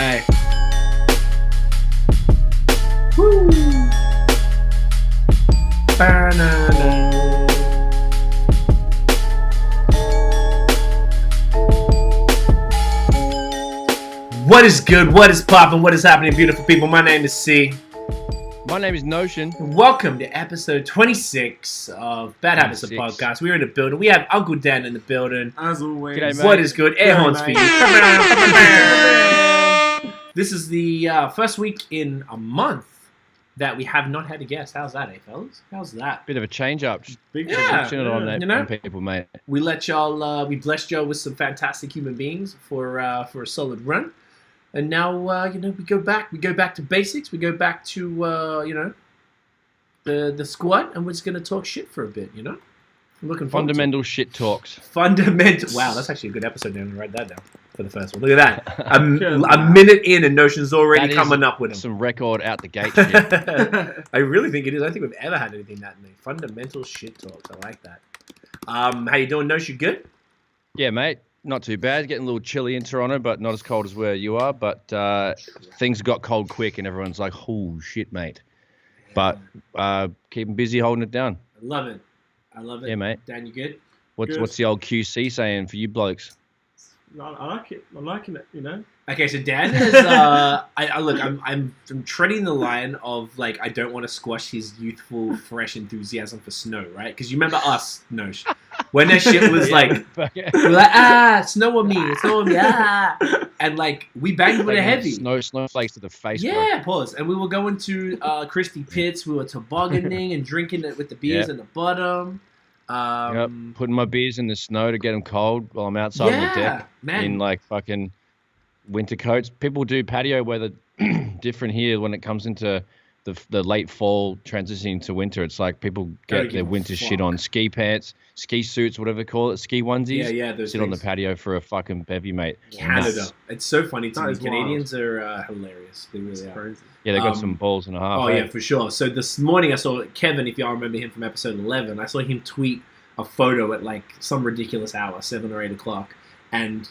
Hey. Woo. Ba-na-na. What is good? What is poppin'? What is happening, beautiful people? My name is Cee. My name is Notion. Welcome to episode 26 of Bad Habits of Podcast. We're in the building. We have Uncle Dan in the building. As always. G'day, mate. What is good? Air horns for you. This is the first week in a month that we have not had a guest. How's that, fellas? How's that? Bit of a change up. Just Big pushing it on that you know? on people, mate. We let y'all. We blessed y'all with some fantastic human beings for a solid run, and now we go back. We go back to basics. We go back to the squad, and we're just gonna talk shit for a bit. I'm looking forward Fundamental shit talks. Fundamental. Wow, that's actually a good episode. I'm gonna write that down for the first one. Look at that. A minute in, and Notion's already coming up with them. Some record out the gate shit. I really think it is. I don't think we've ever had anything that many. Fundamental shit talks. I like that. How you doing, Notion? Good? Yeah, mate. Not too bad. Getting a little chilly in Toronto, but not as cold as where you are. But things got cold quick, and everyone's like, "Oh shit, mate!" But keeping busy, holding it down. I love it. Yeah, mate. Dan, you good? What's the old QC saying for you blokes? I like it. I'm liking it, Okay, so Dan is. I'm treading the line of like I don't want to squash his youthful, fresh enthusiasm for snow, right? Because you remember us, Nosh, when that shit was like, we're like snow on me, and like we banged with a heavy snowflakes to the face. Yeah, pause. And we were going to Christie Pits. We were tobogganing and drinking it with the beers in the bottom. Putting my beers in the snow to get them cold while I'm outside on the deck in like fucking winter coats. People do patio weather different here when it comes into the late fall transitioning to winter. It's like people get their winter shit on, ski pants, ski suits, whatever they call it, ski onesies. Yeah, those sit things. on the patio for a fucking bevy, mate. Canada. It's so funny to me. That is Canadians are hilarious. They really are. Crazy. Yeah, they got some balls and a half. Oh, yeah, for sure. So this morning I saw Kevin, if y'all remember him from episode 11, I saw him tweet a photo at like some ridiculous hour, 7 or 8 o'clock. And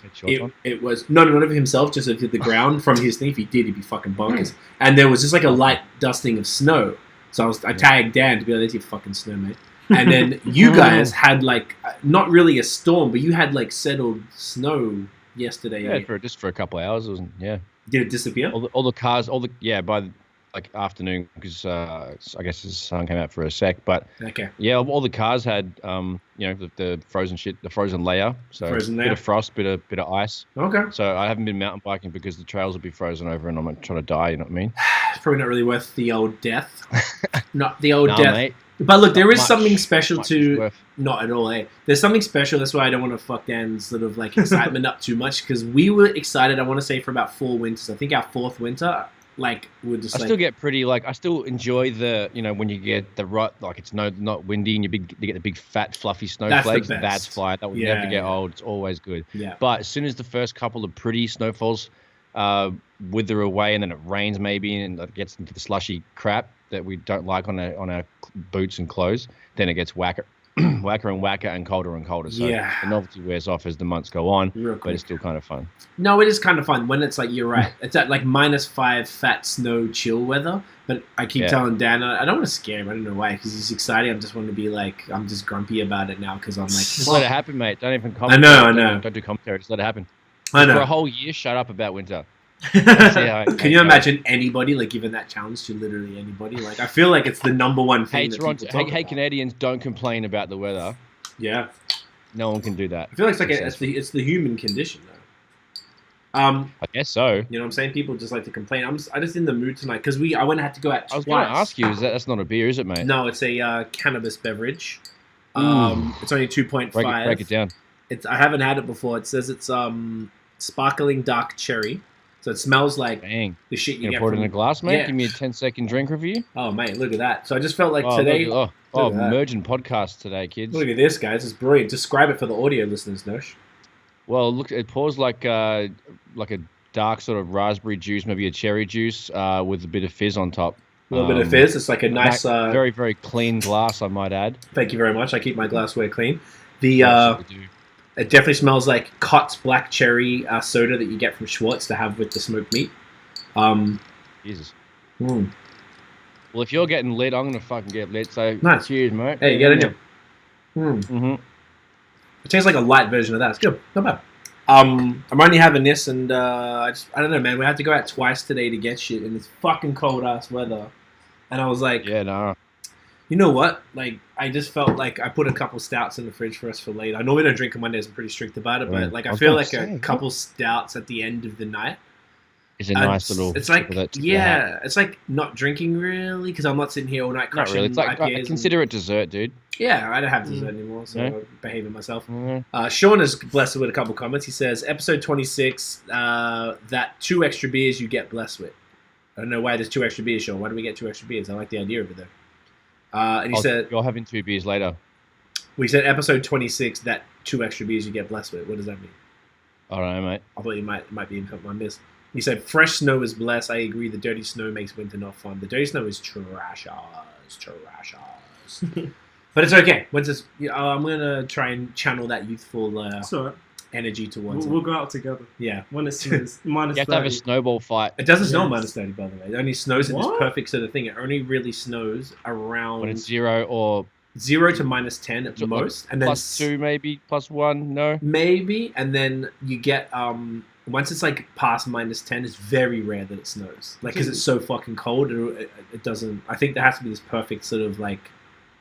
it was, not of himself, just of the ground from his thing. If he did, he'd be fucking bonkers. And there was just like a light dusting of snow. So I tagged Dan to be like, there's your fucking snow, mate. And then you guys had like, not really a storm, but you had like settled snow yesterday. Yeah, just for a couple of hours. Did it disappear? All the cars, by like afternoon, because I guess the sun came out for a sec. But yeah, all the cars had the frozen shit, the frozen layer. So bit of frost, bit of ice. Okay. So I haven't been mountain biking because the trails will be frozen over, and I'm not trying to die. You know what I mean? It's probably not really worth the old death. Not the old death. Mate. But look, there is Much, something special to... Not at all, eh? There's something special. That's why I don't want to fuck Dan's sort of like excitement up too much, because we were excited, I want to say, for about 4 winters. I think our 4th winter, like, we're just still get pretty, like, I still enjoy the, when you get the right, like, it's not windy and you get the big fat fluffy snowflakes. That's fly. That will never get old. It's always good. Yeah. But as soon as the first couple of pretty snowfalls wither away, and then it rains maybe, and it gets into the slushy crap that we don't like on our boots and clothes, then it gets whacker and whacker and colder. So the novelty wears off as the months go on, but it's still kind of fun. No, it is kind of fun when it's like, you're right. It's at like -5 fat snow chill weather. But I keep telling Dan, I don't want to scare him. I don't know why, because he's excited. I just want to be like, I'm just grumpy about it now because I'm like... Just let it happen, mate. Don't even comment. I know. Don't do commentary. Just let it happen. I know. For a whole year, shut up about winter. Can you imagine anybody like giving that challenge to literally anybody? Like, I feel like it's the #1 thing that people talk about. Canadians, don't complain about the weather. Yeah, no one can do that. I feel like it's the human condition, though. I guess so. You know what I'm saying? People just like to complain. I'm just in the mood tonight because I went and had to go out twice. I was going to ask you, that's not a beer, is it, mate? No, it's a cannabis beverage. It's only 2.5. Break it down. I haven't had it before. It says it's sparkling dark cherry. So it smells like the shit you get. Pour it in a glass, mate? Yeah. Give me a 10-second drink review. Oh, mate, look at that. So I just felt like today... merging podcasts today, kids. Look at this, guys. It's brilliant. Describe it for the audio listeners, Nosh. Well, look, it pours like a dark sort of raspberry juice, maybe a cherry juice with a bit of fizz on top. A little bit of fizz. It's like a nice... very, very clean glass, I might add. Thank you very much. I keep my glassware clean. It definitely smells like Cott's black cherry soda that you get from Schwartz to have with the smoked meat. Jesus. Mm. Well, if you're getting lit, I'm gonna fucking get lit. So nice. Cheers, mate. Hey, get in here. Mm-hmm. It tastes like a light version of that. It's good. Not bad. I'm only having this, and I don't know, man. We had to go out twice today to get shit in this fucking cold ass weather, and I was like, yeah, no. You know what? Like, I just felt like I put a couple stouts in the fridge for us for later. I normally don't drink on Mondays. I'm pretty strict about it, but like I feel like a couple stouts at the end of the night. It's a nice little. It's like it's like not drinking really because I'm not sitting here all night crushing. Not really. It's like I consider it dessert, dude. Yeah, I don't have dessert anymore, so I'm behaving myself. Sean is blessed with a couple comments. He says, episode 26, that 2 extra beers you get blessed with. I don't know why there's 2 extra beers, Sean. Why do we get 2 extra beers? I like the idea of it though. And he said, "You're having 2 beers later." We said episode 26, that 2 extra beers you get blessed with. What does that mean? I don't know, mate. I thought you might be on this. He said, fresh snow is blessed. I agree. The dirty snow makes winter not fun. The dirty snow is trash. But it's okay. I'm going to try and channel that youthful energy towards We'll go out together. Yeah. When it snows. Minus you have 30. to have a snowball fight. It doesn't snow minus 30, by the way. It only snows in this perfect sort of thing. It only really snows around... When it's 0 or... 0 to minus 10 at most. And then +2 maybe, +1, no? Maybe. And then you get... Once it's like past minus 10, it's very rare that it snows. Like, because it's so fucking cold, it doesn't... I think there has to be this perfect sort of like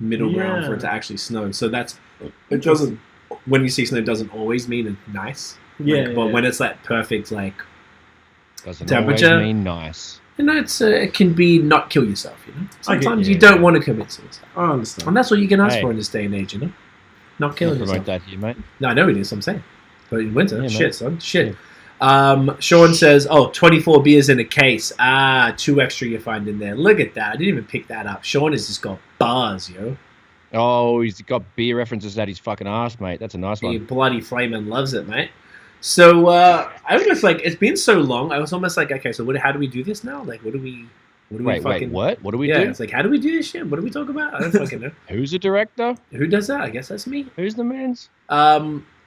middle ground for it to actually snow. So that's... It doesn't... When you see snow, it doesn't always mean it's nice. But when it's that perfect like temperature... always mean nice. You know, it can be not kill yourself, you know? Sometimes you don't want to commit suicide. I understand. And that's what you can ask for in this day and age, you know? Not killing yourself. That here, mate. No, I know it is, I'm saying. But in winter, shit, son. Shit. Yeah. Sean says, 24 beers in a case. 2 extra you find in there. Look at that. I didn't even pick that up. Sean has just got bars, yo. Oh, he's got beer references at his fucking ass, mate. That's a nice one. He bloody flamin' loves it, mate. So, I was just like, it's been so long. I was almost like, okay, so how do we do this now? Like, what do we Wait, what? What do we do? It's like, how do we do this shit? What do we talk about? I don't fucking know. Who's the director? Who does that? I guess that's me. Who's the man's?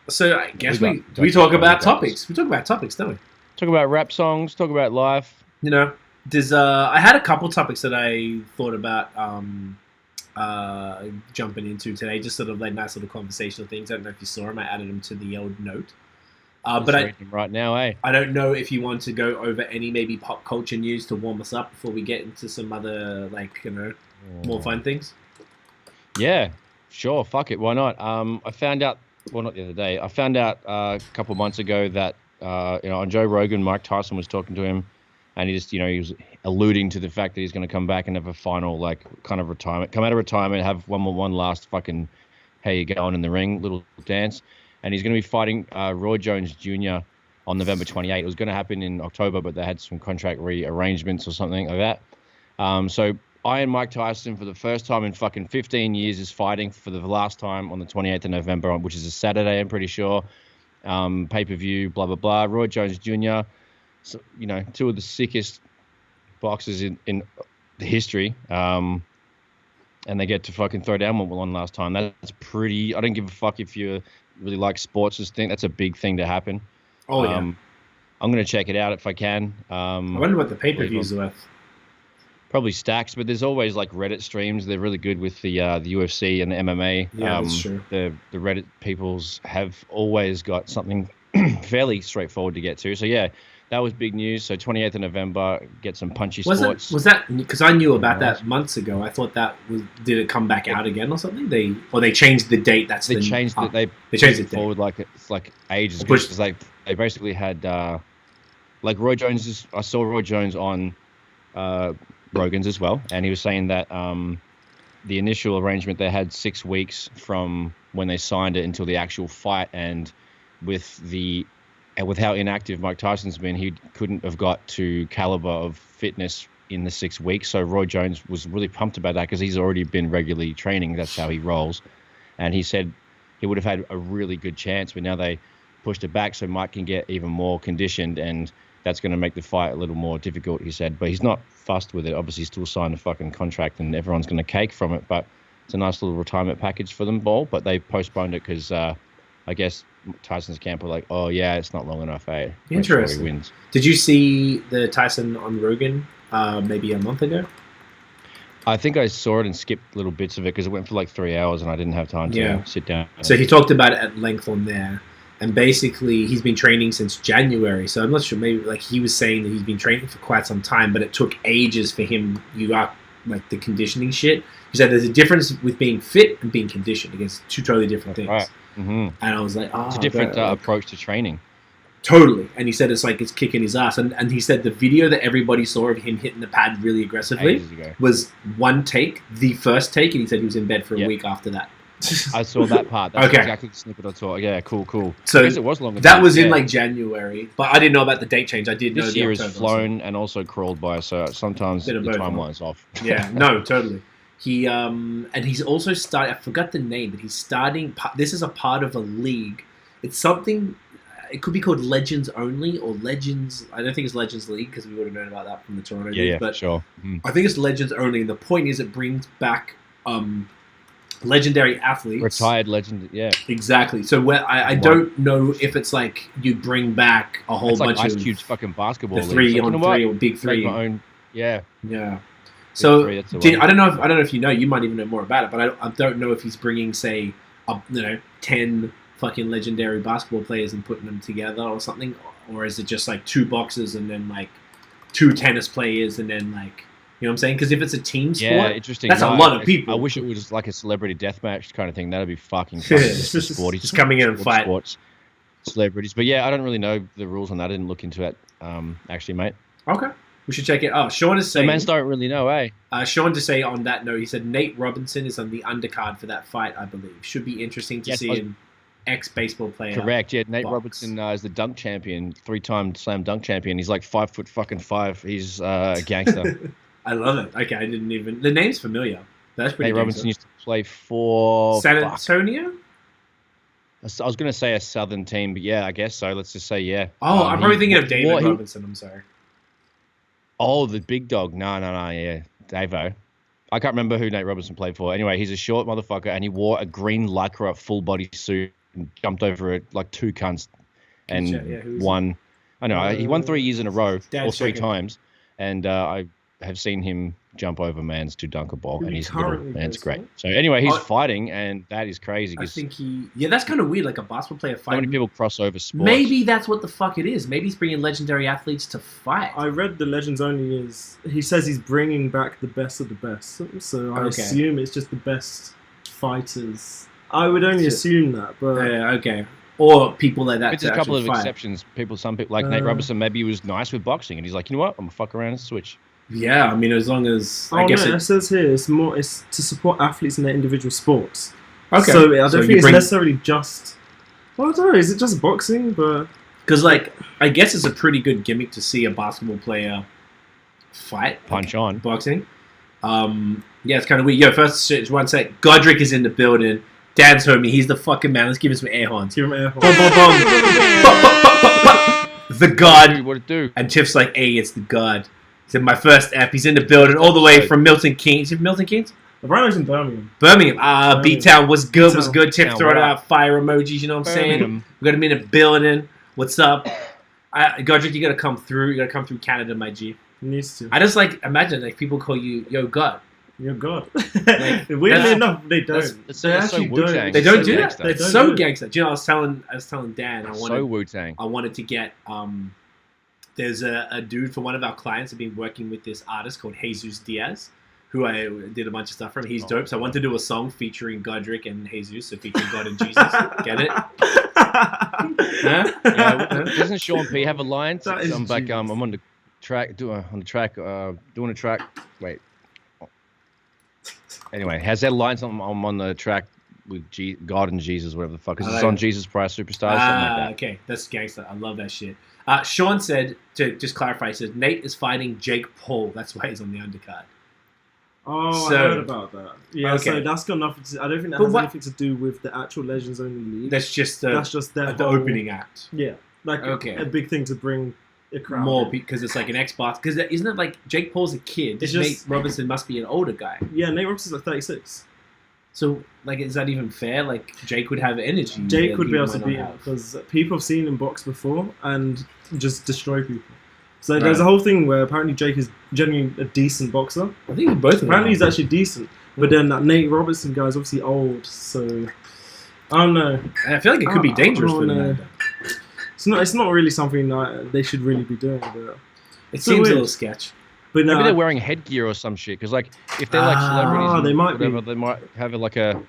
So I guess we talk about topics. We talk about topics, don't we? Talk about rap songs. Talk about life. You know, there's I had a couple topics that I thought about jumping into today. Just sort of like nice little conversational things. I don't know if you saw them. I added them to the old note. But right now, I don't know if you want to go over any maybe pop culture news to warm us up before we get into some other more fun things. Yeah, sure. Fuck it. Why not? I found out. Well, not the other day. I found out a couple of months ago that on Joe Rogan, Mike Tyson was talking to him, and he was alluding to the fact that he's going to come back and have a final kind of retirement, come out of retirement, have one last fucking how you going in the ring little dance, and he's going to be fighting Roy Jones Jr. on November 28th. It was going to happen in October, but they had some contract rearrangements or something like that. So I and Mike Tyson, for the first time in fucking 15 years, is fighting for the last time on the 28th of November, which is a Saturday, I'm pretty sure. Pay-per-view, blah, blah, blah. Roy Jones Jr., so, 2 of the sickest boxers in the history. And they get to fucking throw down one last time. That's pretty... I don't give a fuck if you really like sports. That's a big thing to happen. Oh, yeah. I'm going to check it out if I can. I wonder what the pay-per-views are worth. Probably stacks, but there's always Reddit streams. They're really good with the UFC and the MMA. Yeah, that's true. The Reddit peoples have always got something fairly straightforward to get to. So yeah, that was big news. So 28th of November, get some punchy sports. Was that because I knew about that months ago? I thought did it come back out again or something? They changed the date. They changed it. They changed it forward it's ages ago. Because they basically had Roy Jones. I saw Roy Jones on Rogan's as well, and he was saying that the initial arrangement, they had 6 weeks from when they signed it until the actual fight, and with how inactive Mike Tyson's been, he couldn't have got to caliber of fitness in the 6 weeks. So Roy Jones was really pumped about that because he's already been regularly training. That's how he rolls, and he said he would have had a really good chance, but now they pushed it back so Mike can get even more conditioned, and that's going to make the fight a little more difficult, he said. But he's not fussed with it. Obviously, he's still signed a fucking contract and everyone's going to cake from it. But it's a nice little retirement package for them all. But they postponed it because I guess Tyson's camp were like, oh yeah, it's not long enough, eh? Interesting. Sure he wins. Did you see the Tyson on Rogan maybe a month ago? I think I saw it and skipped little bits of it because it went for like 3 hours and I didn't have time to sit down. So he talked about it at length on there. And basically, he's been training since January. So I'm not sure, maybe like he was saying that he's been training for quite some time, but it took ages for him. You got like the conditioning shit. He said there's a difference with being fit and being conditioned against two totally different things. Right. Mm-hmm. And I was like, it's a different approach to training. Totally. And he said it's like it's kicking his ass. And he said the video that everybody saw of him hitting the pad really aggressively was one take, the first take, and he said he was in bed for a week after that. I saw that part. That's exactly the snippet I saw. Yeah, cool. So I guess it was longer. That was in like January, but I didn't know about the date change. I did know this year has flown and also crawled by, so sometimes the timeline's off. Yeah, no, totally. He and he's also starting. I forgot the name, but he's starting. This is a part of a league. It's something. It could be called Legends Only or Legends. I don't think it's Legends League because we would have known about that from the Toronto League. But sure. I think it's Legends Only, and the point is it brings back legendary athletes, retired legend. Yeah, exactly. So I don't know if it's like you bring back a whole bunch Ice of Cube's fucking basketball. The 3-on-3 or big three. My own, yeah. So I don't know if you know. You might even know more about it, but I don't know if he's bringing, say, 10 fucking legendary basketball players and putting them together or something, or is it just like 2 boxers and then like 2 tennis players and then like, you know what I'm saying? Because if it's a team sport, interesting. That's a lot of people. I wish it was like a celebrity deathmatch kind of thing. That'd be fucking fun. Just coming in and fight sports celebrities. But yeah, I don't really know the rules on that. I didn't look into it, actually, mate. Okay. We should check it. Oh, Sean is saying... The men don't really know, eh? Sean to say on that note, he said Nate Robinson is on the undercard for that fight, I believe. Should be interesting to see an ex-baseball player. Correct, yeah. Nate Robinson is the dunk champion, 3-time slam dunk champion. He's like 5'5". He's a gangster. I love it. Okay, I didn't even... The name's familiar. That's pretty Nate Robinson used to play for... San Antonio? I was going to say a southern team, but yeah, I guess so. Let's just say, yeah. Oh, I'm probably thinking of David Robinson. I'm sorry. Oh, the big dog. No, yeah. Davo. I can't remember who Nate Robinson played for. Anyway, he's a short motherfucker, and he wore a green lycra full-body suit and jumped over it like 2 cunts and won. I know. He won 3 years in a row, or 3 times, and I have seen him jump over mans to dunk a ball, and he's great. So anyway, he's fighting, and that is crazy. I think that's kind of weird, like a basketball player fighting. So many people cross over sports. Maybe that's what the fuck it is. Maybe he's bringing legendary athletes to fight. I read the Legends Only is, he says he's bringing back the best of the best. So I assume it's just the best fighters. I would only assume that, but... okay. Or people like that. It's a couple of exceptions. Some people, like Nate Robinson, maybe he was nice with boxing, and he's like, you know what, I'm going to fuck around and switch. Yeah, I mean, as long as it says here it's to support athletes in their individual sports. Okay, so I don't think it's necessarily just. Well, I don't know. Is it just boxing? But because, like, I guess it's a pretty good gimmick to see a basketball player fight, punch on boxing. Yeah, it's kind of weird. Yo, first one sec. Godric is in the building. Dad's homie. He's the fucking man. Let's give him some air horns. Give him air horns. The God. What it do? And Tiff's like, hey, it's the God. He said, my first app. He's in the building all the way from Milton Keynes. Is it Milton Keynes? Right, in Birmingham. B-Town was good. Was good. Tiff throwing out fire emojis. You know what I'm saying? We got him in the building. What's up? Godric, you got to come through. You got to come through Canada, my G. He needs to. I just imagine people call you, yo, God. You're God. Weirdly enough, they don't. They actually don't. They don't do that. It's so gangster. Do you know, I was telling Dan, I wanted to get there's a dude for one of our clients who've been working with this artist called Jesus Diaz, who I did a bunch of stuff from. He's dope. So I wanted to do a song featuring Godric and Jesus, so featuring God and Jesus. Get it? Doesn't Sean P have a line? I'm back. I'm on the track. Doing a track. Wait. Anyway, has that line? I'm on the track with God and Jesus, whatever the fuck. It's on Jesus Price Superstars. Something like that. Okay, that's gangster. I love that shit. Sean said, to just clarify, he said Nate is fighting Jake Paul. That's why he's on the undercard. Oh, I heard about that. Yeah, so that's got nothing to. I don't think that has anything to do with the actual Legends Only League. That's just the opening act. Yeah, a big thing to bring a crowd more because it's like an Xbox. Because isn't it like Jake Paul's a kid? Nate Robinson must be an older guy. Yeah, Nate Robinson's like 36. So, like, is that even fair? Like, Jake would have energy. Jake would be able to beat him because people have seen him box before and just destroy people. So there's a whole thing where apparently Jake is genuinely a decent boxer. I think both of them. Apparently he's actually decent. But then that Nate Robertson guy is obviously old, so I don't know. I feel like it could be dangerous for them. It's not really something that they should really be doing. But it seems a little sketch. But maybe they're wearing headgear or some shit. Because like if they're like celebrities, they might whatever, they might have like a.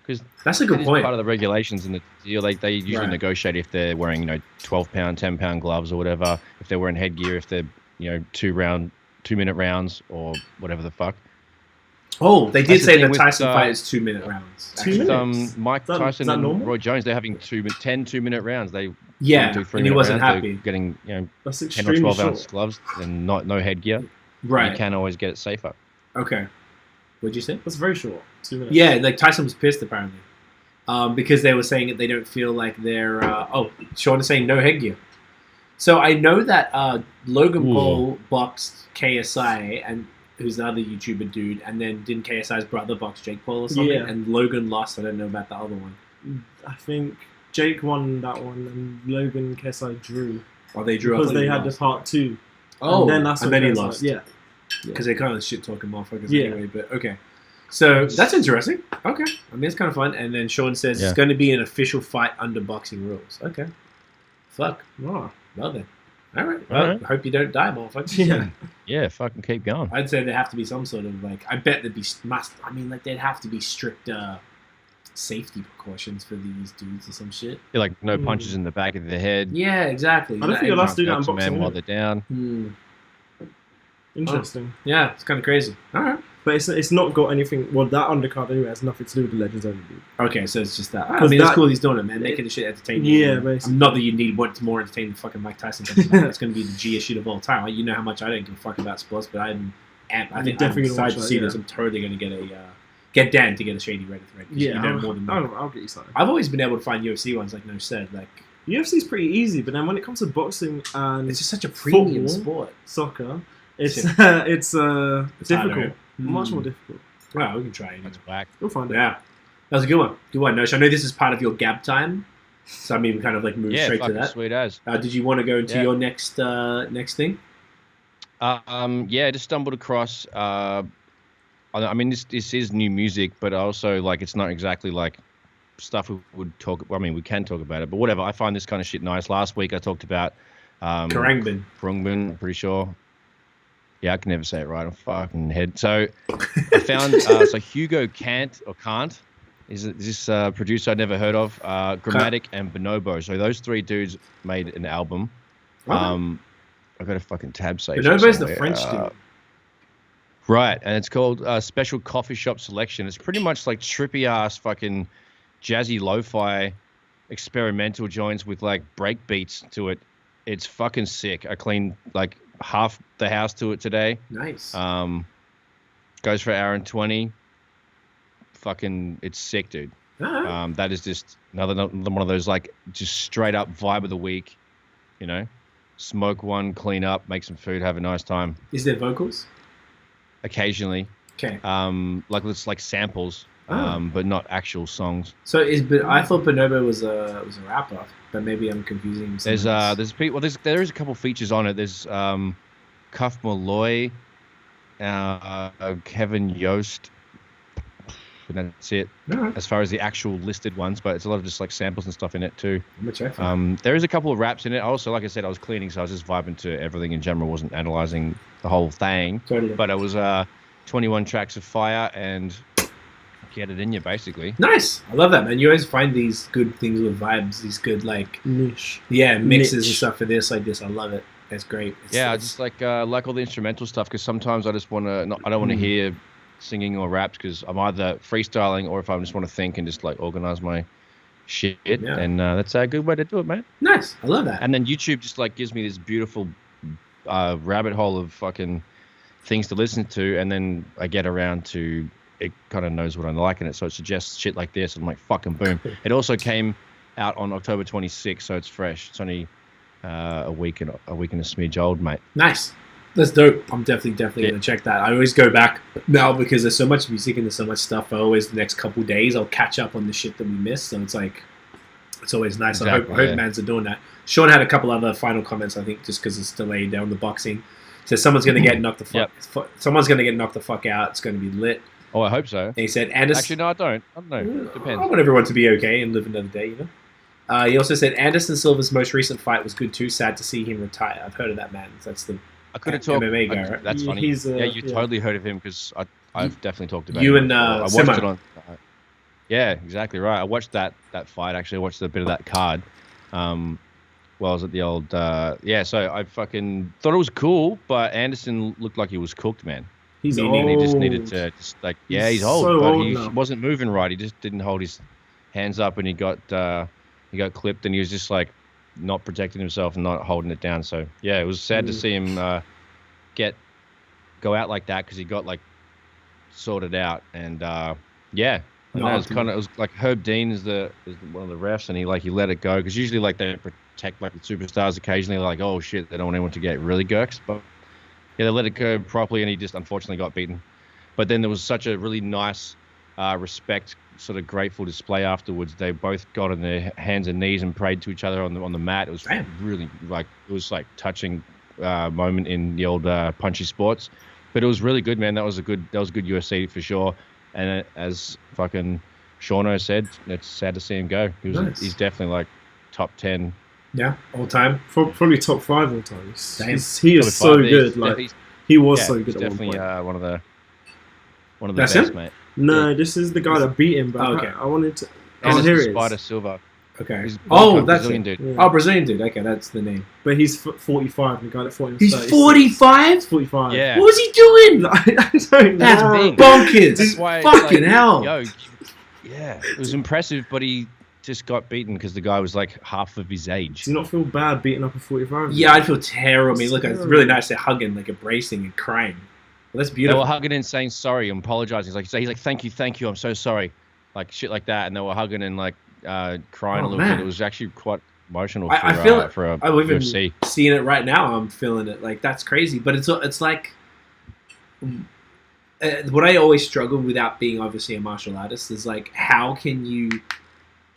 Because that's a good point. Part of the regulations in the deal, like they usually negotiate if they're wearing 12-pound, 10-pound gloves or whatever. If they're wearing headgear, if they're 2-minute rounds or whatever the fuck. Oh, they did say the Tyson fight is 2-minute rounds. 2 minutes? Mike Tyson and Roy Jones, they're having 10 2-minute rounds. They and he wasn't happy. They're getting 10 or 12-ounce gloves and no headgear. Right. You can always get it safer. Okay. What'd you say? That's very short. 2 minutes. Yeah, like Tyson was pissed apparently, because they were saying that they don't feel like they're. Sean is saying no headgear. So I know that Logan Paul boxed KSI, and who's the other YouTuber dude, and then didn't KSI's brother box Jake Paul or something, and Logan lost. I don't know about the other one. I think Jake won that one, and Logan and KSI drew. Oh, they drew because they had the part 2. Oh, and then he lost. Yeah. Because they kind of shit talking motherfuckers anyway, but okay. So that's interesting. Okay. I mean, it's kind of fun. And then Sean says it's going to be an official fight under boxing rules. Okay. Fuck. Oh. Well then. All right. Well, I hope you don't die, motherfuckers. Yeah. Yeah, fucking keep going. I'd say there have to be some sort of, like, I bet there'd be, there'd have to be strict safety precautions for these dudes or some shit. Yeah, like no punches in the back of the head. Yeah, exactly. I don't think you're allowed to do that in boxing. While they're down. Interesting. Yeah, it's kind of crazy. All right. But it's not got anything. Well, that undercard anyway has nothing to do with the Legends only. Okay, so it's just that. I mean, it's cool he's doing it, man. Making the shit entertaining. Yeah, basically. Not that you need what's more entertaining than fucking Mike Tyson. It's going to be the G-est shit of all time. You know how much I don't give a fuck about sports, but I think definitely excited to see this. I'm totally going to get Dan to get a shady Reddit thread. Yeah, you know more than me. I'll get you something. I've always been able to find UFC ones, like No said. Like UFC's pretty easy, but then when it comes to boxing and it's just such a premium sport, soccer. It's difficult. Harder. Much more difficult. Well, we can try it. That's whack. We'll find it. Yeah. That was a good one. Good one, Notion. I know this is part of your gab time, so I mean, we kind of like move straight to that. Sweet as. Did you want to go into your next thing? I just stumbled across. I mean, this is new music, but also like it's not exactly like stuff we would talk. Well, I mean, we can talk about it, but whatever. I find this kind of shit nice. Last week I talked about Karangbin. I'm pretty sure. Yeah, I can never say it right. I'm fucking head. So I found so Hugo Can't is this producer I'd never heard of. Grammatic and Bonobo. So those three dudes made an album. I've got a fucking tab saved. Bonobo's the French dude. Right, and it's called Special Coffee Shop Selection. It's pretty much like trippy ass fucking jazzy lo-fi experimental joints with like break beats to it. It's fucking sick. I cleaned like half the house to it today. Nice. Goes for an hour and 20. Fucking, it's sick, dude. Uh-huh. That is just another one of those like just straight up vibe of the week. You know, smoke one, clean up, make some food, have a nice time. Is there vocals? Occasionally. Okay. Like it's like samples, but not actual songs. So I thought Bonobo was a rapper, but maybe I'm confusing. There is a couple features on it. There's Cuff Malloy, Kevin Yost, and that's it. Right. As far as the actual listed ones, but it's a lot of just like samples and stuff in it too. Check there is a couple of raps in it. Also, like I said, I was cleaning, so I was just vibing to everything in general. Wasn't analyzing the whole thing. Totally. But it was 21 tracks of fire and get it in you, basically. Nice. I love that, man. You always find these good things with vibes, these good like niche. Yeah, mixes and stuff for this, like this. I love it. It's great. I just like all the instrumental stuff because sometimes I just want to. I don't want to hear singing or raps because I'm either freestyling or if I just want to think and just like organize my shit. Yeah. And that's a good way to do it, man. Nice. I love that. And then YouTube just like gives me this beautiful rabbit hole of fucking things to listen to, and then I get around to it kind of knows what I like in it, so it suggests shit like this, and I'm like, fucking boom. It also came out on October 26th, so it's fresh. It's only a week and a smidge old, mate. Nice. That's dope. I'm definitely gonna check that. I always go back now because there's so much music and there's so much stuff. The next couple days I'll catch up on the shit that we missed. So it's like, it's always nice. Exactly, I hope mans are doing that. Sean had a couple other final comments, I think, just because it's delayed down the boxing. So someone's gonna get knocked the fuck. Someone's gonna get knocked the fuck out. It's gonna be lit. Oh, I hope so. And he said, Anderson. Actually, no, I don't. I don't know. Depends. I want everyone to be okay and live another day, you know. He also said Anderson Silva's most recent fight was good too. Sad to see him retire. I've heard of that man. That's the I could have talked. MMA guy, right? That's funny. You totally heard of him because I've definitely talked about you him. and I watched it on. Yeah, exactly right. I watched that fight. Actually, I watched a bit of that card. Well, I was at the old. So I fucking thought it was cool, but Anderson looked like he was cooked, man. He's old. He just needed to he's old, so but old he now. wasn't moving right. He just didn't hold his hands up, and he got clipped, and he was just like not protecting himself and not holding it down. So yeah, it was sad to see him go out like that because he got like sorted out, and it was like Herb Dean is one of the refs, and he let it go because usually like they protect like the superstars occasionally, like oh shit, they don't want anyone to get really gurks, but yeah, they let it go properly, and he just unfortunately got beaten. But then there was such a really nice respect, sort of grateful display afterwards. They both got on their hands and knees and prayed to each other on the mat. It was really like touching moment in the old punchy sports, but it was really good, man. That was good UFC for sure. And as fucking Shauno said, it's sad to see him go. He's definitely like top 10. Yeah, all time. Probably top 5 all time. He is so good. He was so good. Definitely one of the That's best, him? mate. No, this is the guy that beat him. But okay. I wanted to. Here he is. Spider Silva. Okay. That's Brazilian dude. Yeah. Oh, Brazilian dude. Okay, that's the name. But he's 45. The guy that fought him. He's 45. 45. Yeah. What was he doing? I don't know. That's big. bonkers. That's why, fucking hell. It was impressive, but he just got beaten because the guy was like half of his age. Do you not feel bad beating up a 45? Yeah, I'd feel terrible. I mean, look, it's really nice. They're hugging, like embracing and crying. Well, that's beautiful. They were hugging and saying sorry and apologizing. He's like, thank you, I'm so sorry, like shit like that. And they were hugging and like crying a little bit. It was actually quite emotional. I feel it. For a I'm even UFC. seeing it right now. I'm feeling it. Like that's crazy. But it's like what I always struggle without being obviously a martial artist is like how can you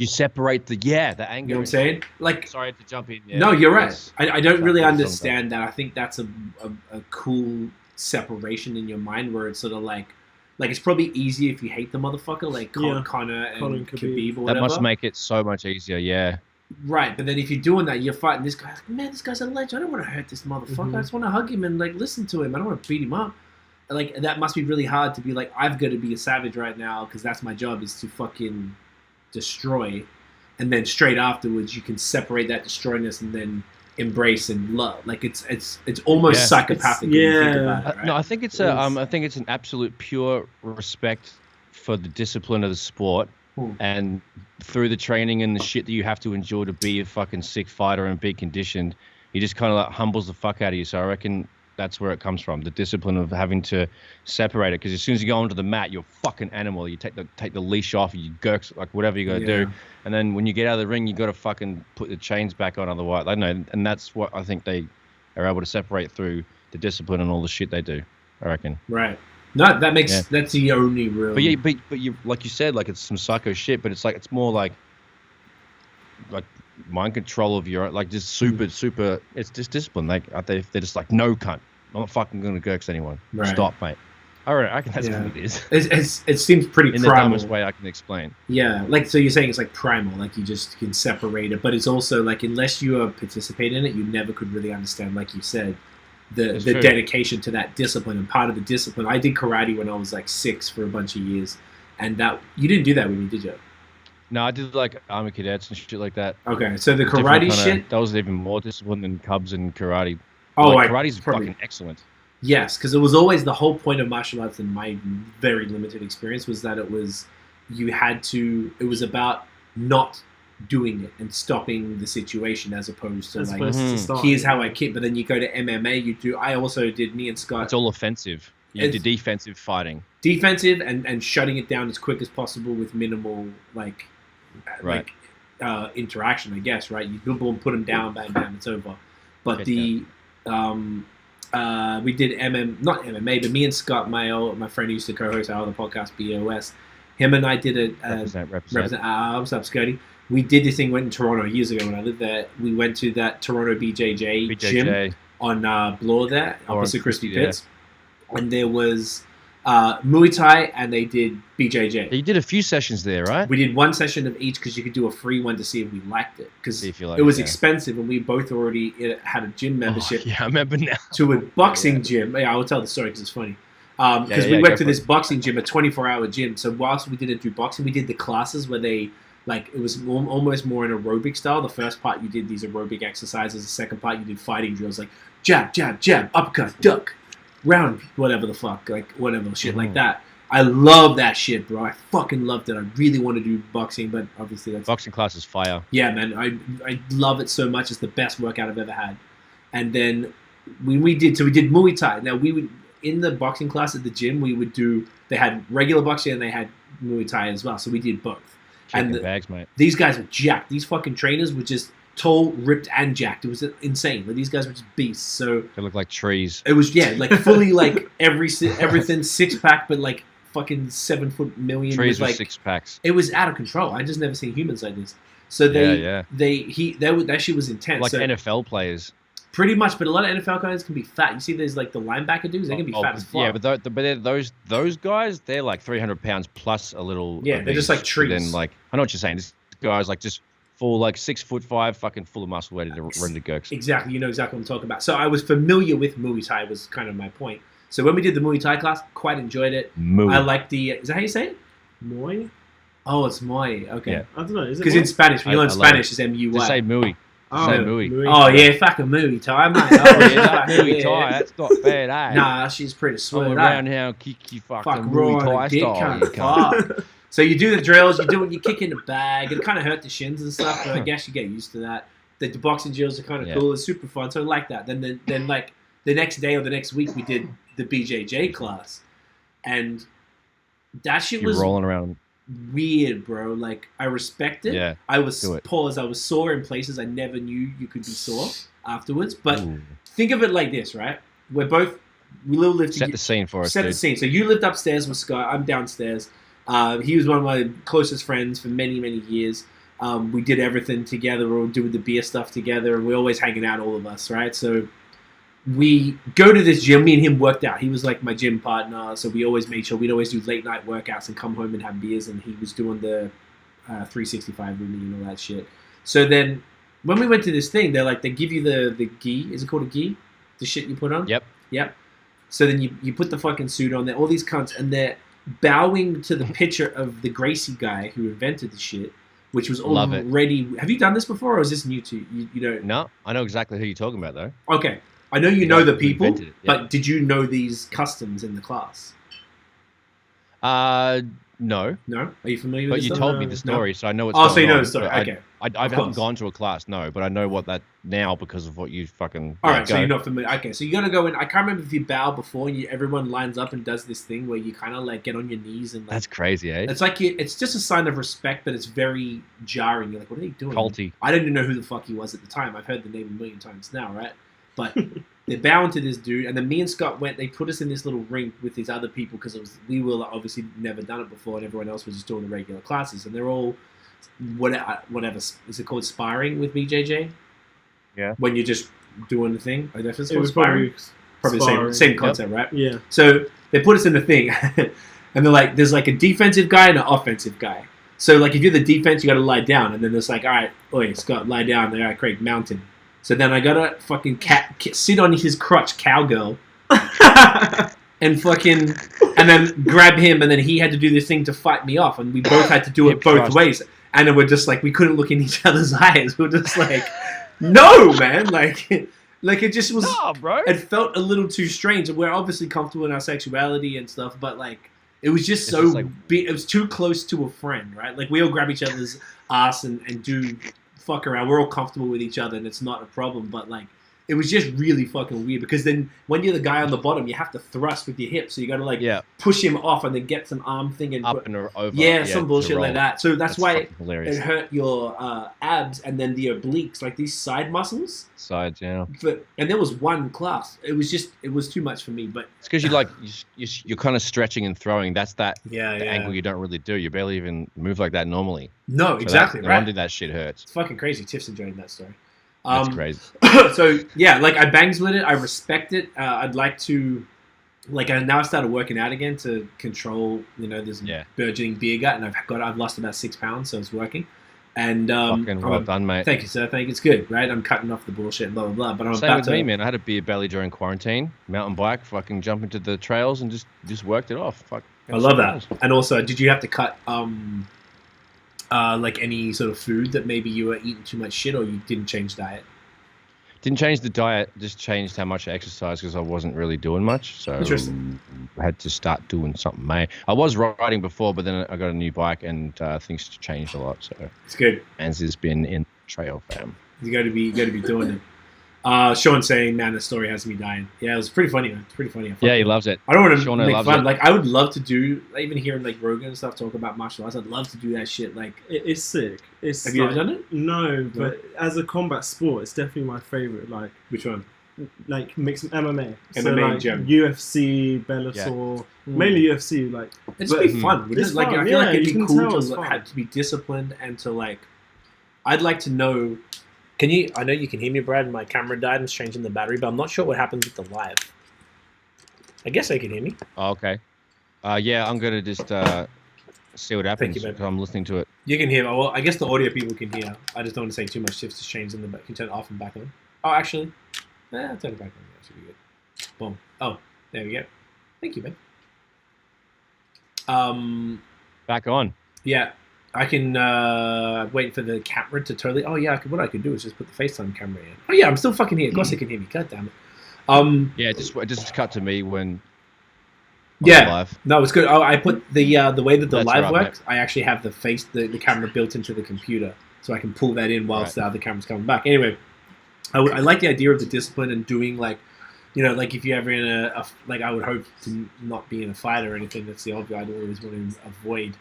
separate the anger. You know what I'm saying? Like, sorry to jump in. Yeah, no, you're right. I don't really understand that. I think that's a cool separation in your mind where it's sort of like it's probably easier if you hate the motherfucker, like Conor and Khabib or whatever. That must make it so much easier, yeah. Right, but then if you're doing that, you're fighting this guy. Like, man, this guy's a legend. I don't want to hurt this motherfucker. I just want to hug him and like listen to him. I don't want to beat him up. Like that must be really hard to be like, I've got to be a savage right now because that's my job is to fucking destroy, and then straight afterwards you can separate that destroyness and then embrace and love. Like it's almost psychopathic. When you think about it, right? No, I think it's an absolute pure respect for the discipline of the sport, and through the training and the shit that you have to endure to be a fucking sick fighter and be conditioned, he just kind of like humbles the fuck out of you. So I reckon that's where it comes from, the discipline of having to separate it. Because as soon as you go onto the mat, you're a fucking animal. You take the leash off, you gurks, like whatever you got to do. And then when you get out of the ring, you got to fucking put the chains back on. Otherwise, I don't know. And that's what I think they are able to separate through the discipline and all the shit they do, I reckon. Right. No, that makes that's the only real. But you like you said, like it's some psycho shit. But it's like it's more like mind control of your like just super. It's just discipline. Like they're just like no cunt. I'm not fucking gonna gurks anyone. Right. Stop, mate. All right, I reckon that's what it is. It seems pretty in primal. the dumbest way I can explain. Yeah, like so you're saying it's like primal, like you just can separate it, but it's also like unless you are participating in it, you never could really understand, like you said, the dedication to that discipline. And part of the discipline, I did karate when I was like 6 for a bunch of years, and that you didn't do that with me, did you? No, I did like Army Cadets and shit like that. Okay, so the karate shit that was even more discipline than Cubs and karate. Oh, like, karate's fucking excellent. Yes, because it was always the whole point of martial arts in my very limited experience was that it was about not doing it and stopping the situation as opposed to here's how I kick. But then you go to MMA, I also did, me and Scott. It's all offensive. You did defensive fighting. Defensive and shutting it down as quick as possible with minimal interaction, I guess, right? You put them down, bam, bam, it's over. But we did not MMA, but me and Scott, my friend who used to co-host our other podcast, BOS, him and I did a represent. What's up, Scotty? We did this thing. Went in Toronto years ago when I lived there. We went to that Toronto BJJ gym on Bloor there, opposite Crispy Pits, and there was Muay Thai, and they did BJJ. You did a few sessions there, right? We did one session of each because you could do a free one to see if we liked it. Because it was expensive, and we both already had a gym membership. Oh, yeah, I remember now. To a boxing gym. Yeah, I will tell the story because it's funny. Because we went to this boxing gym, a 24-hour gym. So whilst we didn't do boxing, we did the classes where they, like, it was almost more an aerobic style. The first part, you did these aerobic exercises. The second part, you did fighting drills, like jab, jab, jab, uppercut, duck, round, whatever the fuck, like, whatever shit like that. I love that shit, bro. I fucking loved it. I really want to do boxing, but obviously that's... Boxing class is fire. Yeah, man. I love it so much. It's the best workout I've ever had. And then we did Muay Thai. Now, we would... In the boxing class at the gym, we would do... They had regular boxing and they had Muay Thai as well. So we did both. Bags, mate. These guys were jacked. These fucking trainers were just tall, ripped, and jacked. It was insane. Like, these guys were just beasts. So they look like trees. It was, yeah, like fully like everything six-pack, but like fucking 7 foot million. Trees with like, 6 packs. It was out of control. I just never seen humans like this. So that shit was intense. Like NFL players. Pretty much, but a lot of NFL guys can be fat. You see, there's like the linebacker dudes; they can be fat as fuck. Yeah, but those guys, they're like 300 pounds plus a little. Yeah, they're just like trees. Then like I know what you're saying. This guy's like just full, like 6'5", fucking full of muscle, ready to run the gurks. Exactly, you know exactly what I'm talking about. So I was familiar with Muay Thai. Was kind of my point. So when we did the Muay Thai class, quite enjoyed it. I like the. Is that how you say it? Muay. Oh, it's Muay. Okay. Yeah. I don't know. Because in Spanish, when you learn Spanish, it's M-U-Y. Just say Muay. Oh yeah, fucking Muay Thai, mate. Oh yeah, Muay Thai. That's not bad, eh? Nah, she's pretty sweet. All around how kick you fucking Muay Thai style. So you do the drills, you kick in the bag. It kind of hurt the shins and stuff, but I guess you get used to that. The boxing drills are kind of cool. It's super fun, so I like that. Then like the next day or the next week, we did the BJJ class, and that shit was rolling around. Weird, bro. Like, I respect it. Yeah, I was sore in places I never knew you could be sore afterwards. But think of it like this, right? We lived. Set the scene for us. Set the scene. So you lived upstairs with Scott. I'm downstairs. He was one of my closest friends for many, many years. We did everything together. We were doing the beer stuff together. We're always hanging out, all of us, right? So we go to this gym. Me and him worked out. He was like my gym partner, so we always made sure we'd always do late night workouts and come home and have beers. And he was doing the 365 with me and all that shit. So then, when we went to this thing, they give you the gi. Is it called a gi? The shit you put on. Yep. So then you put the fucking suit on there. All these cunts, and they're bowing to the picture of the Gracie guy who invented the shit, which was already. Have you done this before, or is this new to you? You don't. No, I know exactly who you're talking about though. Okay. I know you know the people, but did you know these customs in the class? No. No? Are you familiar with this? But you told me the story, so I know what's going on. Oh, so you know the story. Okay. I haven't gone to a class, no, but I know what that now because of what you fucking... All right, so you're not familiar. Okay, so you're going to go in. I can't remember if you bow before and everyone lines up and does this thing where you kind of like get on your knees and like... That's crazy, eh? It's like it's just a sign of respect, but it's very jarring. You're like, what are they doing? Culty. I didn't even know who the fuck he was at the time. I've heard the name a million times now, right? But they're bowing to this dude, and then me and Scott they put us in this little rink with these other people because we were obviously never done it before, and everyone else was just doing the regular classes, and they're all whatever is it called, sparring with BJJ? Yeah. When you're just doing the thing, I guess it's called sparring. Probably the same concept, right? Yeah. So they put us in the thing, and they're like, there's like a defensive guy and an offensive guy. So like if you're the defense, you got to lie down, and then it's like, all right, oi, Scott, lie down. All right, Craig, mountain. So then I gotta fucking sit on his crotch, cowgirl, and then grab him, and then he had to do this thing to fight me off, and we both had to do it both ways. And then we're just like, we couldn't look in each other's eyes. We're just like, no, man, like it just was. Nah, bro. It felt a little too strange. We're obviously comfortable in our sexuality and stuff, but like, it was just it was too close to a friend, right? Like we all grab each other's ass and do. Fuck around. We're all comfortable with each other, and it's not a problem. But like, it was just really fucking weird because then when you're the guy on the bottom, you have to thrust with your hips, so you got to like push him off and then get some arm thing and up and over. Yeah, some bullshit like that. So that's why it hurt your abs and then the obliques, like these side muscles. Sides, yeah. And there was one class. It was too much for me. But it's because you're kind of stretching and throwing. That's the angle you don't really do. You barely even move like that normally. No, exactly. No wonder that shit hurts. It's fucking crazy. Tiff's enjoying that story. That's crazy. So yeah, like I bangs with it. I respect it. I'd like to, like, I now started working out again to control, this burgeoning beer gut, and I've lost about 6 pounds, so it's working. And fucking well done, mate. Thank you, sir. Thank you. It's good, right? I'm cutting off the bullshit and blah blah blah. But I'm Same about with me, man. I had a beer belly during quarantine. Mountain bike, fucking jump into the trails and just worked it off. Fuck. I love that. And also, did you have to cut like any sort of food that maybe you were eating too much shit, or you didn't change diet? Didn't change the diet, just changed how much I exercised because I wasn't really doing much. So I had to start doing something, mate. I was riding before, but then I got a new bike and things changed a lot. So it's good. Ans has been in trail, fam. You got to be doing it. Sean saying, "Man, the story has me dying." Yeah, it was pretty funny, man. It's pretty funny. Yeah, he loves it. I don't want to make fun. It. Like, I would love to do, even hearing like Rogan and stuff talk about martial arts. I'd love to do that shit. Like, it's sick. Have you ever done it? No, but as a combat sport, it's definitely my favorite. Like, which one? Like mixed MMA. MMA, so like gym. UFC, Bellator, mainly UFC. Like, it's be fun. It's like fun. I feel like it'd be cool to be disciplined and to like. I'd like to know. Can you? I know you can hear me, Brad. My camera died and it's changing the battery, but I'm not sure what happens with the live. I guess they can hear me. Oh, okay. Yeah, I'm gonna just see what happens because I'm listening to it. You can hear. Well, I guess the audio people can hear. I just don't want to say too much. Shifts to change in the back. You can turn it off and back on. Oh, actually, I'll turn it back on. That should be good. Boom. Oh, there we go. Thank you, man. Back on. Yeah. I can wait for the camera to totally. Oh yeah, what I could do is just put the FaceTime camera in. Oh yeah, I'm still fucking here. Of course they can hear me. God damn it. Yeah, just cut to me when. Live. No, it's good. Oh, I put the way that the live works. Mate. I actually have the camera built into the computer, so I can pull that in whilst the other camera's coming back. Anyway, I like the idea of the discipline and doing like if you're ever in a I would hope to not be in a fight or anything. That's the obvious. I'd always want to avoid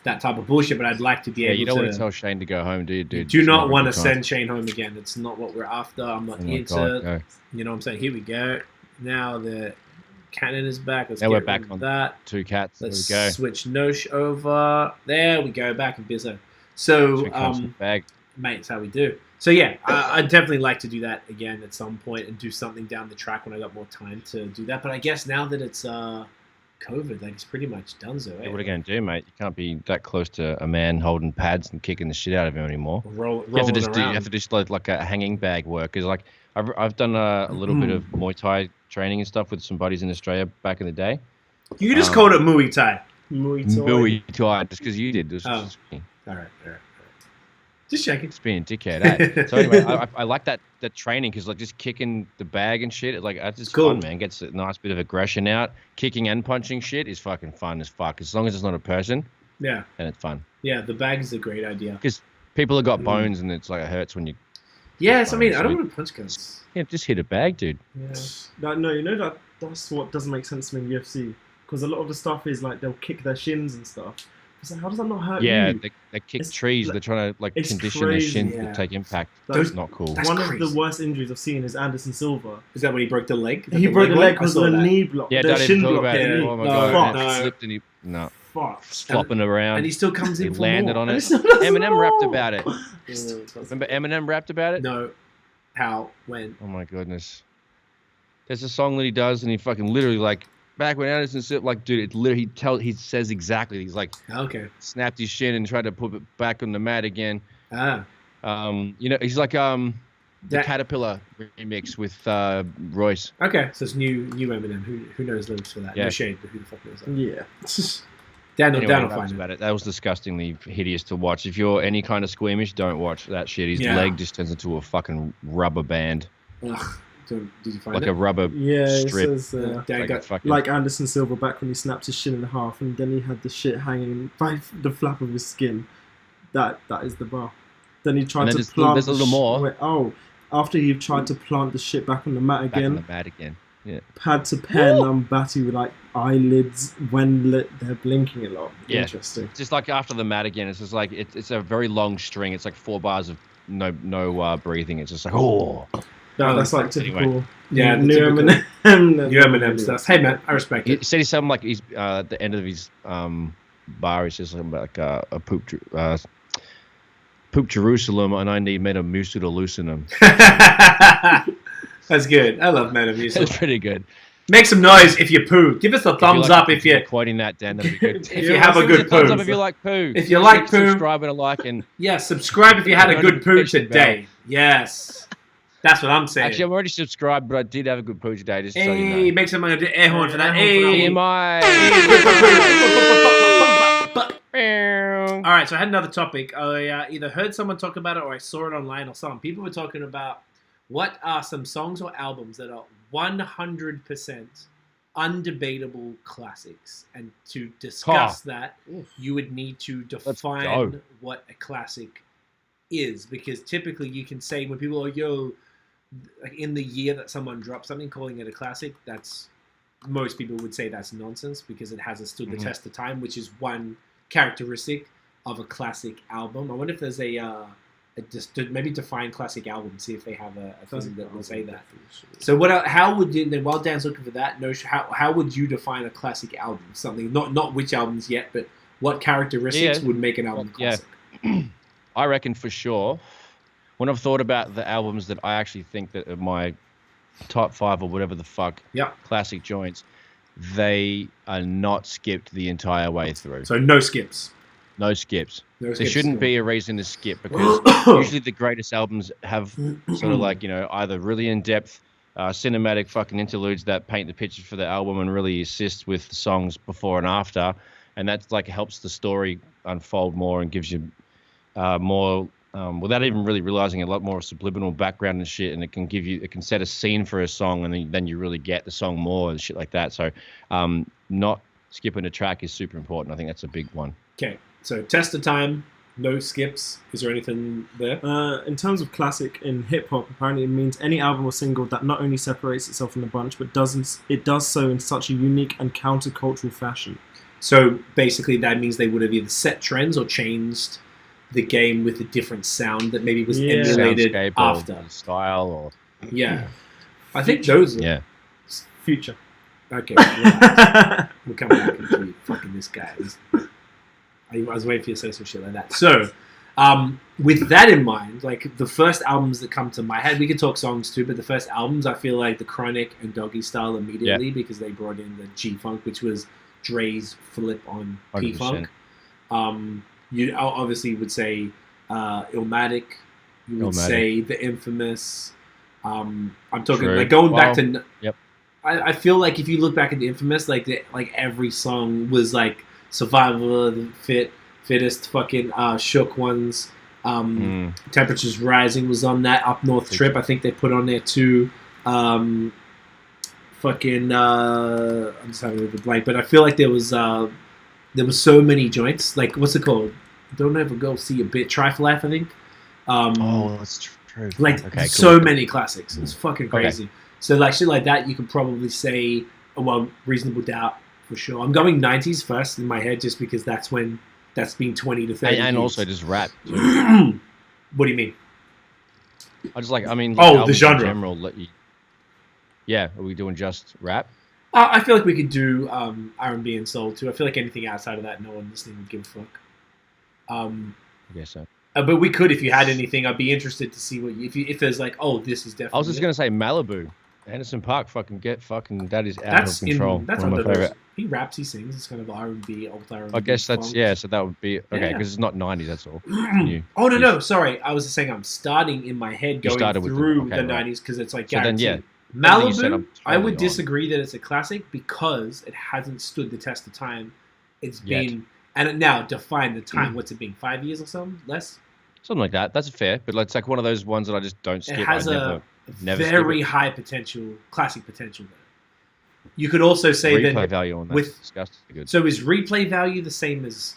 that type of bullshit, but I'd like to be able to... Yeah, you don't want to tell Shane to go home, do you, dude? Do not want to send Shane home again. It's not what we're after. I'm not into... God, you know what I'm saying? Here we go. Now the cannon is back. Let's we're back on that. 2 cats. Let's there we go. Switch Notion over. There we go. Back in business. So, mate, it's how we do. So, yeah, I'd definitely like to do that again at some point and do something down the track when I got more time to do that. But I guess now that it's... COVID, like it's pretty much done. So, what are you going to do, mate? You can't be that close to a man holding pads and kicking the shit out of him anymore. You have to just like a hanging bag work. Because like I've done a little bit of Muay Thai training and stuff with some buddies in Australia back in the day. You just called it Muay Thai. Muay Thai, just because you did. All right. Just checking. Just being a dickhead. Eh? So anyway, I like that training because like just kicking the bag and shit, like that's just fun, man. Gets a nice bit of aggression out. Kicking and punching shit is fucking fun as fuck. As long as it's not a person. Yeah. And it's fun. Yeah, the bag is a great idea. Because people have got bones and it's like it hurts when you. Yes, I mean I don't want to punch guns. Yeah, just hit a bag, dude. Yeah. No, that's what doesn't make sense to me in UFC because a lot of the stuff is like they'll kick their shins and stuff. So how does that not hurt you? Yeah, they kick trees. They're trying to like condition their shins to take impact. That's not cool. One of the worst injuries I've seen is Anderson Silva. Is that when he broke the leg? He broke the leg because of the knee block. Yeah, the shin block. Oh my god, it slipped and he flopping around. And he still comes in. He landed on it. Eminem rapped about it. Remember Eminem rapped about it? No. How? When? Oh my goodness. There's a song that he does, and he fucking literally like. Back when Anderson said, like, dude, it literally he says exactly. He's like, snapped his shin and tried to put it back on the mat again. He's like the Caterpillar remix with Royce. Okay, so it's new Eminem. Who knows lyrics for that? Yeah. No shade, but who the fuck knows that? Yeah. Daniel find about it. That was disgustingly hideous to watch. If you're any kind of squeamish, don't watch that shit. His leg just turns into a fucking rubber band. Ugh. Did you find like it? a rubber strip? It says, like Anderson Silva back when he snapped his shin in half and then he had the shit hanging by the flap of his skin. That is the bar. Then he tried to plug. There's a little more. after you've tried to plant the shit back on the mat again. Back on the mat again. Yeah. Pad to pen, batty with like eyelids when they're blinking a lot. Yeah. Interesting. Just like after the mat again, it's just like it's a very long string. It's like 4 bars of no breathing. It's just like No, that's like typical. Anyway. Yeah, new Eminem. New Eminem stuff. Hey man, I respect it. He said he's something like he's at the end of his bar. He's just something like a poop Jerusalem, and I need Metamucil to loosen them. That's good. I love Metamucil. That's pretty good. Make some noise if you poo. Give us a thumbs up if you're quoting that, Dan. That'd be good. If you have a good poo. Thumbs up if you like poo. If you like poo, subscribe and a like, and subscribe if you had a good poo today. Yes, that's what I'm saying. Actually, I'm already subscribed, but I did have a good poo today. Just so you know. Make some air horn for that. Hey, TMI. All right, so I had another topic. I either heard someone talk about it or I saw it online or something. People were talking about what are some songs or albums that are 100% undebatable classics. And to discuss that, you would need to define what a classic is. Because typically you can say when people are, like in the year that someone dropped something, calling it a classic, most people would say that's nonsense because it hasn't stood the test of time, which is one characteristic of a classic album. I wonder if there's maybe define classic album, see if they have a thing that will say that. So how would you, then while Dan's looking for that, Notion, how would you define a classic album? Something, not which albums yet, but what characteristics would make an album classic? Yeah. I reckon for sure, when I've thought about the albums that I actually think that are my top 5 or whatever the fuck classic joints, they are not skipped the entire way through. So no skips. No skips. There shouldn't be a reason to skip because usually the greatest albums have sort of like, either really in-depth cinematic fucking interludes that paint the picture for the album and really assist with the songs before and after. And that's like helps the story unfold more and gives you more, without even really realizing, a lot more subliminal background and shit. And it can set a scene for a song and then you really get the song more and shit like that. So not skipping a track is super important. I think that's a big one. Okay. So test of time, no skips. Is there anything there? In terms of classic in hip hop, apparently it means any album or single that not only separates itself from the bunch, but does so in such a unique and countercultural fashion. So basically, that means they would have either set trends or changed the game with a different sound that maybe was emulated after or style or I think those are Future. Okay, we'll come back and keep fucking this guy. I was waiting for you to say some shit like that. So, with that in mind, like the first albums that come to my head, we can talk songs too, but the first albums, I feel like the Chronic and Doggy Style immediately because they brought in the G-Funk, which was Dre's flip on 100%. P-Funk. You obviously would say Illmatic. You would say the infamous. I'm talking like going back to. Yep. I feel like if you look back at the infamous, like every song was like Survival of the Fittest, fucking Shook Ones. Temperatures Rising was on that Up North Trip. I think they put on there too. I'm just having a little blank, but I feel like there was so many joints. Like what's it called? Don't ever go see a bit. Try for Life, I think. That's true. Like so many classics. It's fucking crazy. So like shit like that, you could probably say, Reasonable Doubt for sure. I'm going 90s first in my head just because that's when that's been 20 to 30 and years. also just rap. What do you mean? I just like, the genre. In general, are we doing just rap? I feel like we could do R&B and soul too. I feel like anything outside of that, no one listening would give a fuck. I guess so. But we could, if you had anything, I'd be interested to see if there's like, this is definitely. I was just gonna say Malibu. Anderson .Paak that is out of control. That's one of my favorite. He raps, he sings. It's kind of R&B, alt-R&B. I guess that's so that would be okay because it's not 90s. That's all. No. Sorry, I was saying I'm starting in my head going through the 90s because it's like guaranteed. Malibu, I would disagree that it's a classic because it hasn't stood the test of time. It's been and now define the time. What's it been? 5 years or something? Less? Something like that. That's fair, but it's like one of those ones that I just don't skip. It has never very high potential, classic potential there. You could also say replay that value on that with disgustingly good. So is replay value the same as?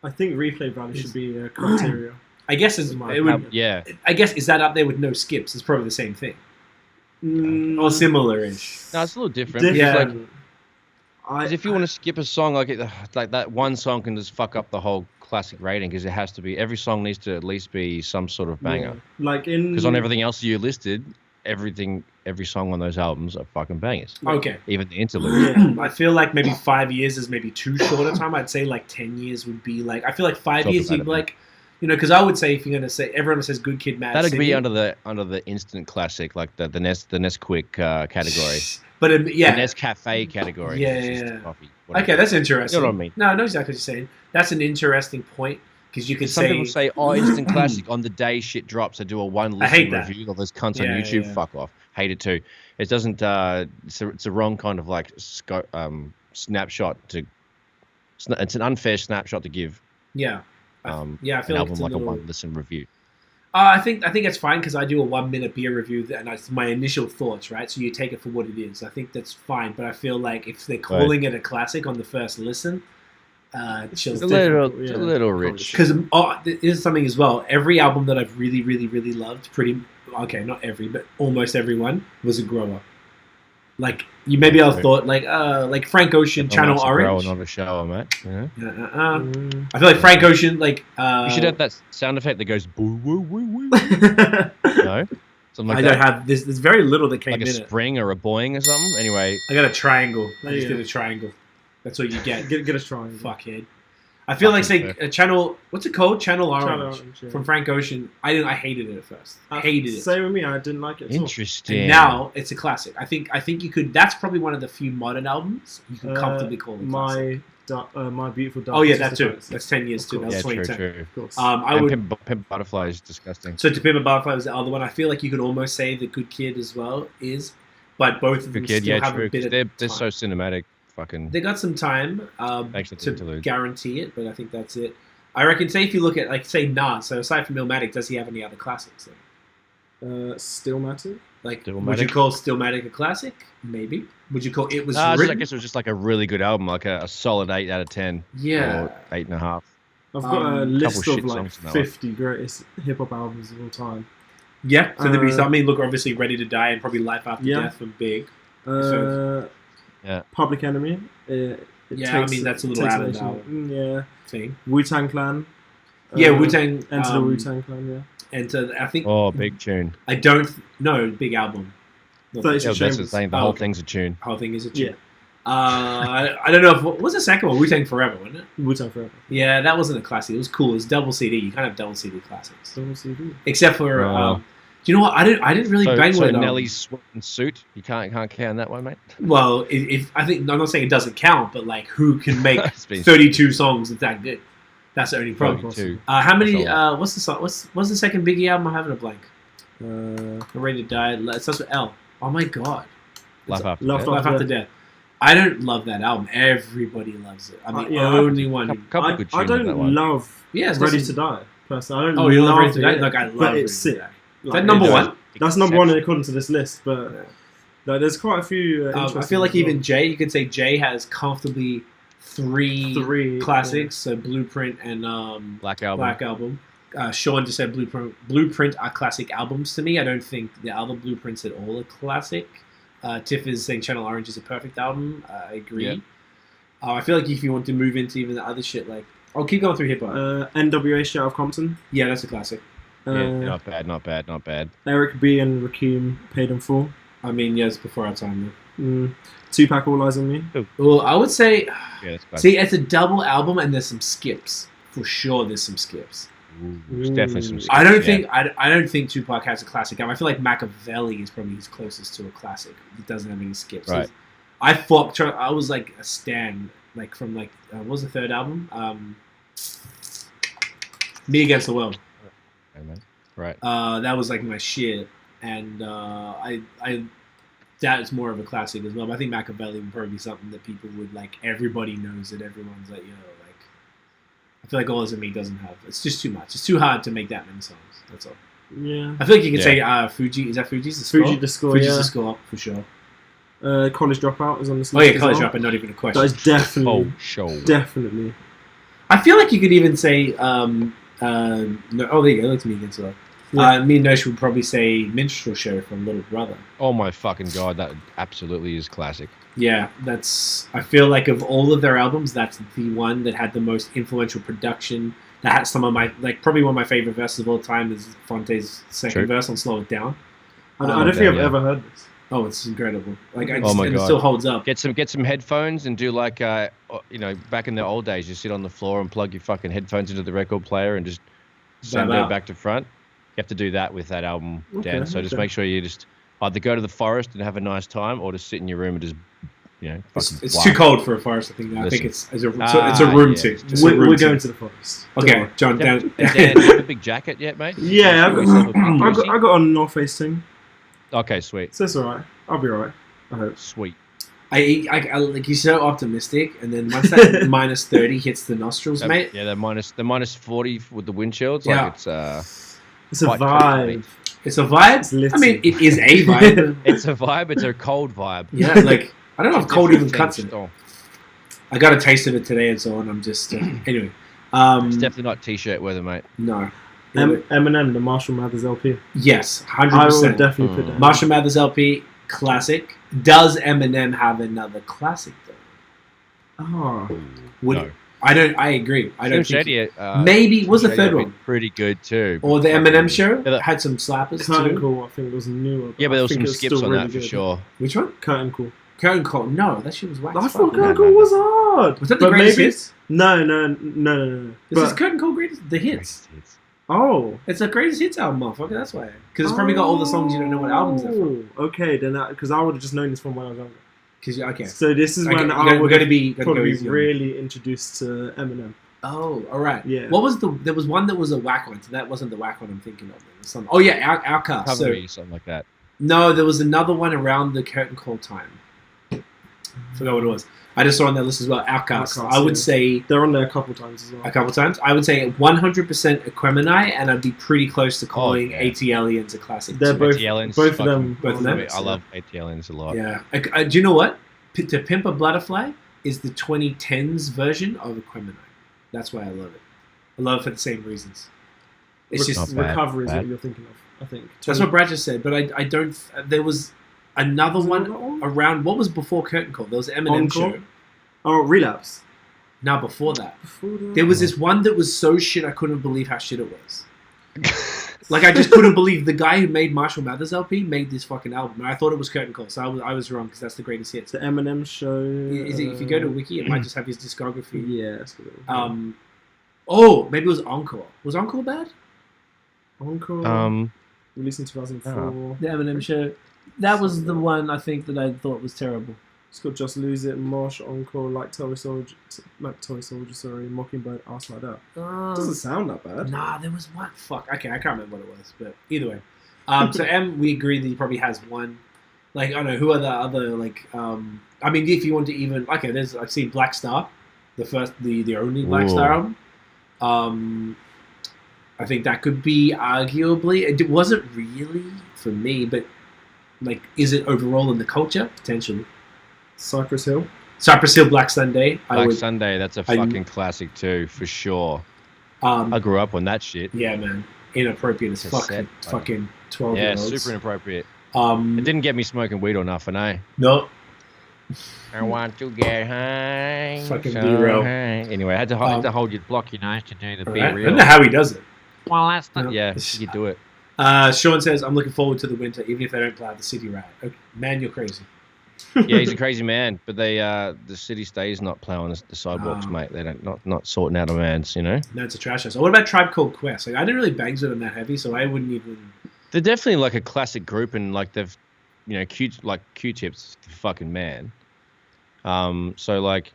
I think replay value should be a criteria. I guess it would. Yeah. I guess is that up there with no skips? It's probably the same thing. Or similar-ish. No, it's a little different. Yeah. Because if you want to skip a song, like that one song can just fuck up the whole classic rating because it has to be, every song needs to at least be some sort of banger. Yeah. Because on everything else you listed, every song on those albums are fucking bangers. Okay. Even the interlude. I feel like maybe 5 years is maybe too short a time. I'd say like 10 years would be like, I feel like 5 years you'd like, because I would say if you're going to say, everyone says Good Kid, Mad That'd City. be under the instant classic, like the Nesquik category. But the Nescafe category. Yeah. Coffee, okay, that's interesting. You know what I mean? No, I know exactly what you're saying. That's an interesting point because you could Some people say, instant classic on the day shit drops. I do a one listen review of those cunts on YouTube. Yeah. Fuck off. Hate it too. It doesn't. It's a wrong kind of like snapshot to. It's an unfair snapshot to give. Yeah. I feel an like album like a one listen review. I think it's fine because I do a 1 minute beer review and it's my initial thoughts, right? So you take it for what it is. I think that's fine, but I feel like if they're calling it a classic on the first listen, it's a little rich. Because there's something as well. Every album that I've really, really, really loved, not every, but almost everyone was a grower. Like you maybe I thought like Frank Ocean, Channel Orange. Not a shower, mate. Yeah. I feel like Frank Ocean, like you should have that sound effect that goes boo woo woo woo. No, something like I that. don't have. There's very little that came like in a spring or a boing or something. Anyway, I got a triangle. I just did a triangle. That's what you get. Get a triangle. Fuckhead. I feel like say a Channel. What's it called? Channel Orange from Frank Ocean. I hated it at first. Hated it. Same with me. I didn't like it. Interesting. And now it's a classic. I think you could. That's probably one of the few modern albums you can comfortably call it classic. My Beautiful Dark. Oh yeah, that too. That's 10 years too. That was 2010. True. Of course. I would. Pimp Butterfly is disgusting. So To Pimp a Butterfly was the other one. I feel like you could almost say the Good Kid as well is, but both of them still have a bit of time. They're so cinematic. Fucking. They got some time to guarantee it, but I think that's it. I reckon. Say if you look at Nas. So aside from Illmatic, does he have any other classics? Stillmatic. Would you call Stillmatic a classic? Maybe. Would you call It Was I Written? guess it was just like a really good album, like a solid 8 out of 10. Yeah. Or 8.5. I've got a list of like 50 greatest hip hop albums of all time. Yeah. So there'd be some. I mean, look, obviously Ready to Die and probably Life After Death from Big. Public Enemy. I mean that's a little out of that thing. Wu-Tang Clan. Wu-Tang. Enter the Wu-Tang Clan. Yeah. And I think. Oh, big tune. I don't know. Big album. That's the thing. The whole thing's a tune. The whole thing is a tune. Yeah. I don't know. What was the second one? Wu-Tang Forever, wasn't it? Wu-Tang Forever. Yeah, that wasn't a classic. It was cool. It was double CD. You can't have double CD classics. Double CD. Except for. Do you know what? I didn't really bang with it. Nelly's sweating suit. You can't count that one, mate. Well, if I think I'm not saying it doesn't count, but like who can make 32 songs that good? That's the only problem. How many? What's the song? What's the second Biggie album? I'm having a blank. Ready to Die. It starts with L. Oh my god. Life After Death. I don't love that album. Everybody loves it. I'm the only one. I don't love Ready to Die. Personally, I don't. You love Ready to Die? Like I love but it's sick. Is that number one? That's number one according to this list, but there's quite a few. I feel like even Jhay, you could say Jhay has comfortably three classics. So Blueprint and Black Album. Sean just said Blueprint are classic albums to me. I don't think the other Blueprints at all are classic. Tiff is saying Channel Orange is a perfect album. I agree. Yeah. I feel like if you want to move into even the other shit, like I'll keep going through hip hop. NWA Shout of Compton. Yeah, that's a classic. Not bad. Eric B and Rakim Paid in Full. I mean, it's before our time though. Tupac All Eyes on Me. Well, I would say. See, it's a double album and there's some skips for sure. There's some skips. There's definitely some skips. I don't think Tupac has a classic album. I feel like Machiavelli is probably his closest to a classic. It doesn't have any skips. Right. I was like a stan, like from like what was the third album? Me Against the World. Right. That was like my shit, and that's more of a classic as well. But I think Machiavelli would probably be something that people would like. Everybody knows it. Everyone's like, like. I feel like All Is in Me doesn't have. It's just too much. It's too hard to make that many songs. That's all. Yeah. I feel like you can say Fuji. Is that Fuji's the score? Fuji the score. Fuji's the score for sure. College Dropout is on this list. Oh yeah, College Dropout. Not even a question. That is definitely. Show. Definitely. I feel like you could even say No, oh, there you go. Look to me again, so. Yeah. Me and Notion would probably say Minstrel Show from Little Brother. Oh my fucking god, that absolutely is classic. Yeah, I feel like of all of their albums, that's the one that had the most influential production. That had some of my, like, probably one of my favorite verses of all time is Fonte's second verse on Slow It Down. I don't think I've ever heard this. Oh, it's incredible! Like, and it still holds up. Get some headphones and do like, back in the old days, you sit on the floor and plug your fucking headphones into the record player and just send it back to front. You have to do that with that album, Dan. So just make sure you just either go to the forest and have a nice time, or just sit in your room and just, it's too cold for a forest. I think. I think it's a room too. We're going to the forest. Okay, John. Dan, you have a big jacket yet, mate? Yeah, I got a North Face thing. Okay, sweet. So it's alright. I'll be alright. I hope. Sweet. I like, you're so optimistic, and then once that minus 30 hits the nostrils, mate. Yeah, the minus 40 with the wind chill. It's like it's a vibe. It's a vibe. I mean, it is a vibe. It's a vibe. It's a cold vibe. Yeah, like I don't know if cold even cuts it. I got a taste of it today and so on. I'm just anyway. It's definitely not t-shirt weather, mate. No. Eminem, the Marshall Mathers LP. Yes, 100%. I would definitely put that. Marshall Mathers LP, classic. Does Eminem have another classic though? Oh, no. I agree. I don't think. Shady, maybe was the third one pretty good too. Or the Eminem Show had some slappers Curtain too. Call, I think, was newer. Yeah, but there was some skips on that for sure. Which one? Curtain Call. Curtain Call. No, that shit was whack. I thought Curtain Call was hard. Was that the greatest hits? No. This is Curtain Call the hits. Oh, it's a greatest hits album, motherfucker. That's why. Because it's probably got all the songs you don't know what albums they're from. Okay, then because I would have just known this from when I was younger. Okay. So this is when I would probably really introduced to Eminem. Oh, all right. Yeah. What was there was one that was a whack one, so that wasn't the whack one I'm thinking of. There was some. Oh yeah, Outcast. Something like that. No, there was another one around the Curtain Call time. Forgot what it was. I just saw on that list as well. Outcast. I would say they're on there a couple times as well. A couple times. I would say 100% Aquemini, and I'd be pretty close to calling ATLians a classic. They're both of them. I love ATLians a lot. Yeah. Do you know what? To Pimp a Butterfly is the 2010s version of Aquemini. That's why I love it. I love it for the same reasons. It's just Recovery is what you're thinking of, I think. That's what Brad just said, but I don't. There was another one around. What was before Curtain Call? There was Eminem Show. Oh, Relapse. No, before that. There was this one that was so shit I couldn't believe how shit it was. Like, I just couldn't believe the guy who made Marshall Mathers LP made this fucking album. And I thought it was Curtain Call, so I was wrong because that's the greatest hits. The Eminem Show. If you go to Wiki, it might just have his discography. Yeah, that's good. Oh, maybe it was Encore. Was Encore bad? Encore. Released in 2004. The Eminem Show. That was the one I think that I thought was terrible. It's got Just Lose It, Marsh, Encore, Like Toy Soldier, Mockingbird, Ass Like That. Doesn't sound that bad. Nah, there was one. Fuck. Okay, I can't remember what it was, but either way. So we agree that he probably has one. Like, I don't know, who are the other, like, I mean, if you want to even, okay, I've seen Black Star, the only Black Star album. I think that could be arguably, it wasn't really for me, but, like, is it overall in the culture? Potentially. Cypress Hill, Black Sunday. Sunday, that's a fucking classic too, for sure. I grew up on that shit. Yeah, man. Inappropriate as fuck. Fucking 12-year-olds. Yeah, super inappropriate. It didn't get me smoking weed or nothing, eh? No. I want to get high. Fucking be real. Anyway, I had to hold your block your nose to do the be real. I don't know how he does it. Well, that's not. Yeah, you do it. Sean says, I'm looking forward to the winter, even if they don't plow the city right. Okay. Man, you're crazy. Yeah, he's a crazy man, but the city stays not plowing the sidewalks, mate. They don't not sorting out a man's, you know. No, it's a trash house. What about Tribe Called Quest? Like, I didn't really bangs with them that heavy, so I wouldn't even. They're definitely like a classic group, and like they've, Q-Tip's the fucking man. So like,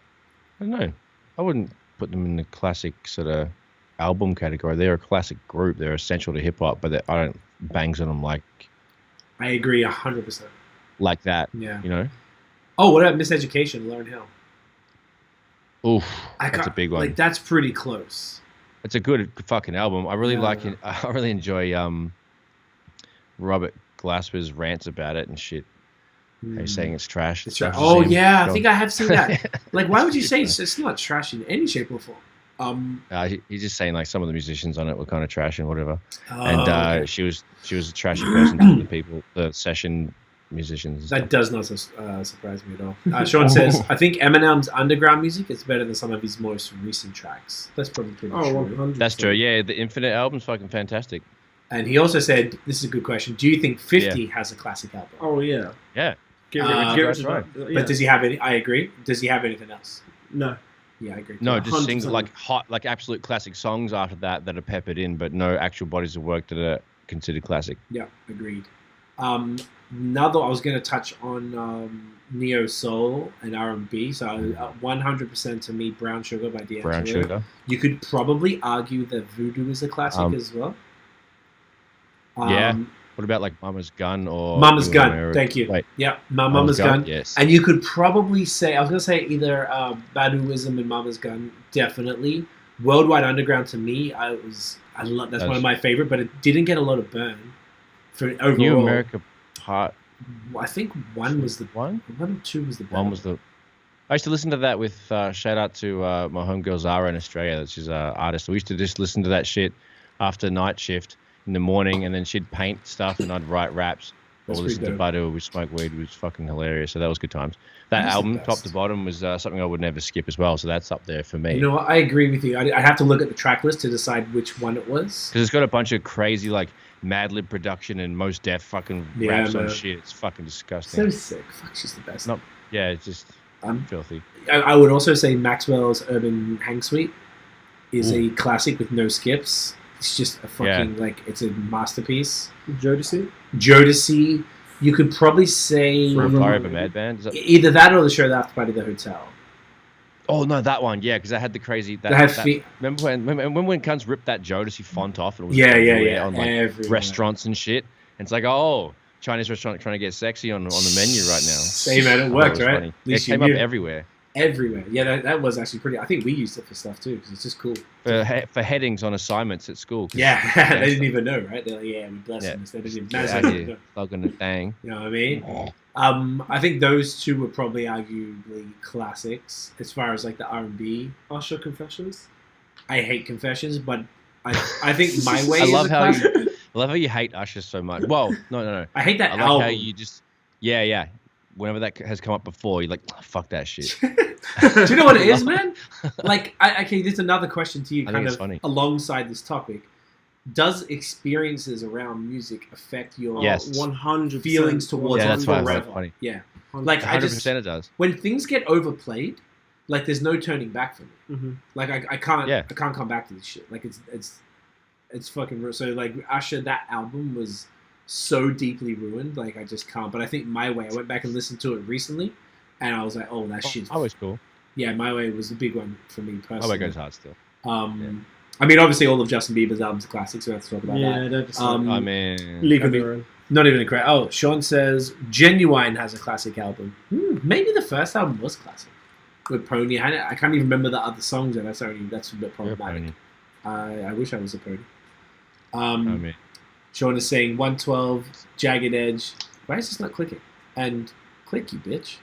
I don't know. I wouldn't put them in the classic sort of album category. They're a classic group. They're essential to hip hop, but I don't bangs on them like. I agree 100%. Like that, yeah. You know. Oh, what about Miseducation, Lauryn Hill? Oof, that's a big one. Like, that's pretty close. It's a good fucking album. I really like it. I really enjoy Robert Glasper's rants about it and shit. He's saying it's trash. It's trash. Oh yeah, I think I have seen that. Like, why would you say it's not trash in any shape or form? He's just saying like some of the musicians on it were kind of trash and whatever. And she was a trashy person to the session musicians. That does not surprise me at all. Sean says, I think Eminem's underground music is better than some of his most recent tracks. That's probably pretty true. 100%. That's true. Yeah, the Infinite album's fucking fantastic. And he also said, this is a good question. Do you think 50 has a classic album? Oh, yeah. Yeah. But does he have any? I agree. Does he have anything else? No. Yeah, I agree. No, just sings like hot, like absolute classic songs after that are peppered in, but no actual bodies of work that are considered classic. Yeah, agreed. Another, I was going to touch on neo soul and R&B. So 100% to me, Brown Sugar by D'Angelo. Brown Sugar. You could probably argue that Voodoo is a classic as well. Yeah. What about like Mama's Gun or Mama's Gun? Thank you. Wait. Yeah, Mama's Gun. Yes. And you could probably say, I was going to say either Badooism and Mama's Gun, definitely. Worldwide Underground to me, that's one of my favorite, but it didn't get a lot of burn for overall. New America Part. I think one was the one. One or two was the one was the. I used to listen to that with shout out to my homegirl Zara in Australia. She's an artist. We used to just listen to that shit after night shift in the morning, and then she'd paint stuff, and I'd write raps or listen to Badu. We smoke weed. It was fucking hilarious. So that was good times. That album, top to bottom, was something I would never skip as well. So that's up there for me. You know what? I agree with you. I have to look at the track list to decide which one it was. Because it's got a bunch of crazy like Madlib production and Mos Def fucking raps on shit. It's fucking disgusting. So sick. Fuck, she's the best. It's just filthy. I would also say Maxwell's Urban Hang Suite is a classic with no skips. It's just a fucking it's a masterpiece. Jodeci. You could probably say Fire of a Madman. Either that or the show After Party at the Hotel. Oh no, that one, yeah, because I had the crazy. Remember when cunts ripped that Jodeci font off and it was on like restaurants and shit? And it's like, Chinese restaurant trying to get sexy on the menu right now. Same, man, it worked, right? At least it came up everywhere. Everywhere. Yeah, that was actually pretty. I think we used it for stuff too because it's just cool. For headings on assignments at school. Yeah, they didn't even know, right? They're like, we blessed them. They didn't even know. Plugging the thing. You know what I mean? I think those two were probably arguably classics as far as like the R&B. Usher Confessions. I hate Confessions, but I think My Way. I love how you hate Usher so much. Well, no. I hate that album. album. How you just whenever that has come up before, you're like, fuck that shit. Do you know what it is, man? Like, okay, there's another question to you, kind of funny. Alongside this topic. Does experiences around music affect your 100% feelings towards it? That's why it's funny. Yeah, like 100% it does. When things get overplayed, like there's no turning back for me. Mm-hmm. Like I can't come back to this shit. Like it's fucking real. So like Usher, that album was so deeply ruined. Like I just can't. But I think My Way. I went back and listened to it recently, and I was like, oh, that shit's always cool. Yeah, My Way was a big one for me personally. My Way goes hard still. I mean, obviously, all of Justin Bieber's albums are classics, so we have to talk about that. Yeah, just I mean... Not even a credit. Oh, Sean says, Genuine has a classic album. Maybe the first album was classic. With Pony. I can't even remember the other songs, and that's a bit problematic. I wish I was a Pony. Sean is saying, 112, Jagged Edge. Why is this not clicking? And click, you bitch.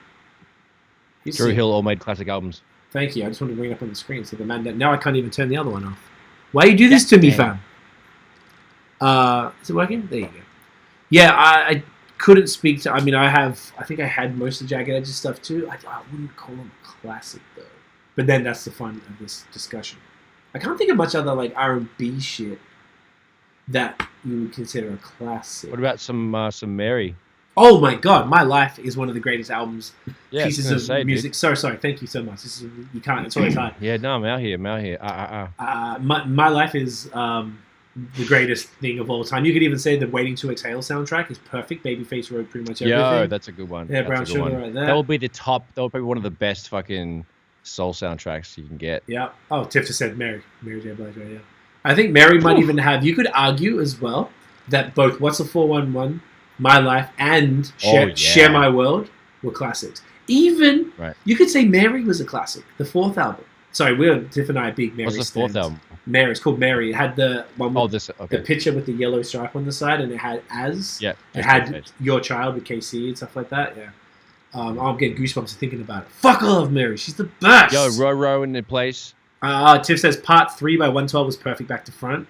Drew Hill all made classic albums. Thank you. I just wanted to bring it up on the screen so the man... Now I can't even turn the other one off. Why you do this to me, fam? Is it working? There you go. Yeah, I couldn't speak to... I mean, I think I had most of Jagged Edge's stuff too. I wouldn't call them a classic, though. But then that's the fun of this discussion. I can't think of much other, like, R&B shit that you would consider a classic. What about some Mary? Oh my god, My Life is one of the greatest albums, pieces of music. Dude. Sorry, thank you so much. You can't, it's always hard. Yeah, no, I'm out here. My Life is the greatest thing of all time. You could even say the Waiting to Exhale soundtrack is perfect. Babyface wrote pretty much everything. Yo, that's a good one. Yeah, Brown Sugar right there. That will be the top, that will be one of the best fucking soul soundtracks you can get. Yeah. Oh, Tiff just said Mary J. Blige, right? Yeah. I think Mary might even have, you could argue as well, that both What's the 411, My Life, and Share My World were classics. Even, you could say Mary was a classic, the fourth album. Sorry, Tiff and I are big Mary What's the fourth album? Mary, it's called Mary. It had the one with the picture with the yellow stripe on the side, and it had As. Yeah. It had Your Child with KC and stuff like that, yeah. I'm getting goosebumps thinking about it. Fuck, I love Mary. She's the best. Yo, Roro in the place. Tiff says Part 3 by 112 was perfect back to front.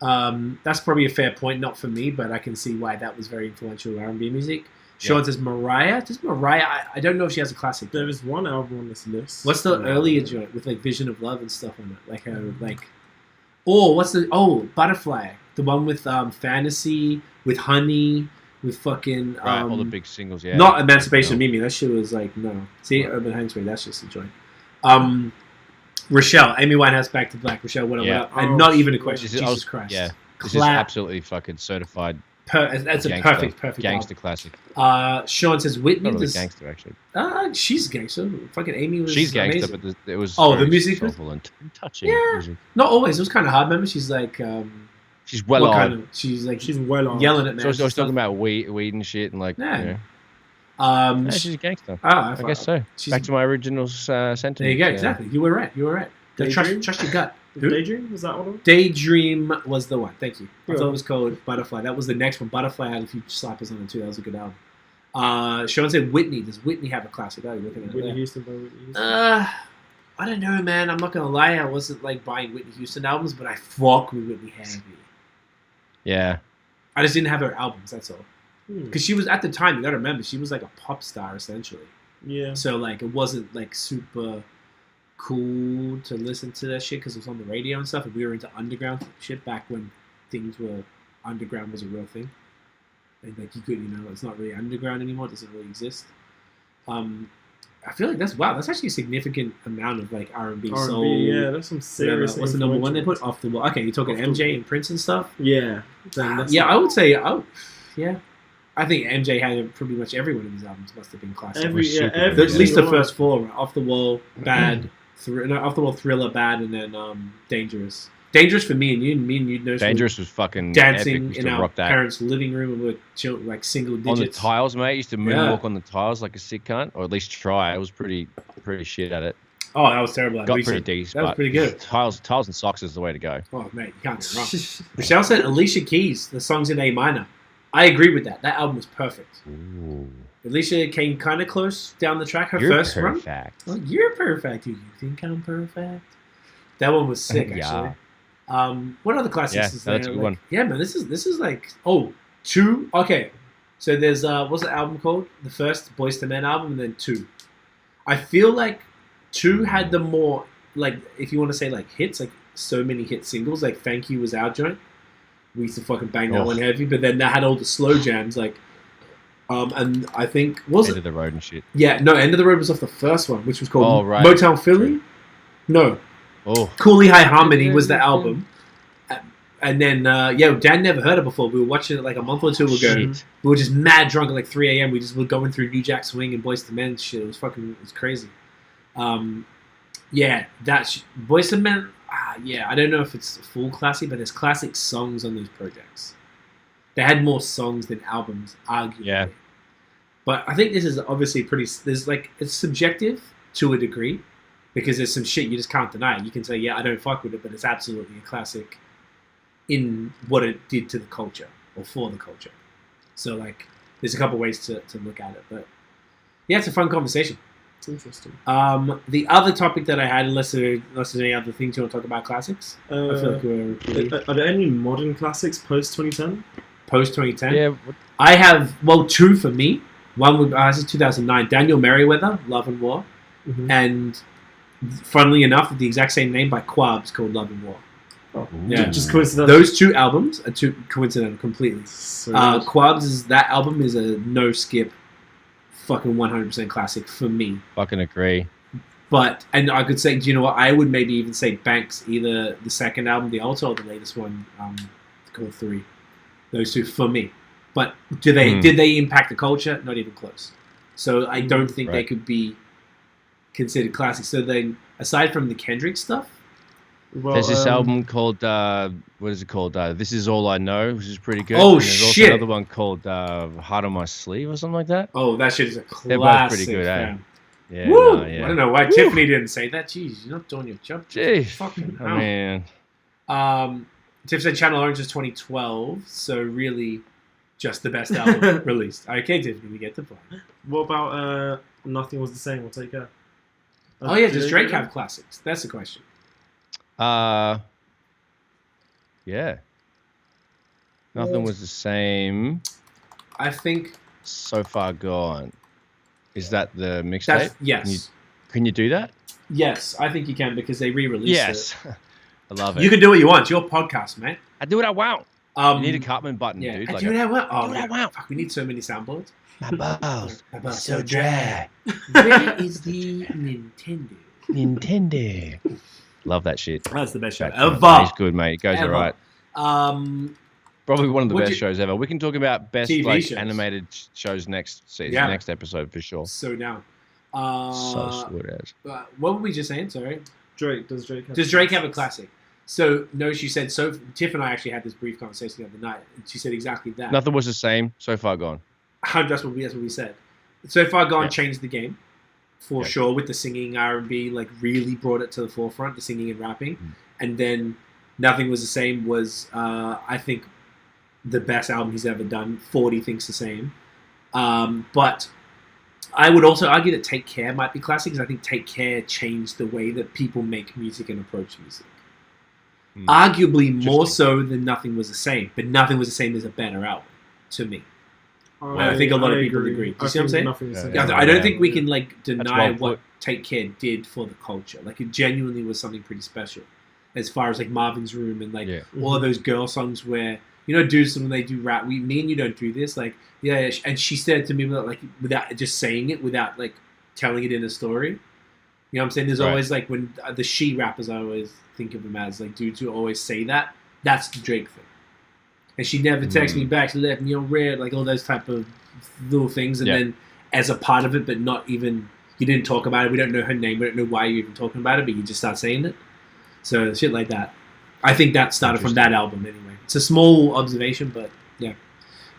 That's probably a fair point, not for me, but I can see why that was very influential R&B music. Sean says Mariah. Just Mariah. I don't know if she has a classic. There is one album on this list. What's the earlier joint with like Vision of Love and stuff on it? What's the Butterfly? The one with Fantasy, with Honey, with fucking all the big singles. Yeah. Not Emancipation of Mimi. That shit was like no. See, Urban Hangspray. That's just a joint. Rochelle, Amy Winehouse, Back to Black. Rochelle, what up? And not even a question. Jesus Christ. Yeah. This is absolutely fucking certified. That's a perfect gangster classic. Sean says Whitney. Not really gangster, actually. She's gangster. Fucking Amy was. She's gangster, amazing. but it was. The music soulful and touching. Yeah, music. Not always. It was kind of hard. Remember, she's like. She's well on. She's well on. Yelling at me. So I was talking about weed and shit and like. Yeah. She's a gangster. I guess so. Back to my original sentence. There you go. Exactly. You were right. Trust your gut. Daydream? Was that one? Daydream was the one. Thank you. I thought it was called Butterfly. That was the next one. Butterfly had a few slappers on it too. That was a good album. Sean said Whitney. Does Whitney have a classic? Looking at Whitney Houston by Whitney Houston. I don't know, man. I'm not gonna lie. I wasn't like buying Whitney Houston albums, but I fuck with Whitney heavy. Yeah. I just didn't have her albums. That's all. Because she was at the time. You gotta remember, she was like a pop star essentially. Yeah. So like, it wasn't like super cool to listen to that shit because it was on the radio and stuff, and we were into underground shit back when underground was a real thing, and like you could, it's not really underground anymore. It doesn't really exist. I feel like that's actually a significant amount of like R&B soul. Yeah, that's some serious. What's the number one they put? Off the Wall. Okay, you're talking MJ and Prince and stuff. Yeah. I would say. Yeah. I think MJ had pretty much every one of his albums must have been classic. At least the first four. Right? Off the Wall, Bad. Off the Wall, Thriller, Bad, and then Dangerous. Dangerous for me and you know. Dangerous was fucking dancing epic. In our parents' living room and we're chill, like single digits. On the tiles, mate. Used to moonwalk on the tiles like a sick cunt, or at least try. I was pretty shit at it. Oh, that was terrible. Got pretty decent. That was pretty good. Tiles and socks is the way to go. Oh, mate, you can't get wrong. Michelle said Alicia Keys, the song's in A minor. I agree with that. That album was perfect. Ooh. Alicia came kind of close down the track. Her You're first perfect. run. Oh, you're perfect. Do you think I'm perfect? That one was sick, actually. What other classics is there? That's a good one. Yeah, man. This is like two. Okay, so there's what's the album called? The first Boyz II Men album, and then 2. I feel like 2 had the more like, if you want to say like hits, like so many hit singles. Like Thank You was our joint. We used to fucking bang that one heavy, but then that had all the slow jams like. And I think End of the Road and shit. Yeah, no, End of the Road was off the first one, which was called right. Motown Philly. No. Oh. Cooley High Harmony was the album. And then, Dan never heard it before. We were watching it like a month or two ago. Shit. We were just mad drunk at like 3 a.m. We just were going through New Jack Swing and Boyz II Men shit. It was crazy. That's Boyz II Men. I don't know if it's a full classic, but there's classic songs on those projects. They had more songs than albums, arguably. Yeah. But I think this is obviously it's subjective to a degree, because there's some shit you just can't deny. You can say, I don't fuck with it, but it's absolutely a classic in what it did to the culture, or for the culture. So, like, there's a couple ways to look at it. But, it's a fun conversation. It's interesting. The other topic that I had, unless there's any other things you want to talk about classics, I feel like are there any modern classics post-2010? Post-2010? Yeah. I have, 2 for me. One this is 2009. Daniel Merriweather, Love and War. Mm-hmm. And, funnily enough, the exact same name by Quabs called Love and War. Oh, yeah. Just coincidental. Those 2 albums are coincidental completely. Quabs' that album is a no-skip, fucking 100% classic for me. Fucking agree. And I could say, do you know what? I would maybe even say Banks, either the second album, the Altar, or the latest one, called 3. Those 2 for me. But did they impact the culture? Not even close. So I don't think they could be considered classics. So then, aside from the Kendrick stuff, there's this album called what is it called? This Is All I Know, which is pretty good. Oh, and there's shit! Also another one called Heart on My Sleeve or something like that. Oh, that shit is a classic. They're both pretty good, eh? Yeah. Woo! I don't know why Tiffany didn't say that. Jeez, you're not doing your job. Jeez, fucking hell. Man. Tiff said Channel Orange is 2012, so really just the best album released. Okay, Tiffany, we get the point. What about Nothing Was the Same? We'll take her. Does Drake have classics? That's the question. Yeah. Nothing was the same. I think So Far Gone. Is that the mixtape? Yes. Can you do that? Yes, I think you can because they re-released it. Yes. I love it. You can do what you want. It's your podcast, mate. I do what I want. You need a Cartman button, dude. I do what I want. Oh, do what I want. Fuck, we need so many soundboards. My balls so dry. Where is the Nintendo? Nintendo. Love that shit. That's the best show ever. It's good, mate. It goes all right. Probably one of the best shows ever. We can talk about best TV shows. Animated shows next season, next episode for sure. So down. So sweet as. What were we just saying? Sorry. Does Drake have a classic? So no, she said. So Tiff and I actually had this brief conversation the other night. And she said exactly that. Nothing was the same. So Far Gone. That's what we said. So Far Gone changed the game for sure with the singing R&B. Like really brought it to the forefront. The singing and rapping, and then Nothing Was the Same was I think the best album he's ever done. 40 Things the Same, but I would also argue that Take Care might be classic because I think Take Care changed the way that people make music and approach music. Arguably more so than Nothing Was the Same, but Nothing Was the Same is a better album to me. I think a lot of people agree. Do you see what I'm saying? I don't think we can deny what Take Care did for the culture. Like it genuinely was something pretty special, as far as like Marvin's Room and all of those girl songs where dudes when they do rap, me and you don't do this. Like and she said to me without just saying it, without like telling it in a story. You know what I'm saying? There's always like when the she rappers, I always think of them as like dudes who always say that. That's the Drake thing. And she never texted me back. She left me on red, like all those type of little things. And then as a part of it, but not even, you didn't talk about it. We don't know her name. We don't know why you're even talking about it, but you just start saying it. So shit like that. I think that started from that album anyway. It's a small observation, but yeah.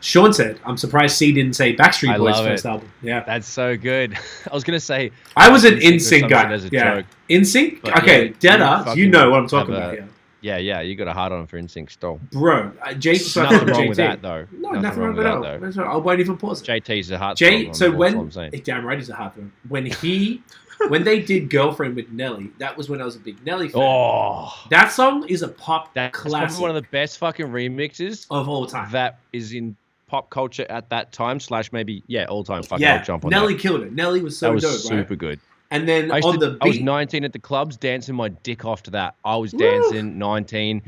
Sean said, I'm surprised C didn't say Backstreet Boys' first album. Yeah. That's so good. I was going to say... I was an NSYNC guy. Yeah. NSYNC? Okay, Deada, you know what I'm talking about here. Yeah, you got a hard on for NSYNC still. Bro, Jay's nothing wrong with that, though. No, nothing wrong with that, though. I won't even pause it. JT's a hard Jay, so when... Damn right he's a hard one. When they did Girlfriend with Nelly, that was when I was a big Nelly fan. Oh. That song is a pop classic. That's one of the best fucking remixes of all time. That is in pop culture at that time, / maybe, all time. I'll jump on Nelly that. killed it. Nelly was so dope, right? Super good. And then I was 19 at the clubs, dancing my dick off to that. I was dancing 19.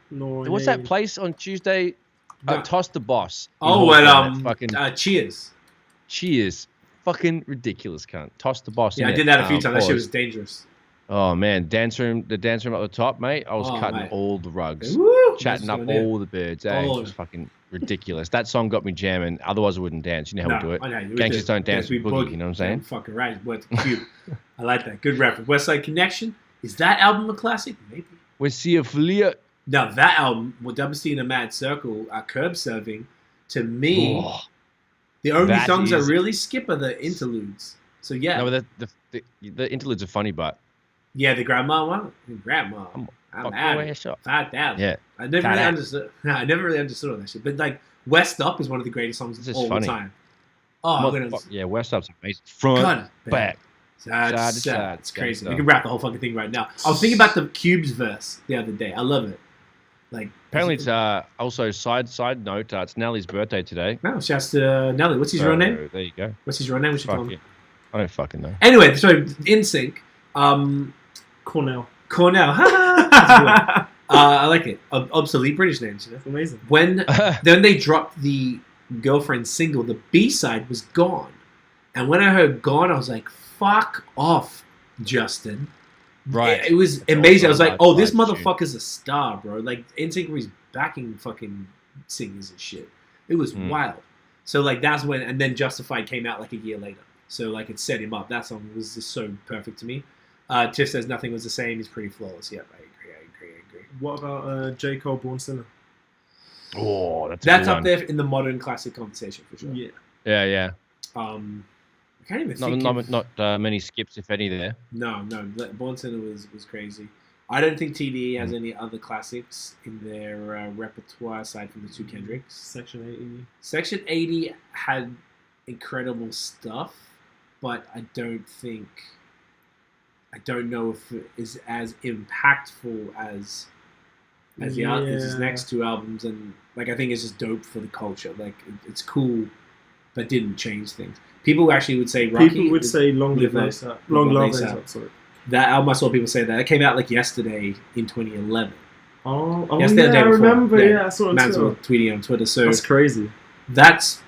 What's that place on Tuesday? Toss the Boss. Cheers. Cheers. Fucking ridiculous, cunt. Toss the Boss. Yeah, I did that a few times. That shit was dangerous. Oh man, the dance room up the top, mate. I was cutting all the rugs, chatting up all the birds. It was fucking ridiculous. That song got me jamming. Otherwise, I wouldn't dance. You know how we do it. Gangsters don't dance with boogie. You know what I'm saying? Fucking right. What's cute? I like that. Good reference. West Side Connection. Is that album a classic? Maybe. We're Cia. Now that album, with Double C in a Mad Circle, Curb Serving, to me, the only songs I really skip are the interludes. So yeah. No, the interludes are funny, but. Yeah, the grandma one. Grandma. I'm out. 5,000. Yeah. I never really understood. I never really understood all that shit. But like, West Up is one of the greatest songs of all time. Yeah, West Up's amazing. Front, back, side to side. It's crazy. We can rap the whole fucking thing right now. I was thinking about the Cubes verse the other day. I love it. Like, apparently, it's also side note. It's Nelly's birthday today. No, shouts to Nelly. What's his real name? There you go. What's his real name? What's your call him? I don't fucking know. Anyway, so NSYNC. Cornell. I like it. Obsolete British names. That's amazing. When then they dropped the Girlfriend single, the B-side was Gone. And when I heard Gone, I was like, fuck off, Justin. Right. It was amazing. I was like, oh, this motherfucker's a star, bro. Like, NSYNC was backing fucking singers and shit. It was wild. So, like, that's when... And then Justified came out, like, a year later. So, like, it set him up. That song was just so perfect to me. Tiff says Nothing Was the Same. He's pretty flawless. Yeah, I agree. What about J. Cole, Born Sinner? Oh, that's up there in the modern classic conversation for sure. Yeah. I can't even think. Not many skips, if any, there. No. Born Sinner was crazy. I don't think TDE has any other classics in their repertoire aside from the two Kendricks. Section 80. Section 80 had incredible stuff, but I don't think. I don't know if it is as impactful as his next two albums, and like I think it's just dope for the culture. Like it's cool, but didn't change things. People actually would say Rocky. People would say Long Live ASAP. Long Live ASAP. Sorry. That album, I saw people say that. It came out like yesterday in 2011. Oh yesterday, yeah, I remember. Yeah, I saw it. Man's tweeting on Twitter. So that's crazy. That's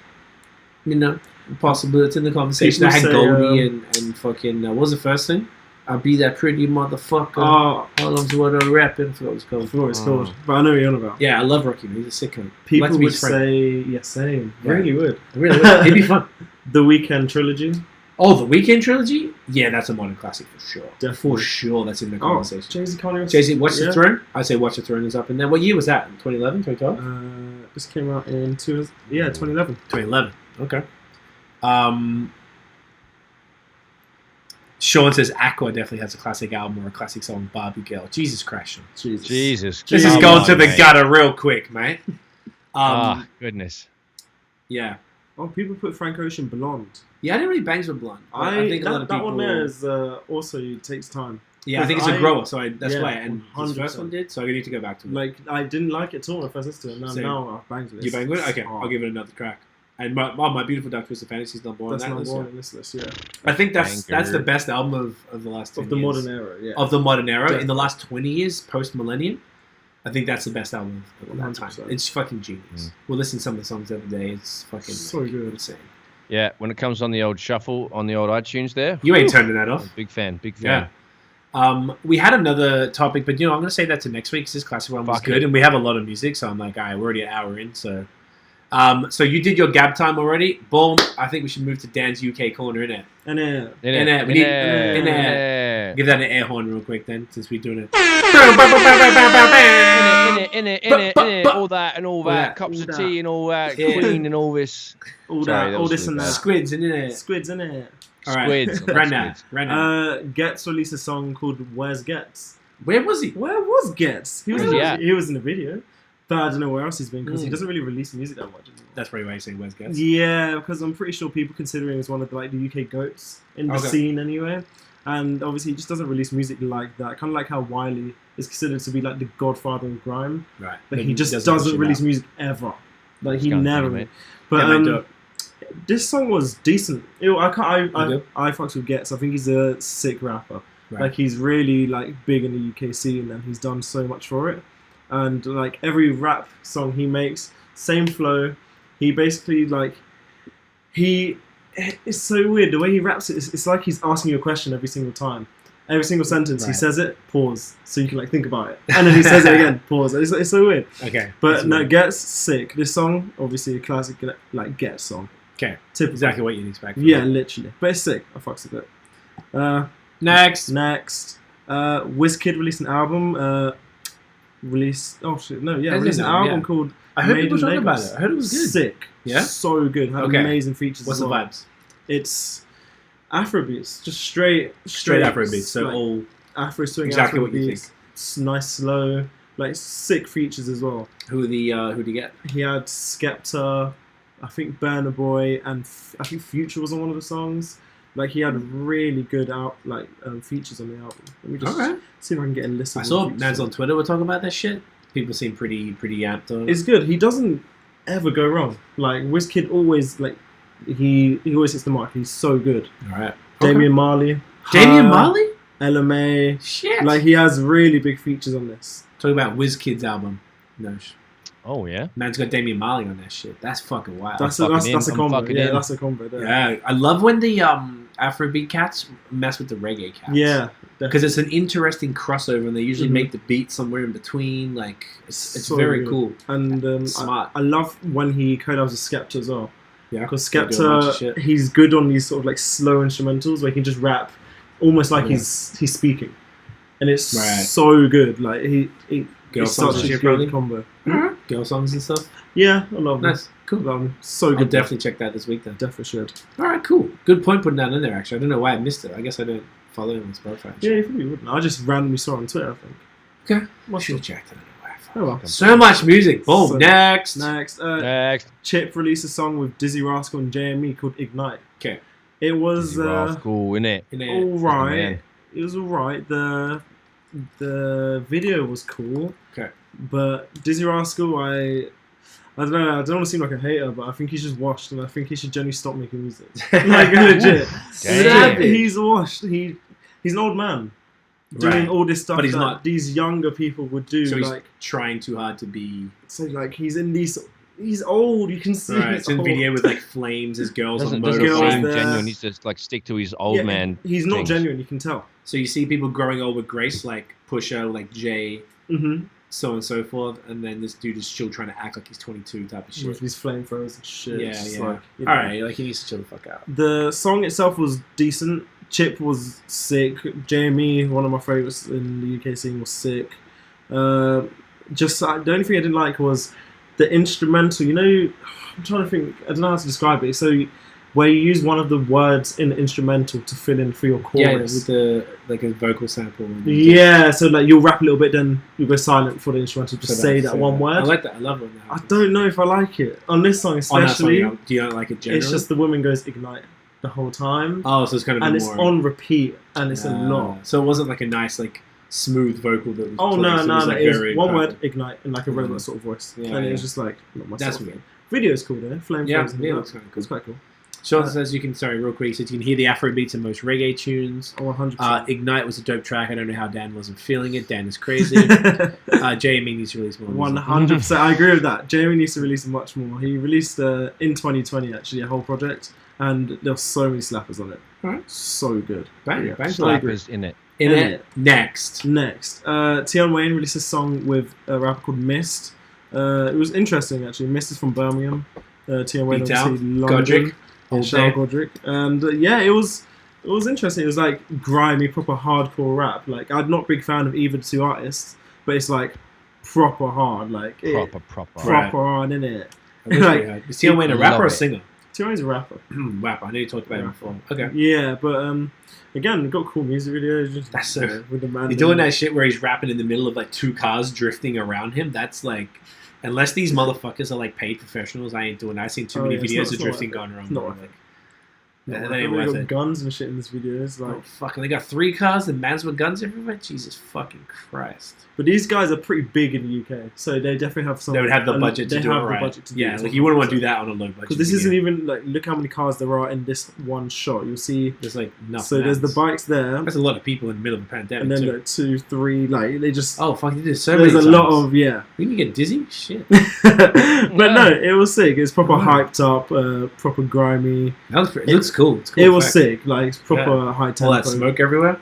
possibility in the conversation. People I had say, Goldie and fucking what was the first thing? I'll be that pretty motherfucker. All of what I'm rapping. I forgot what it's called. But I know what you're on about. Yeah, I love Rocky. He's a sick one. People would say, yeah, same. Yeah. Really would. Really would. It'd be fun. The Weeknd trilogy. Oh, the Weeknd trilogy? Yeah, that's a modern classic for sure. Definitely. For sure, that's in the conversation. Jay-Z, Kanye. Jay-Z, Watch the Throne? I'd say Watch the Throne is up in there. What year was that? 2011, 2012? This came out in 2011. 2011. Okay. Sean says Aqua definitely has a classic album or a classic song, Barbie Girl. Jesus Christ, Sean. Jesus. This is going to the gutter real quick, mate. Goodness. Yeah. Oh, people put Frank Ocean Blonde. Yeah, I didn't really bangs with Blonde. I think a lot of people... That one there is also takes time. Yeah, I think it's a grower, so that's why. And 100%. his first one did, so I need to go back to it. Like, I didn't like it at all when I first listened to it, and now I bangs with it. You bang with it? Okay, I'll give it another crack. And my Beautiful Dark Twisted Fantasy is number one. That's number one on this list, yeah. I think that's the best album of the last 10 years. Of the modern era, yeah. Of the modern era. Definitely. In the last 20 years, post-millennium, I think that's the best album of that time. It's fucking genius. We'll listen to some of the songs the other day. It's fucking so good. Insane. Yeah, when it comes on the old shuffle, on the old iTunes there. You ain't turning that off. Big fan. Yeah. We had another topic, but I'm going to say that to next week because this classic one was good, and we have a lot of music, so I'm like, all right, we're already an hour in, so... so you did your gab time already. Boom. I think we should move to Dan's UK corner, innit? In it. We need give that an air horn real quick then, since we're doing it. In it. All that and all that. Cups of tea and all that. Queen and all this. All this and that. Squids, innit? Squids, innit? Alright. Run Ghetts released a song called Where's Ghetts? Where was he? Where was Ghetts? He was in a video. But I don't know where else he's been because he doesn't really release music that much anymore. That's probably why you say Where's Ghetts. Yeah, because I'm pretty sure people consider him as one of the UK goats in the scene anyway. And obviously he just doesn't release music like that. Kind of like how Wiley is considered to be like the godfather of grime. Right. But he just doesn't release music ever. Like he never. But this song was decent. I fucks with Ghetts. I think he's a sick rapper. Right. Like he's really like big in the UK scene and he's done so much for it. And like every rap song he makes, same flow. He basically it's so weird the way he raps it. It's like he's asking you a question every single time. Every single sentence he says it, pause, so you can like think about it, and then he says it again, pause. It's so weird. Okay, but no, Ghetts sick. This song, obviously a classic like Ghetts song. Okay, exactly what you'd expect. Yeah, literally. But it's sick. I fucks with it. Next, Wizkid released an album. Released an album called I heard people talking about it. I heard it was good. Sick. Yeah? So good. Had amazing features. What's the vibes? It's Afrobeats. Just straight Afrobeats. So like, all Afro swing. Exactly what you think. Nice slow. Like sick features as well. Who did he get? He had Skepta, I think Burna Boy, and I think Future was on one of the songs. Like he had really good features on the album. Let me just see if I can get a list. I saw Nads on Twitter were talking about that shit. People seem pretty amped on it. It's good. He doesn't ever go wrong. Like Wizkid always he always hits the mark. He's so good. All right. Damian Marley. LMA. Shit. Like he has really big features on this. Talking about Wizkid's album. No. Oh yeah. Man's got Damian Marley on that shit. That's fucking wild. That's a combo. Yeah, that's a combo. There. Yeah, I love when the Afrobeat cats mess with the reggae cats. Yeah, because it's an interesting crossover, and they usually make the beat somewhere in between. Like it's so very good. Cool and smart. I love when he collabs with Skepta as well. Yeah, because Skepta, he's good on these sort of like slow instrumentals where he can just rap almost like he's speaking, and it's so good. Like he Girl songs such a good combo. Mm-hmm. Girl songs and stuff. Yeah, I love them. Nice, cool. So good. I'll definitely check that this week then. Definitely should. All right, cool. Good point putting that in there. Actually, I don't know why I missed it. I guess I don't follow him on Spotify. Yeah, you probably wouldn't. I just randomly saw it on Twitter. I think. Okay, well, should have checked it anyway. Oh well. So much music. Boom. Next. Chip released a song with Dizzee, Rascal, and JME called Ignite. Okay. It was Rascal, innit? All right. alright. The video was cool. Okay. But Dizzee Rascal, I don't know. I don't want to seem like a hater, but I think he's just washed, and I think he should generally stop making music. Like legit. He's washed. He's an old man doing all this stuff that these younger people would do. So he's trying too hard to be. So like he's in these. He's old. You can see. Right. It's in video with like flames. His girls on motorbikes. Genuine. He's just like stick to his old man. He's not genuine. You can tell. So you see people growing old with grace, like Pusha, like Jhay, so on and so forth, and then this dude is still trying to act like he's 22 type of shit. With his flamethrowers and shit. Yeah. Like, Alright, like he needs to chill the fuck out. The song itself was decent. Chip was sick. JME, one of my favourites in the UK scene, was sick. The only thing I didn't like was the instrumental. You know, I'm trying to think. I don't know how to describe it. So where you use one of the words in the instrumental to fill in for your chorus. Yeah, with a vocal sample. Yeah, so like you'll rap a little bit, then you'll go silent for the instrumental to say that one word. I like that. I love it. I don't know if I like it on this song especially. Do you not like it generally? It's just the woman goes ignite the whole time. Oh, so it's kind of it's on repeat, and it's a lot. So it wasn't like a nice smooth vocal that was. Oh no, it was one word ignite in like a robot sort of voice, and it was just like not my That's sort weird. Video's cool though. Flame it looks kind of cool. It's quite cool. Sean says real quick, he says you can hear the Afro beats in most reggae tunes. 100%. Ignite was a dope track. I don't know how Dan wasn't feeling it. Dan is crazy. Jamie needs to release more. 100%. I agree with that. Jamie needs to release much more. He released in 2020 actually a whole project, and there were so many slappers on it. Right. So good. Bang. Slappers in it. In it. Next. Tion Wayne released a song with a rapper called Mist. It was interesting actually. Mist is from Birmingham. Tion Wayne obviously London. Godric. And it was interesting. It was like grimy, proper hardcore rap. Like I'm not a big fan of either two artists, but it's like proper hard, like proper hard, innit? Is Tion Wayne a rapper or a singer? Tion Wayne's a rapper. Rapper. I know you talked about him before. Okay. Yeah, but again, got cool music videos. Just, that's so. With the man he's doing that shit where he's rapping in the middle of like two cars drifting around him. That's like. Unless these motherfuckers are like paid professionals, I ain't doing that. I've seen too many videos of drifting going around. That ain't worth it. Guns and shit in this video. It's like, fucking, they got 3 cars and mans with guns everywhere. Jesus fucking Christ! But these guys are pretty big in the UK, so they definitely have some. They would have the budget to do it right. Yeah, like you wouldn't want to do that on a low budget. Because this isn't even like look how many cars there are in this one shot. You'll see there's like nothing. So there's the bikes there. There's a lot of people in the middle of the pandemic. And then like 2, 3, like they just. Oh fuck! There's so many. There's a lot of We can get dizzy. Shit. But no, it was sick. It's proper hyped up, proper grimy. It looks cool. It's cool. It was sick. Like it's proper high tempo. All that smoke everywhere.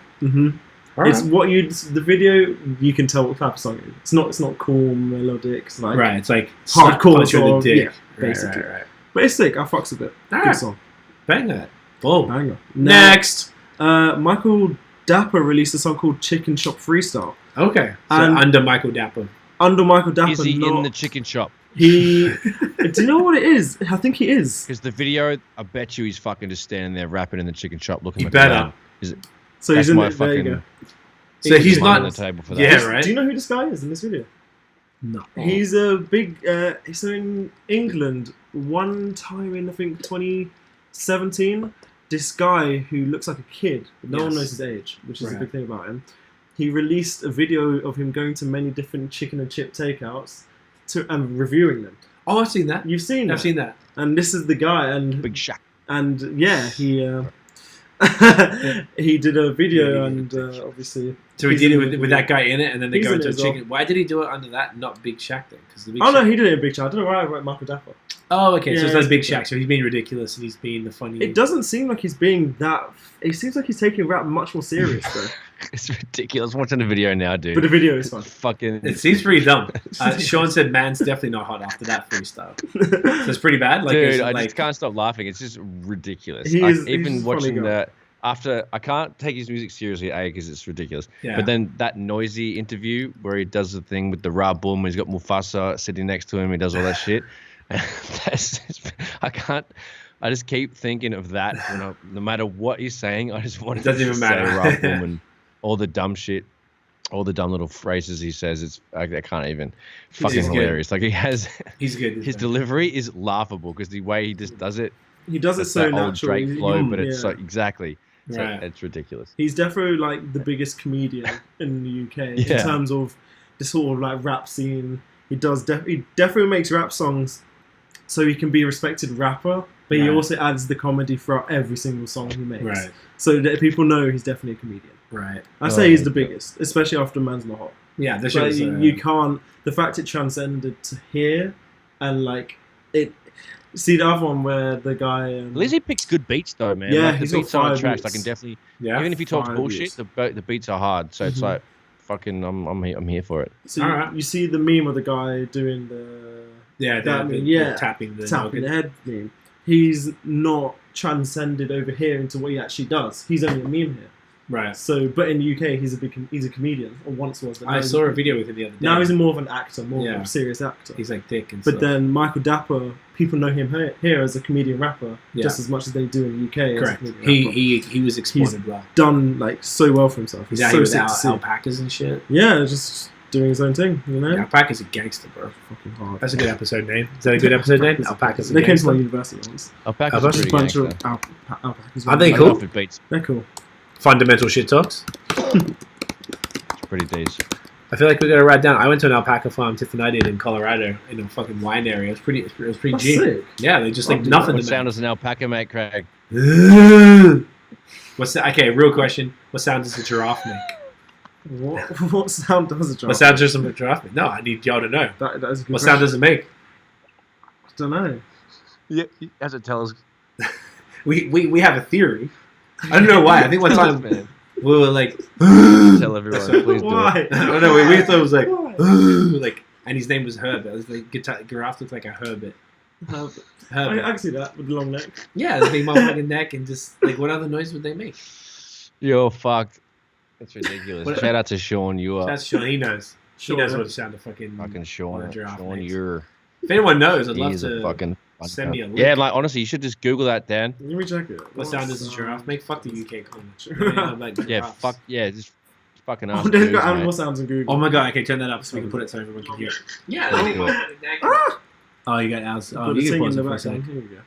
It's what the video. You can tell what type of song it is. It's not cool melodic. It's like it's like hardcore sort of, dick. Basically. Right. But it's sick. I fucks with it. Good song. Bang that. Boom. Banger. Next. Michael Dapper released a song called Chicken Shop Freestyle. Okay. So under Michael Dapper. Under Michael Dapper. Is he in the chicken shop? Do you know what it is? I think he is. Because the video, I bet you he's fucking just standing there rapping in the chicken shop looking. He better. So he's in the there you go. So he's not on the table for that. Yeah, right. Do you know who this guy is in this video? No. He's a big. So in England, one time in I think 2017, this guy who looks like a kid, but no one knows his age, which is a big thing about him. He released a video of him going to many different chicken and chip takeouts and reviewing them. Oh, I've seen that. You've seen that? I've seen that. And this is the guy, and Big Shaq. And he he did a video, and obviously. So he did it with that guy in it, and then they go into a chicken. Why did he do it under that, not Big Shaq then? No, he did it in Big Shaq. I don't know why I wrote Michael Dapper. Oh, okay. So it's not Big Shaq. So he's being ridiculous and he's being the funny. It doesn't seem like he's being that. It seems like he's taking rap much more serious, though. It's ridiculous. I'm watching the video now, dude. But the video is fun. Fucking. It seems pretty dumb. Sean said, "Man's definitely not hot after that freestyle." So it's pretty bad. Like, dude, I just can't stop laughing. It's just ridiculous. Even watching the. After I can't take his music seriously, because it's ridiculous. Yeah. But then that noisy interview where he does the thing with the Ra Boom, where he's got Mufasa sitting next to him, he does all that shit. I just keep thinking of that. No matter what he's saying, I just want to say Ra Boom and all the dumb shit, all the dumb little phrases he says. I can't even. Fucking hilarious. Good. Like he's good. His delivery is laughable because the way he just does it. He does it so natural. Old Drake flow, but it's so exactly. So it's ridiculous. He's definitely like the biggest comedian in the UK in terms of the sort of like rap scene. He definitely makes rap songs so he can be a respected rapper, but he also adds the comedy throughout every single song he makes. Right. So that people know he's definitely a comedian. Right. I say he's the biggest, especially after Man's Not Hot. Yeah, this is. You can't. The fact it transcended to here, and like it. See the other one where the guy. Lizzie picks good beats though, man. Yeah, like, he's the beats got are 5 tracks. beats. I can definitely. Yeah. Even if he talks 5 bullshit, beats. the beats are hard. So it's like fucking. I'm here for it. So you see the meme of the guy doing the. The tapping the head meme. He's not transcended over here into what he actually does. He's only a meme here. Right. So, but in the UK, he's a comedian, or once was. I saw a video with him the other day. Now he's more of an actor, more of a serious actor. He's like thick and stuff. But then Michael Dapper, people know him here as a comedian rapper, just as much as they do in the UK. Correct. He was exploited well. Done like so well for himself. He's so sick to see. Alpacas and shit. Yeah, just doing his own thing, you know. Yeah, Alpacas Are Gangsta, bro. Fucking hard. That's a good episode name. Is that a good episode name? Alpacas Are Gangsta. They came to my university once. Alpacas are pretty gangsta. Alpacas. Are they cool? They're cool. Fundamental shit talks. It's pretty decent. I feel like we gotta write down. I went to an alpaca farm, Tiffany did, in Colorado, in a fucking wine area. It was pretty G. Sick. Yeah, they just like nothing. What sound does an alpaca make, Craig? Okay, real question. What sound does a giraffe make? What sound does a giraffe? What sound does a giraffe make? No, I need y'all to know. That is a good what sound does it make? I don't know. Yeah, as it tells. We have a theory. I don't know why. I think one time we were like, tell everyone, please do why? it. I don't know. We thought it was like, and his name was Herbert. It was like giraffe looked like a Herbert. Herbert. Herbert. I can see that with the long neck. Yeah, the big motherfucking neck, and just like, what other noise would they make? You're fucked. That's ridiculous. Shout out to Sean. That's Sean. He knows. He knows what the sound of fucking Sean. Sean, you're. If anyone knows, I'd love to fucking send me a link. Yeah, like honestly, you should just Google that, Dan. Let me check it. What sound does a giraffe make? Fuck the UK comment. Just fucking ask. Oh, they've got animal sounds in Google. Oh my god, okay, turn that up so we can put it so everyone can hear it. Yeah, oh, you got ours. Oh, you can pause it for a second. Here we go.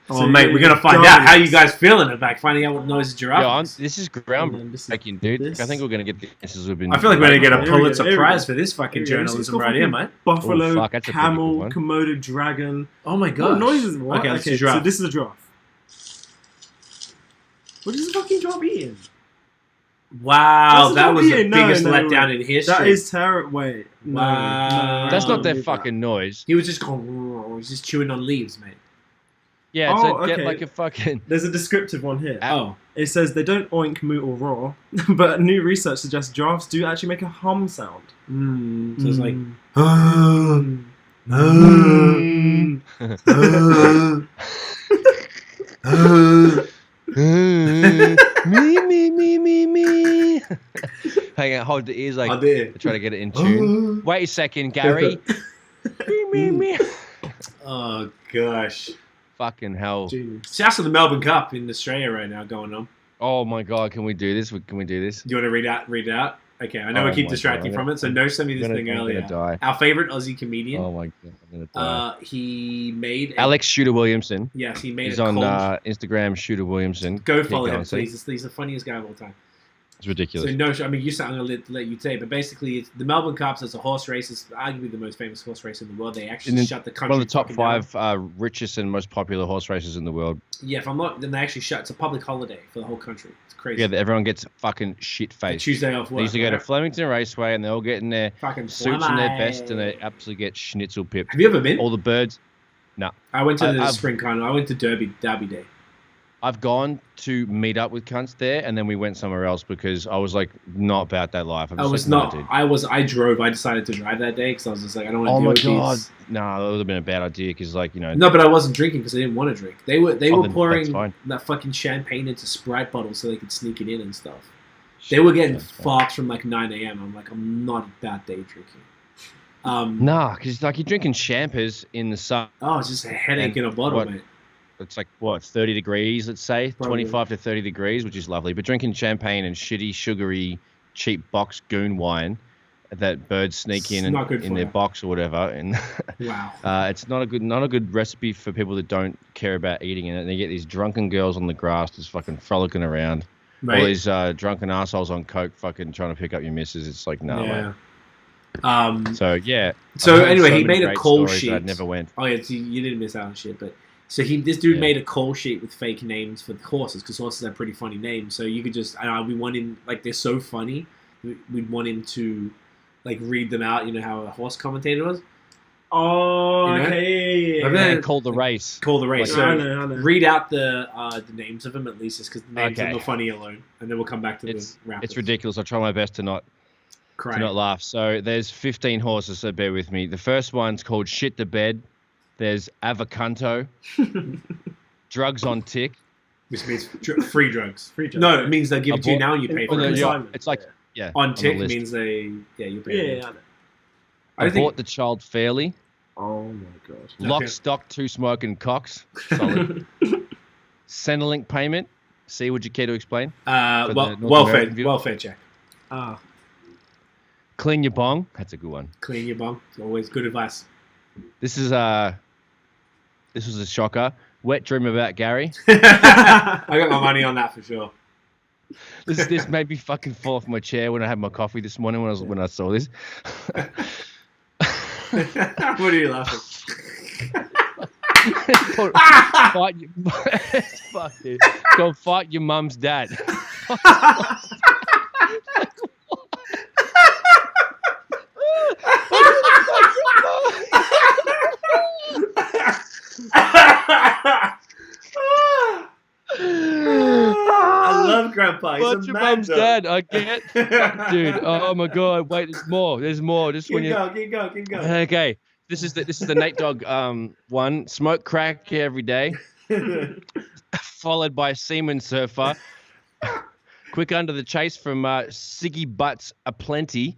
Mate, we're gonna find out how you guys feeling about finding out what noise a giraffe is. This is groundbreaking, dude. I think we're gonna get guesses. I feel like we're gonna get a Pulitzer Prize for this fucking journalism right here, mate. Buffalo, camel, Komodo dragon. Oh my god! What noises? What? Okay, so this is a giraffe. What is a fucking giraffe eating? Wow, that was the biggest letdown in history. That is terrible. Wait, wow, that's not their fucking noise. He was just just chewing on leaves, mate. Yeah, get like a fucking... There's a descriptive one here. Oh. It says they don't oink, moot, or roar, but new research suggests giraffes do actually make a hum sound. So it's like... me. Hang on, hold the ears like... Try to get it in tune. Wait a second, Gary. me. Oh, gosh. Fucking hell. Shouts to the Melbourne Cup in Australia right now going on. Oh my god, can we do this? Do you want to read it out? Okay, I know we keep distracting from it, so No sent me this thing earlier. Our favourite Aussie comedian. Oh my god, I'm gonna die. He made... Alex Shooter Williamson. Yes, he made He's on Instagram, Shooter Williamson. Go follow him, please. He's the funniest guy of all time. It's ridiculous. So no, I mean, I'm going to let you say, but basically, it's the Melbourne Cup. It's a horse race. It's arguably the most famous horse race in the world. They actually shut the country. One of the top 5 richest and most popular horse races in the world. Yeah, if I'm not, then they actually shut. It's a public holiday for the whole country. It's crazy. Yeah, everyone gets fucking shit faced. Tuesday off work. They used to go to Flemington Raceway, and they all get in their suits and their best, and they absolutely get schnitzel pipped. Have you ever been? All the birds. No. I went to the Spring Carnival. I went to Derby Day. I've gone to meet up with cunts there, and then we went somewhere else because I was like not about that life. I was not. I drove. I decided to drive that day because I was just like, I don't want to deal with these. Oh my god! No, that would have been a bad idea because No, but I wasn't drinking because I didn't want to drink. They were pouring that fucking champagne into Sprite bottles so they could sneak it in and stuff. They were getting fucked from like 9 a.m. I'm like, I'm not about day drinking. Nah, because like you're drinking champers in the sun. Oh, it's just a headache in a bottle, mate. It's like, 30 degrees, let's say? Probably. 25 to 30 degrees, which is lovely. But drinking champagne and shitty, sugary, cheap box goon wine, that birds sneak in their box or whatever. And wow, it's not a good recipe for people that don't care about eating it. And they get these drunken girls on the grass just fucking frolicking around. Right. All these drunken assholes on coke fucking trying to pick up your missus. It's like, no way. So anyway, he made a call sheet. I never went. Oh yeah, you didn't miss out on shit. But so this dude made a call sheet with fake names for the horses because horses have pretty funny names. So you could just we want him like they're so funny. We'd want him to like read them out. You know how a horse commentator was. Oh, you know? Okay. And call the race. Call the race. Like, so I know. read out the names of them at least, just because the names are funny alone, and then we'll come back to the rappers. It's ridiculous. I'll try my best to not laugh. So there's 15 horses, so bear with me. The first one's called Shit the Bed. There's Avocado. Drugs on Tick. Which means free drugs. No, it means they'll give it to you now and you pay for it. It's like, on Tick means you pay for it. Yeah, I bought the child fairly. Oh my god. Lock, stock, two smoking cocks. Solid. Centrelink payment. See, would you care to explain? Welfare check. Clean your bong. That's a good one. Clean your bong. Always good advice. This was a shocker. Wet dream about Gary. I got my money on that for sure. This made me fucking fall off my chair when I had my coffee this morning when I saw this. What are you laughing? Go fight your mum's dad. I love Grandpa. He's a mad dog. Dad, I get. Dude, oh my god! Wait, there's more. Just keep going. Okay, this is the Nate Dogg one. Smoke crack every day, followed by Seaman Surfer. Quick under the chase from Siggy Butts aplenty.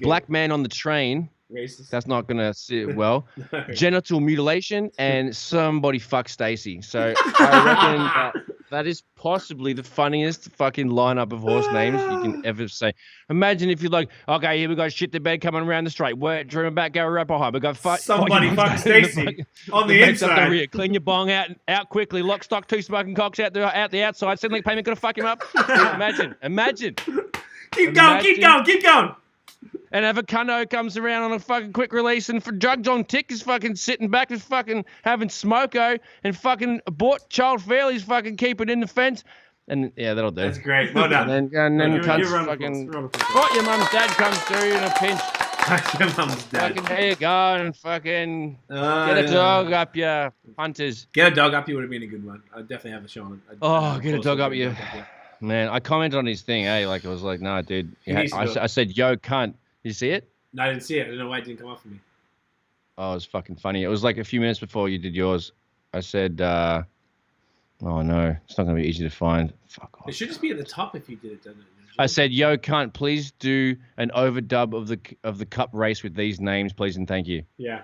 Black man on the train. Racist. That's not gonna sit well. No. Genital mutilation and somebody fuck Stacy. So I reckon that is possibly the funniest fucking lineup of horse names you can ever say. Imagine if you're like, okay, here we got Shit the Bed coming around the straight. We're dreaming back, go right behind. We got somebody fuck Stacy on the inside. The rear. Clean your bong out quickly. Lock, stock, two smoking cocks out the outside. Centrelink payment gonna fuck him up. Imagine. Keep going. And Avocado comes around on a fucking quick release, and for Drugs on Tick is fucking sitting back, just fucking having smoko, and fucking bought child fairly's fucking keep it in the fence, and yeah, that'll do. That's great. Well done. And then cunts fucking. What your mum's dad comes through in a pinch. Your mum's dad. Fucking there you go, and fucking get a dog up your hunters. Get a dog up you would have been a good one. I'd definitely have a show on it. Get a dog up you. Man, I commented on his thing, like I was like, no, dude. I said, yo, cunt. Did you see it? No, I didn't see it. I don't know why it didn't come off for me. Oh, it was fucking funny. It was like a few minutes before you did yours. I said, oh no, it's not going to be easy to find. Fuck off. It should just be at the top if you did it, doesn't it? I said, yo, cunt, please do an overdub of the cup race with these names, please and thank you. Yeah.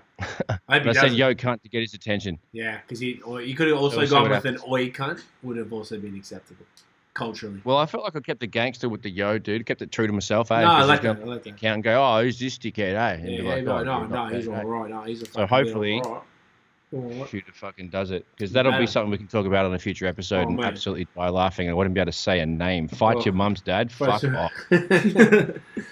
I said, yo, cunt, to get his attention. Yeah, because you could have also gone with an oi cunt, would have also been acceptable. Culturally. Well, I felt like I kept the gangster with the yo, dude. Kept it true to myself, No, I like that. Count and go, oh, who's this dickhead, And he's all right. No, he's a fucking so hopefully, right. Shooter fucking does it. Because that'll be something we can talk about on a future episode and absolutely die laughing. I wouldn't be able to say a name. Fight your mum's dad. Fuck off.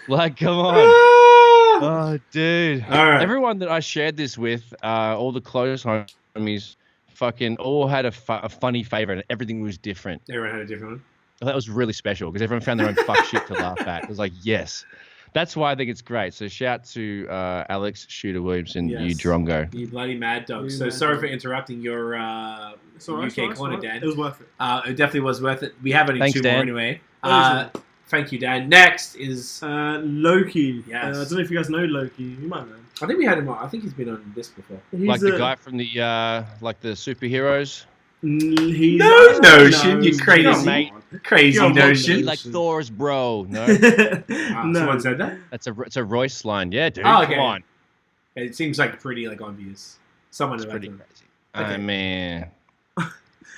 Like, come on. Oh, dude. All right. Everyone that I shared this with, all the close homies, fucking all had a funny favorite and everything was different. Everyone had a different one. That was really special because everyone found their own fuck shit to laugh at. It was like, yes. That's why I think it's great. So shout to Alex Shooter Williamson, you drongo. You bloody mad dog. So sorry for interrupting your UK corner, Dan. It was worth it. It definitely was worth it. We have only two Dan. more anyway. Thank you, Dan. Next is Lowkey. Yes. I don't know if you guys know Lowkey. You might know. I think we had him on. I think he's been on this before. Like the guy from the like the superheroes. No Notion, you crazy mate. Crazy Notion. Like Thor's bro. No. No. Someone said that? It's a Royce line. Yeah, dude. Oh, okay. Come on. It seems like pretty obvious. Someone pretty crazy. Okay. Man.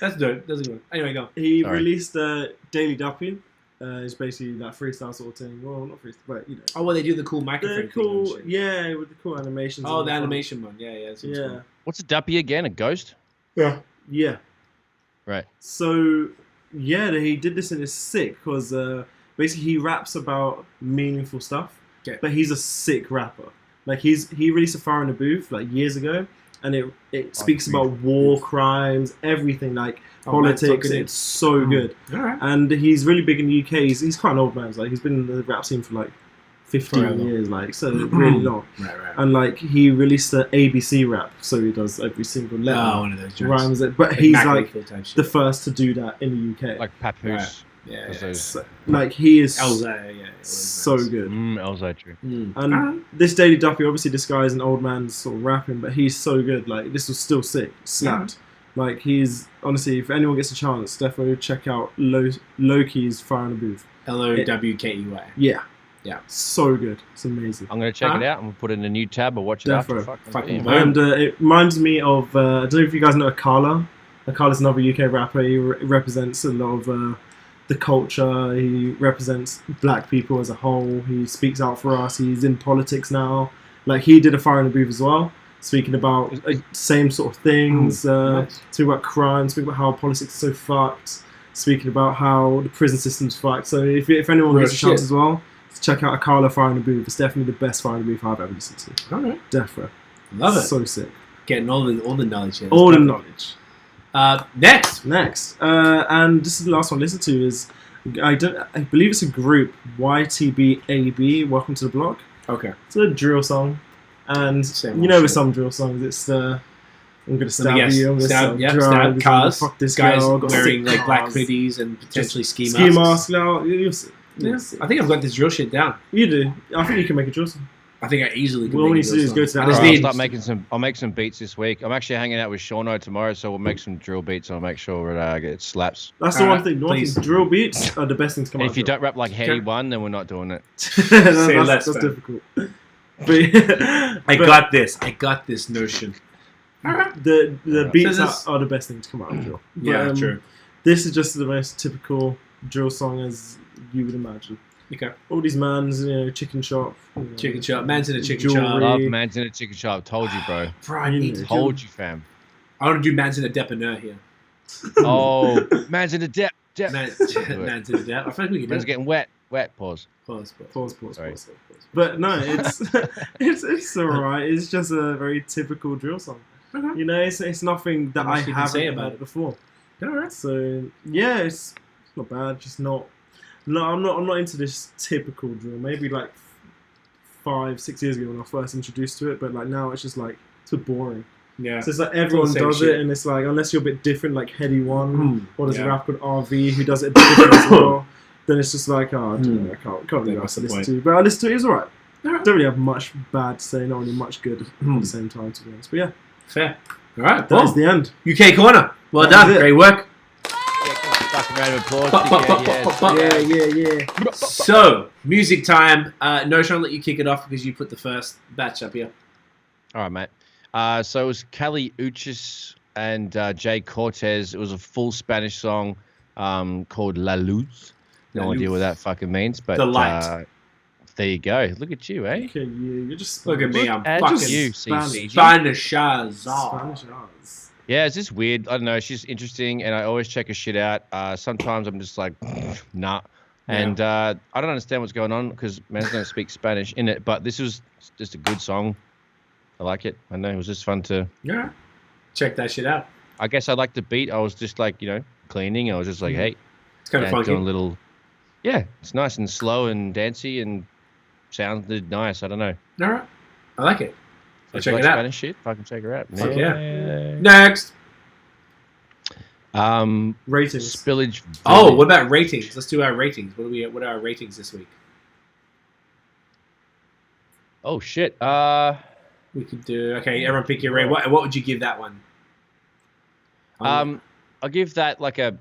That's dope. Doesn't go. Anyway, go. He released a Daily Duppy. It's basically that freestyle sort of thing. Well, not freestyle, but you know. Oh, well, they do the cool microphone. They're cool, yeah, with the cool animations. Oh, the animation one, yeah. Yeah. What's a duppy again? A ghost? Yeah. Yeah. Right. So, yeah, he did this and it's sick because basically he raps about meaningful stuff, but he's a sick rapper. Like he released a Fire in the Booth like years ago, and it speaks about war crimes, everything like politics. And it's so good. Right. And he's really big in the UK. He's quite an old man. Like he's been in the rap scene for like 15 years, like so really long. Right. And like he released the ABC rap, so he does every single letter. Oh, one of those jokes. Rhymes it, but he's like the first to do that in the UK. Like Papoose. Yeah. So, like he is Elzay, so good. Elzay, true. And this Daily Duppy, obviously this guy's an old man sort of rapping, but he's so good. Like this was still sick, slapped. Like he's honestly, if anyone gets a chance, definitely check out Lowkey's Fire in the Booth. Lowkey. Yeah, so good. It's amazing. I'm gonna check it out and we'll put it in a new tab or watch it after. And it reminds me of I don't know if you guys know Akala. Akala's another UK rapper. He represents a lot of the culture. He represents black people as a whole. He speaks out for us. He's in politics now. Like he did a Fire in the Booth as well, speaking about same sort of things. Speaking about crime. Speaking about how politics is so fucked. Speaking about how the prison system's fucked. So if anyone gets a chance as well, check out Akala Fire in the Booth. It's definitely the best Fire in the Booth I've ever listened to. Alright. Definitely. Love it. So sick. Getting all the knowledge here. All the knowledge. Next, and this is the last one I listened to. Is I believe it's a group, YTBAB. Welcome to the Block. Okay, it's a drill song, and with some drill songs, it's the I'm gonna stab you. I'm gonna stab cars. Fuck this guys girl, wearing like black hoodies and potentially ski masks. You'll see. I think I've got this drill shit down. You do. I think you can make a drill song. I think I easily can. All we need to do is go to that. I'll make some beats this week. I'm actually hanging out with Sean tomorrow, so we'll make some drill beats. I'll make sure it slaps. That's the one thing. Drill beats are the best thing to come out. If you don't rap like Heady One, then we're not doing it. That's difficult. I got this Notion. The beats are the best thing to come out of drill. Yeah, true. This is just the most typical drill song as you would imagine. Okay. All these mans, chicken shop. Chicken shop. Man's in a chicken jewelry. shop. Love man's in a chicken shop. Told you, bro. Told you, fam. I want to do man's in a depanneur here. Oh, man's in a dep. Man's in a dep. I think we can do man's getting wet. Pause. Pause. But no, it's alright. It's just a very typical drill song. It's nothing that I haven't heard before. Alright. So yeah, it's not bad. Just not. No, I'm not into this typical drill. Maybe like 5-6 years ago when I was first introduced to it, but like now it's just like it's a bit boring. Yeah. So it's like everyone does it, and it's like unless you're a bit different, like Heady One, or there's a rapper called RV who does it a bit different as well. Then it's just like, I can't really listen to. But I listened to it. It was alright. Don't really have much bad to say, not really much good at the same time, to be honest. But yeah, fair. All right, that is the end. UK corner. Well done. Great work. Round of applause. Yeah. So, music time. Notion, I'll let you kick it off because you put the first batch up here. All right, mate. So it was Cali Uchis and Jhay Cortez. It was a full Spanish song called La Luz. No idea what that fucking means, but the light. There you go. Look at you, eh? Look at you. You're just look at me. I'm fucking Spanish. Yeah, it's just weird. I don't know. It's just interesting, and I always check her shit out. Sometimes I'm just like, nah. And I don't understand what's going on because man don't speak Spanish in it. But this was just a good song. I like it. I know it was just fun to check that shit out. I guess I liked the beat. I was just like, cleaning. I was just like, hey, it's kind of funky. Doing a little, it's nice and slow and dancey and sounded nice. I don't know. All right, I like it. I'll check it out. Spanish shit. If I can check her out. Fuck yeah. Next. Ratings. Spillage. Oh, what about ratings? Let's do our ratings. What are our ratings this week? Oh shit. We could do. Okay, everyone pick your rate. What would you give that one? I'll give that like a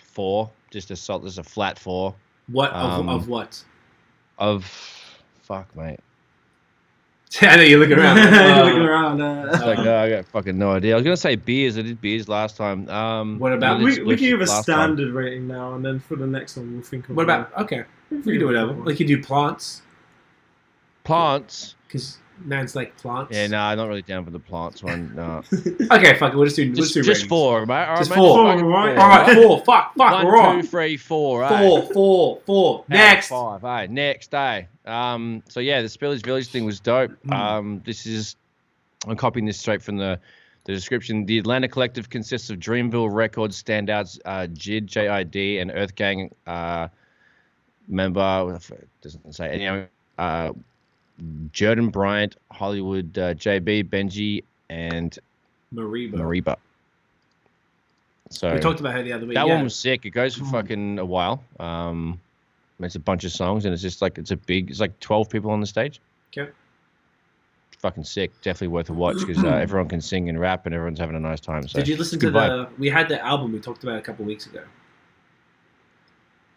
4. Just a flat 4. What of what? Of fuck, mate. I know you're looking around. You're looking around. I got fucking no idea. I was gonna say beers. I did beers last time. What about we can give a standard rating now, and then for the next one we'll think of. What about we can do whatever. We can do plants. Plants. Because man's like plants. Yeah, no, I'm not really down for the plants one. No. Okay, fuck it. We'll just do just 4, right? All right, just 4. Right? All right, 4. Fuck. 1, 2, 3, 4. Right? 4. Next. 5. Right, next day. So yeah, the Spillage Village thing was dope. I'm copying this straight from the description. The Atlanta collective consists of Dreamville Records standouts, JID, J-I-D, and Earth Gang member. Doesn't say any. Jordan Bryant, Hollywood, JB, Benji, and Mariba. So we talked about her the other week. That one was sick. It goes for fucking a while. It's a bunch of songs, and it's just like it's like 12 people on the stage. Okay. Fucking sick. Definitely worth a watch because everyone can sing and rap, and everyone's having a nice time. So did you listen to we had the album we talked about a couple of weeks ago.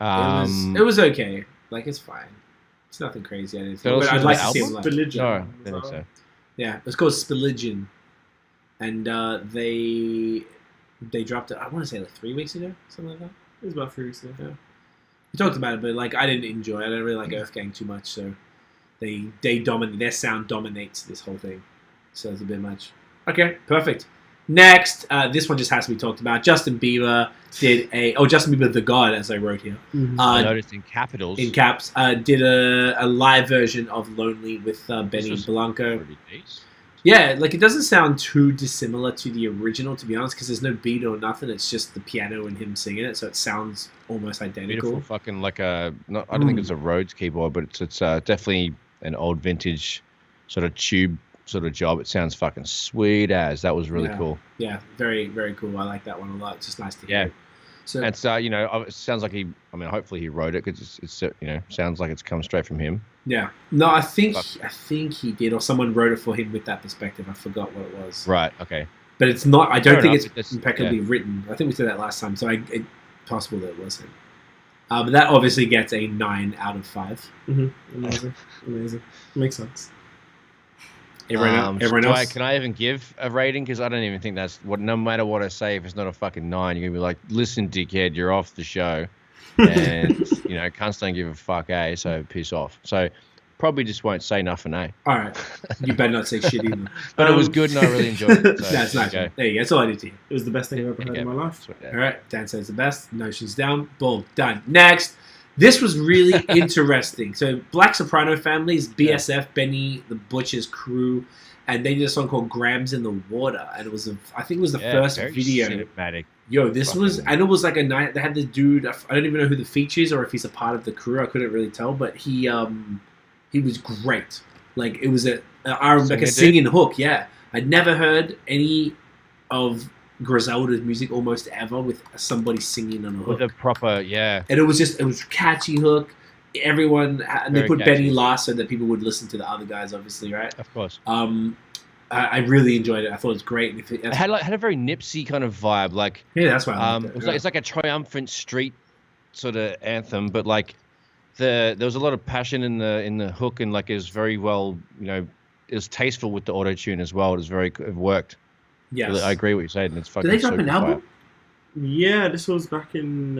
It was okay. Like it's fine. It's nothing crazy. I didn't think. But I'd like to see it live. Spillage. No, I think so. Yeah, it's called Spillage, and they dropped it. I want to say like 3 weeks ago, something like that. It was about 3 weeks ago. Yeah. We talked about it, but like I didn't enjoy it. I don't really like Earth Gang too much, so they dominate. Their sound dominates this whole thing, so it's a bit much. Okay, perfect. Next, this one just has to be talked about. Justin Bieber did Justin Bieber the God, as I wrote here. I noticed in capitals. In caps, did a live version of Lonely with Benny Blanco. Yeah, like it doesn't sound too dissimilar to the original, to be honest, because there's no beat or nothing. It's just the piano and him singing it, so it sounds almost identical. Beautiful, fucking like I don't think it's a Rhodes keyboard, but it's definitely an old vintage sort of tube sort of job. It sounds fucking sweet as. That was really cool. Yeah, very, very cool. I like that one a lot. It's just nice to hear. So, and so, it sounds like hopefully he wrote it because it's sounds like it's come straight from him. Yeah. No, I think he did, or someone wrote it for him with that perspective. I forgot what it was. Right. Okay. But it's not. I don't think it's impeccably written. I think we said that last time, so it's possible that it was him. But that obviously gets a 9 out of 5. Amazing. Makes sense. Everyone else. Can I even give a rating? Because I don't even think that's what. No matter what I say, if it's not a fucking 9, you're gonna be like, "Listen, dickhead, you're off the show," and cunts don't give a fuck, so piss off. So probably just won't say nothing, All right, you better not say shit either. But it was good, and I really enjoyed it. So that's nice. There you go. That's all I need to hear. It was the best thing I've ever heard in my life. All right, Dan says the best. Notion's down. Boom, done. Next. This was really interesting. So, Black Soprano families, BSF, Benny the Butcher's crew, and they did a song called Grams in the Water, and it was I think it was the first video. Cinematic. Yo, this was, and it was like a night. They had this dude. I don't even know who the feature is or if he's a part of the crew. I couldn't really tell, but he was great. Like it was a singing hook. Yeah, I'd never heard any of Griselda's music almost ever with somebody singing on a hook. With a proper, And it was catchy hook. Everyone, and they put Benny last so that people would listen to the other guys, obviously, right? Of course. I really enjoyed it. I thought it was great. It had a very Nipsey kind of vibe. Like, yeah, that's why I liked it. It's like a triumphant street sort of anthem, but like there was a lot of passion in the hook, and like it was very well, it was tasteful with the auto tune as well. It worked. Yes. I agree with what you said, and it's fucking. Did they drop an album? Yeah, this was back in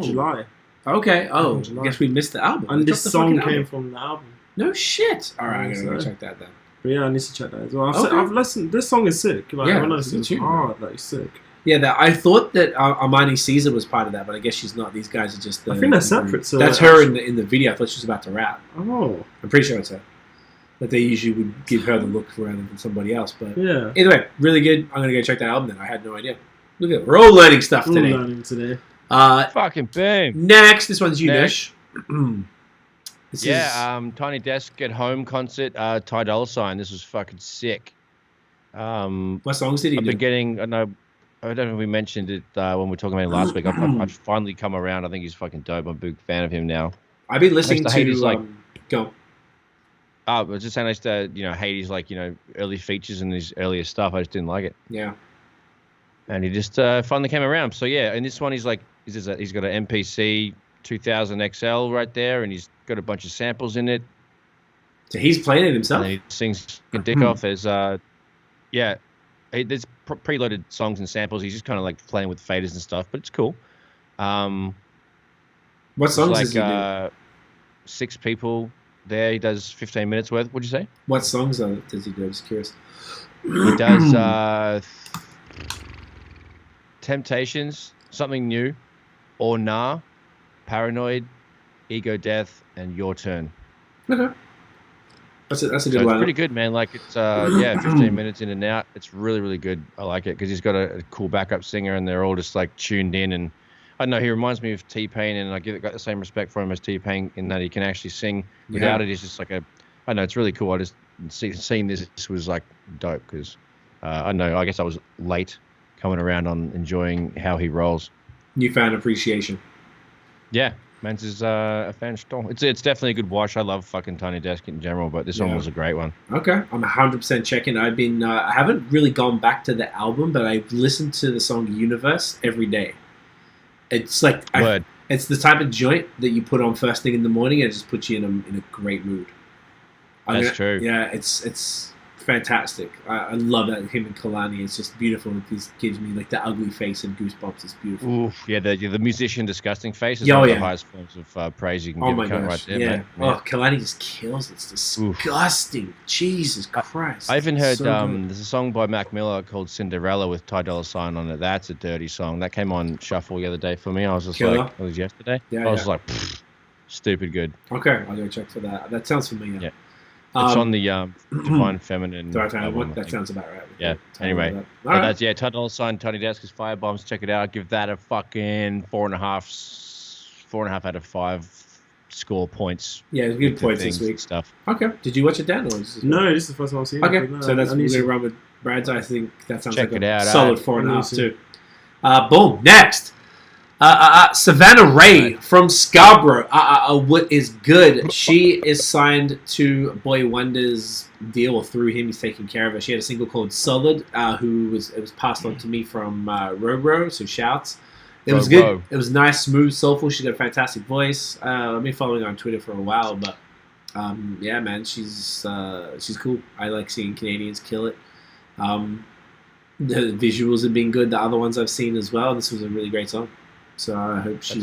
July. Okay. Oh, I guess we missed the album. And this song came from the album. No shit. All right, I'm gonna go check that then. But yeah, I need to check that as well. I've listened. This song is sick. Like, I it's hard. Like sick. Yeah, I thought that Armani Caesar was part of that, but I guess she's not. These guys are just. I think they're separate. So that's her in the video. I thought she was about to rap. Oh. I'm pretty sure it's her. But they usually would give her the look rather than somebody else. But yeah. Either way, really good. I'm gonna go check that album then. I had no idea. Look at it. We're all learning stuff today. Fucking boom. Next, this one's you, Nish. Tiny Desk at Home concert, Ty Dolla $ign. This was fucking sick. What songs did he do? I've been getting. I don't know if we mentioned it when we were talking about it last week. I've finally come around. I think he's fucking dope. I'm a big fan of him now. I've been listening to go. I was just saying, I used to, hate his early features and his earlier stuff. I just didn't like it. Yeah. And he just finally came around. So yeah, and this one he's got an MPC 2000 XL right there, and he's got a bunch of samples in it. So he's playing it himself? And he sings dick off. There's, there's preloaded songs and samples. He's just kind of like playing with faders and stuff, but it's cool. What songs does he do? 6 people there. He does 15 minutes worth. What'd you say? What songs does he do? I'm just curious. He does Temptations, Something New, Or Nah, Paranoid, Ego Death, and Your Turn. Okay. That's a good one. one. It's pretty good, man. Like, it's 15 minutes in and out. It's really, really good. I like it because he's got a cool backup singer, and they're all just like tuned in. And I don't know, he reminds me of T-Pain, and I got the same respect for him as T-Pain in that he can actually sing without it. It's just like I don't know, it's really cool. I just seeing this was like dope because I don't know. I guess I was late coming around on enjoying how he rolls. Newfound appreciation. Yeah. Mans is a fan store. It's definitely a good watch. I love fucking Tiny Desk in general, but this one was a great one. Okay, I'm 100% checking. I've been I haven't really gone back to the album, but I've listened to the song Universe every day. It's like it's the type of joint that you put on first thing in the morning and it just puts you in a great mood. That's true. Yeah, it's fantastic. I love that him and Kalani. It's just beautiful. It gives me like the ugly face and goosebumps. It's beautiful. Oof, yeah, the musician disgusting face is one of the highest forms of praise you can give a cunt right there, mate. Oh, Kalani just kills it. It's disgusting. Oof. Jesus Christ. I even heard there's a song by Mac Miller called Cinderella with Dolla on it. That's a dirty song. That came on shuffle the other day for me. I was just like, it was yesterday. Yeah, I was like, stupid good. Okay, I'll go check for that. That sounds familiar. Yeah. It's on the Divine Feminine. That sounds about right. Yeah. Anyway, that's Dolla Tiny Desk is Firebombs. Check it out. Give that a fucking 4.5 out of 5 score points. Yeah, good points this week. Stuff. Okay. Did you watch it, Dan? No, this is the first time I've seen it. Okay, so that's we're gonna run with Brad's. I think that sounds like a solid 4.5 too. Boom. Next. Savannah Ray from Scarborough. What is good? She is signed to Boy Wonder's deal, or through him. He's taking care of her. She had a single called Solid, it was passed on to me from Robro, so shouts. It was good. It was nice, smooth, soulful. She's got a fantastic voice. I've been following her on Twitter for a while, but yeah, man, she's cool. I like seeing Canadians kill it. The visuals have been good. The other ones I've seen as well. This was a really great song. So I hope she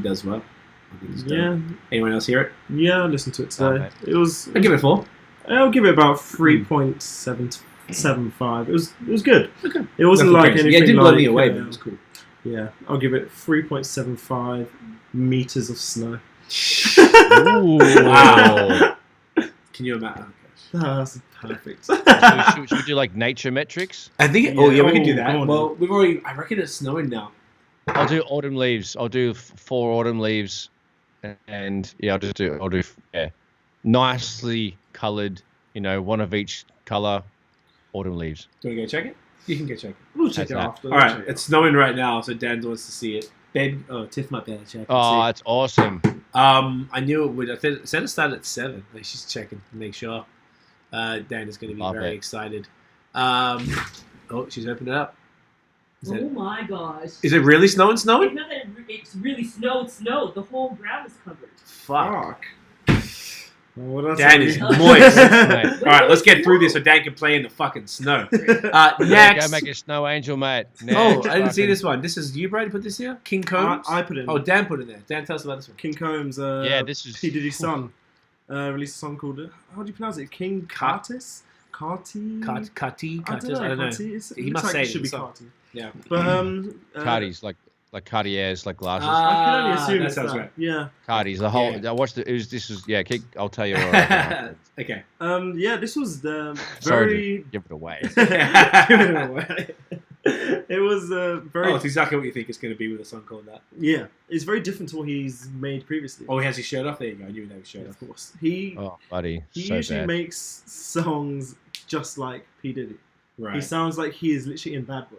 does well. Yeah. Anyone else hear it? Yeah, I listened to it today. I'll give it 4. I'll give it about 3.75. It was good. Okay. It wasn't like anything. Yeah, it didn't blow me away, but it was cool. Yeah, I'll give it 3.75 meters of snow. Ooh. Wow. Can you imagine? That's perfect. Should we do like nature metrics? I think. We can do that. Well, we've already. I reckon it's snowing now. I'll do autumn leaves. I'll do 4 autumn leaves, and I'll do nicely coloured. One of each colour. Autumn leaves. Do you want to go check it? You can go check it. We'll check it after. All right, it's snowing right now, so Dan wants to see it. Babe, Tiff might be able to check it. Oh, that's awesome. I knew it would. I said it started at 7. Like, she's checking to make sure. Dan is going to be very excited. She's opened it up. My gosh. Is it really snowing? It's not that it's really snowed. The whole ground is covered. Fuck. Well, Dan is moist. Alright, let's get through this so Dan can play in the fucking snow. Next. Go make a snow angel, mate. Next, I didn't see this one. This is you, Brady, put this here? King Combs? I put it in. Oh, Dan put it in there. Dan, tell us about this one. King Combs. This is P. Diddy's son. Released a song called, how do you pronounce it? King Curtis? Carti? Carti? I don't know. He must say it should be Carti. Yeah. But, Carti's like Cartiers, like glasses. I can only assume that sounds right. Yeah. Carti's the whole. I watched it. I'll tell you. Okay. This was very. Sorry to give it away. Give it away. It was very. Oh, it's exactly what you think it's going to be with a song called that. Yeah, it's very different to what he's made previously. Oh, he has his shirt off. There you go. I knew that was shirt off. Of course, buddy, he usually makes songs just like P. Diddy. Right. He sounds like he is literally in Bad Boy.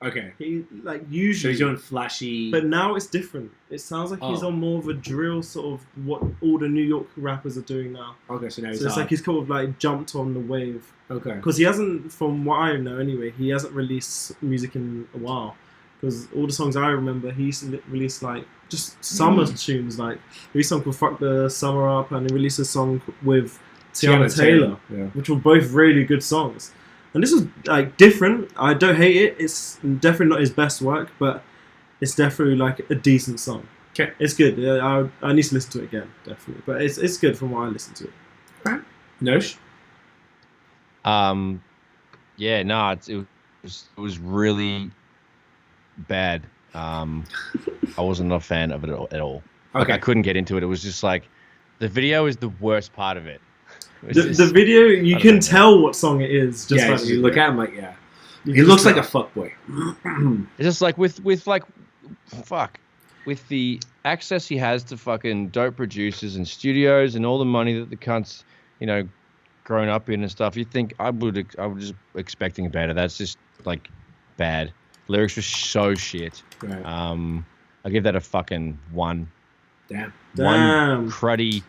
Okay. He usually. So he's doing flashy. But now it's different. It sounds like he's on more of a drill, sort of what all the New York rappers are doing now. Okay, so now it's like he's kind of like jumped on the wave. Okay. Because he hasn't, from what I know anyway, he hasn't released music in a while. Because all the songs I remember, he used to release like just summer tunes. Like he released a song called "Fuck the Summer Up," and he released a song with Tiana Taylor, which were both really good songs. And this was like different. I don't hate it. It's definitely not his best work, but it's definitely like a decent song. Okay, it's good. I need to listen to it again, definitely. But it's good from what I listened to it. Right. Nosh? Yeah, no, it was really bad. I wasn't a fan of it at all. Like, I couldn't get into it. It was just like the video is the worst part of it. The video, you can tell what song it is. Just by you look at him like, he looks like a fuckboy. It's just like with the access he has to fucking dope producers and studios and all the money that the cunts, grown up in and stuff. You think I was just expecting better. That's just like bad. Lyrics were so shit. Right. I give that a fucking 1. Damn. One cruddy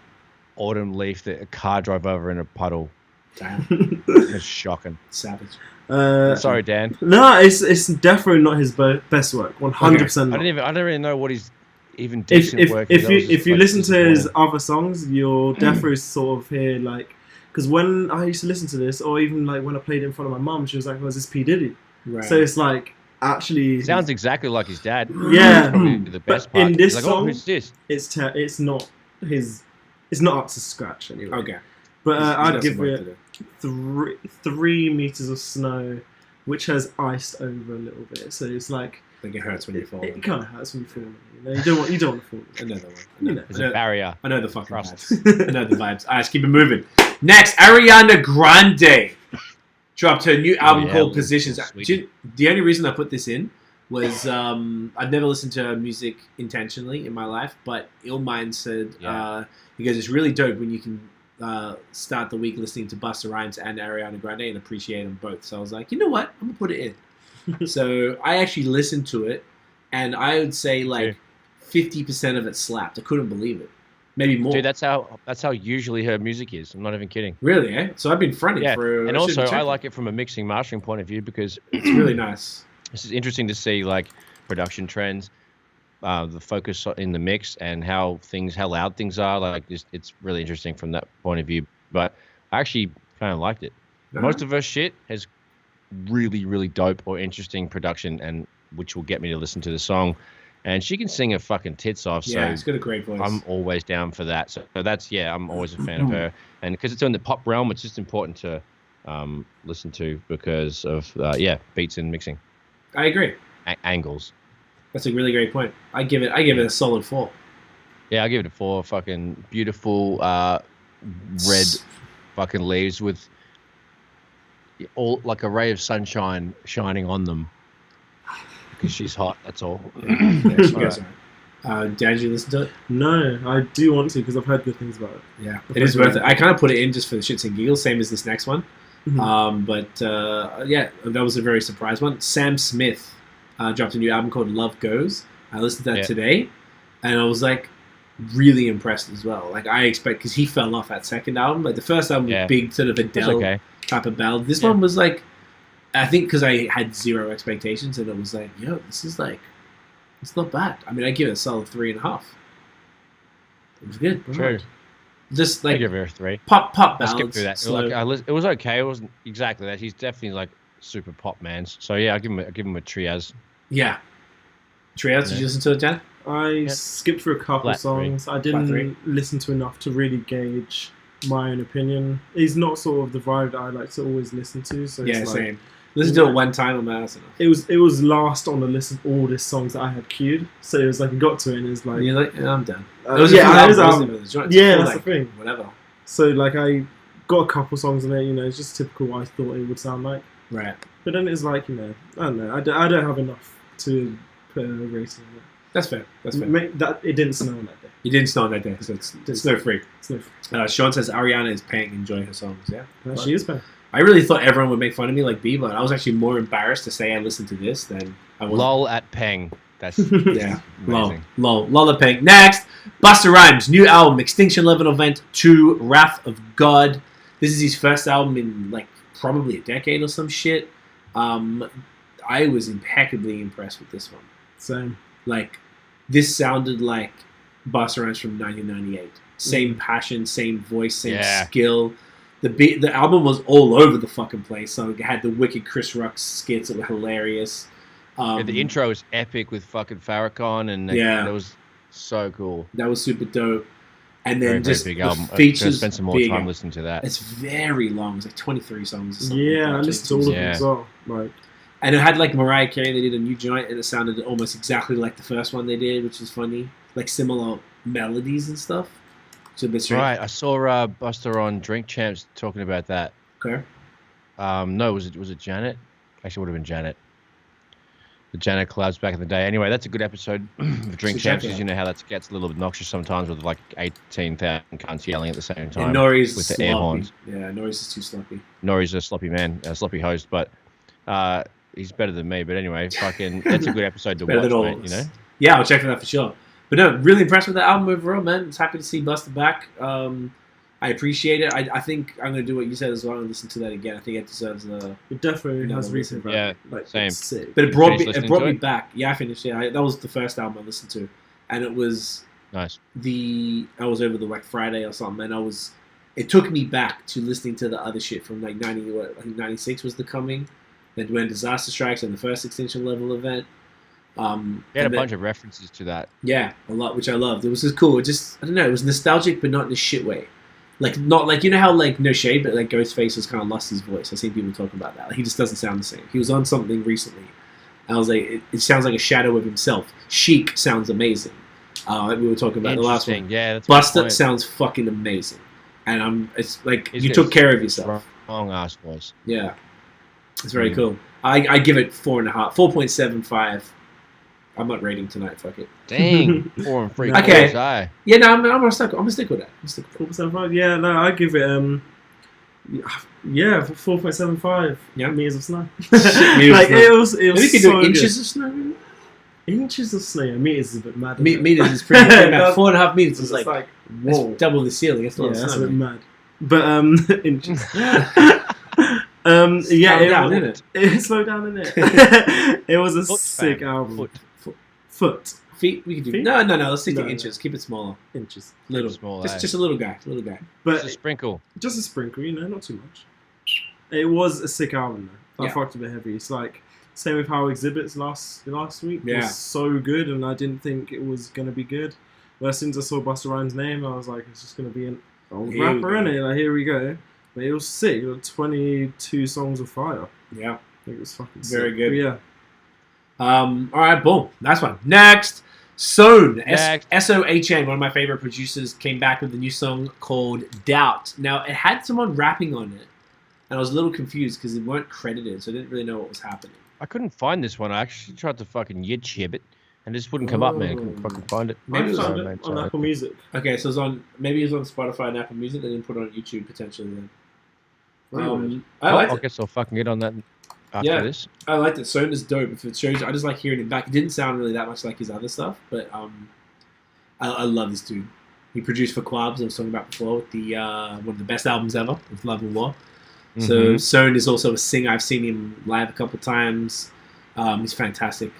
autumn leaf that a car drove over in a puddle. Damn. It's shocking. Savage. Sorry, Dan. No, it's definitely not his best work. 100%. I don't really know what he's even decent work. If you listen to his other songs, you'll definitely sort of hear like, because when I used to listen to this, or even like when I played it in front of my mum, she was like, "Oh, is this P Diddy?" Right. So it's like actually sounds exactly like his dad. Yeah, that's probably the best part. In this like, song, who's this? It's not his. It's not up to scratch anyway. Okay. But I'd give it 3 meters of snow, which has iced over a little bit. So it's like it hurts when you fall. It kind of hurts when you fall. You don't want to fall. Another one. There's a barrier. I know the fucking vibes. I know the vibes. Alright, let's keep it moving. Next, Ariana Grande dropped her new album called Positions. The only reason I put this in was I've never listened to her music intentionally in my life, but Illmind said because it's really dope when you can start the week listening to Busta Rhymes and Ariana Grande and appreciate them both. So I was like, you know what? I'm gonna put it in. So I actually listened to it, and I would say like 50% of it slapped. I couldn't believe it. Maybe more. Dude, that's how usually her music is. I'm not even kidding. Really, eh? So I've been fronting for. And also, I like it from a mixing mastering point of view because it's really nice. This is interesting to see like production trends, the focus in the mix, and how loud things are. Like it's really interesting from that point of view. But I actually kind of liked it. Most of her shit has really, really dope or interesting production, and which will get me to listen to the song. And she can sing her fucking tits off. Yeah, so she's got a great voice. I'm always down for that. So that's I'm always a fan of her. And because it's in the pop realm, it's just important to listen to because of beats and mixing. I agree. Angles. That's a really great point. I give it a solid 4. Yeah, I give it a 4. Fucking beautiful red fucking leaves with all like a ray of sunshine shining on them. Because she's hot, that's all. Did you listen to it? No, I do want to because I've heard good things about it. Yeah, it is worth it. I kind of put it in just for the shits and giggles, same as this next one. But that was a very surprise one. Sam Smith dropped a new album called Love Goes. I listened to that today, and I was like really impressed as well. Like I expect, because he fell off that second album. Like the first album was big, sort of Adele type of ballad. This one was like, I think because I had zero expectations, and it was like, yo, this is like, it's not bad. I mean, I give it a solid 3.5. It was good. True. Just like I give it a 3. Pop ballads. I skipped through that. It was okay. It wasn't exactly that. He's definitely like super pop man. So yeah, I give him a triaz. Yeah. Triaz. Did you listen to it, Jan? I skipped through a couple songs. I didn't listen to enough to really gauge my own opinion. He's not sort of the vibe that I like to always listen to. So yeah, it's same. Listen to it one time on my ass enough. It was last on the list of all the songs that I had queued. So it was like, it got to it and it was like... You're like, I'm done. That's the thing. Whatever. So like, I got a couple songs in it, it's just typical what I thought it would sound like. Right. But then it's like, I don't know. I don't have enough to put a rating on it. That's fair. It didn't snow on that day. It didn't snow on that day, so it's snow-free. Snow-free. Sean says Ariana is paying enjoy her songs, yeah? She is paying. I really thought everyone would make fun of me like Bieber, and I was actually more embarrassed to say I listened to this than I was. Lol at Peng. That's amazing. Lol at Peng. Next, Busta Rhymes, new album, Extinction Level Event 2, Wrath of God. This is his first album in like probably a decade or some shit. I was impeccably impressed with this one. Same. Like, this sounded like Busta Rhymes from 1998. Same passion, same voice, same skill. The album was all over the fucking place. So it had the wicked Chris Rock skits that were hilarious. The intro was epic with fucking Farrakhan, and that was so cool. That was super dope. And then very just big the album. features. I'm spend some more time listening to that. It's very long. It's like 23 songs or something. Yeah, I listened to all of them as well. Like, and it had like Mariah Carey. They did a new joint, and it sounded almost exactly like the first one they did, which is funny. Like similar melodies and stuff. It's a bit strange. Right, I saw Busta on Drink Champs talking about that. Okay. No, was it Janet? Actually, it would have been Janet. The Janet collabs back in the day. Anyway, that's a good episode of Drink Champs, because you know how that gets a little obnoxious sometimes with like 18,000 cunts yelling at the same time. And Nori's with the sloppy. air horns. Yeah, Nori's is too sloppy. Nori's a sloppy man, a sloppy host, but he's better than me. But anyway, fucking, that's a good episode to watch, mate, you know? Yeah, I'll check for that for sure. But no, really impressed with the album overall, man. It's happy to see Busta back. I appreciate it. I think I'm going to do what you said as well and listen to that again. I think it deserves a... It definitely has reason for it. Like, same. But it brought me back. Yeah, I finished it. That was the first album I listened to. And it was... Nice. I was over the like Friday or something, and it took me back to listening to the other shit from like 96 was the coming. Then when Disaster Strikes and the first Extinction Level event. They had a bunch of references to that. Yeah, a lot, which I loved. It was just cool. It just, I don't know, it was nostalgic, but not in a shit way. Like, not like, you know how, like, no shade, but like Ghostface has kind of lost his voice. I've seen people talking about that. Like, he just doesn't sound the same. He was on something recently. And I was like, it sounds like a shadow of himself. Chic sounds amazing. Like we were talking about the last one. Yeah, that's Busta sounds fucking amazing. And it's like, you took care of yourself. Long ass voice. Yeah. It's very cool. I give it 4.5, 4.75. I'm not rating tonight. Fuck it. Dang, 4 and 3. Okay. Yeah, no, I'm gonna stick with that. 4.75. Yeah, no, I give it 4.75. Yeah, meters of snow. Like it was maybe you could so do inches of snow. Inches of snow. Meters is a bit mad. Meters is pretty bad. 4.5 meters is like whoa, double the ceiling. That's that's a bit mad. But inches. It slowed down, innit? It was a sick album. Foot. Feet. We could do. No. Let's stick to inches. Keep it smaller. Inches. Little. Small. Just a little guy. But just a sprinkle. Just a sprinkle. You know, not too much. It was a sick album though. I fucked a bit heavy. It's like same with how Exhibits last week was so good, and I didn't think it was gonna be good. But as soon as I saw Busta Rhymes' name, I was like, it's just gonna be an old rapper, innit? Like, here we go. But it was sick. 22 songs of fire. Yeah. I think it was fucking very sick. good. But yeah. Alright, boom. Nice one. Next. SOHN. SOHN, one of my favorite producers, came back with a new song called Doubt. Now, it had someone rapping on it, and I was a little confused because they weren't credited, so I didn't really know what was happening. I couldn't find this one. I actually tried to fucking YouTube it, and it just wouldn't come up, man. I couldn't fucking find it. Maybe it was on Apple Music. Okay, so maybe it was on Spotify and Apple Music. They didn't put it on YouTube, potentially, then. I guess I'll fucking get on that after this. I liked it. SOHN is dope. If it shows you, I just like hearing him back. It didn't sound really that much like his other stuff, but I love this dude. He produced for Quabs, I was talking about before, with the one of the best albums ever, with Love and War. Mm-hmm. So SOHN is also a singer. I've seen him live a couple times. He's fantastic.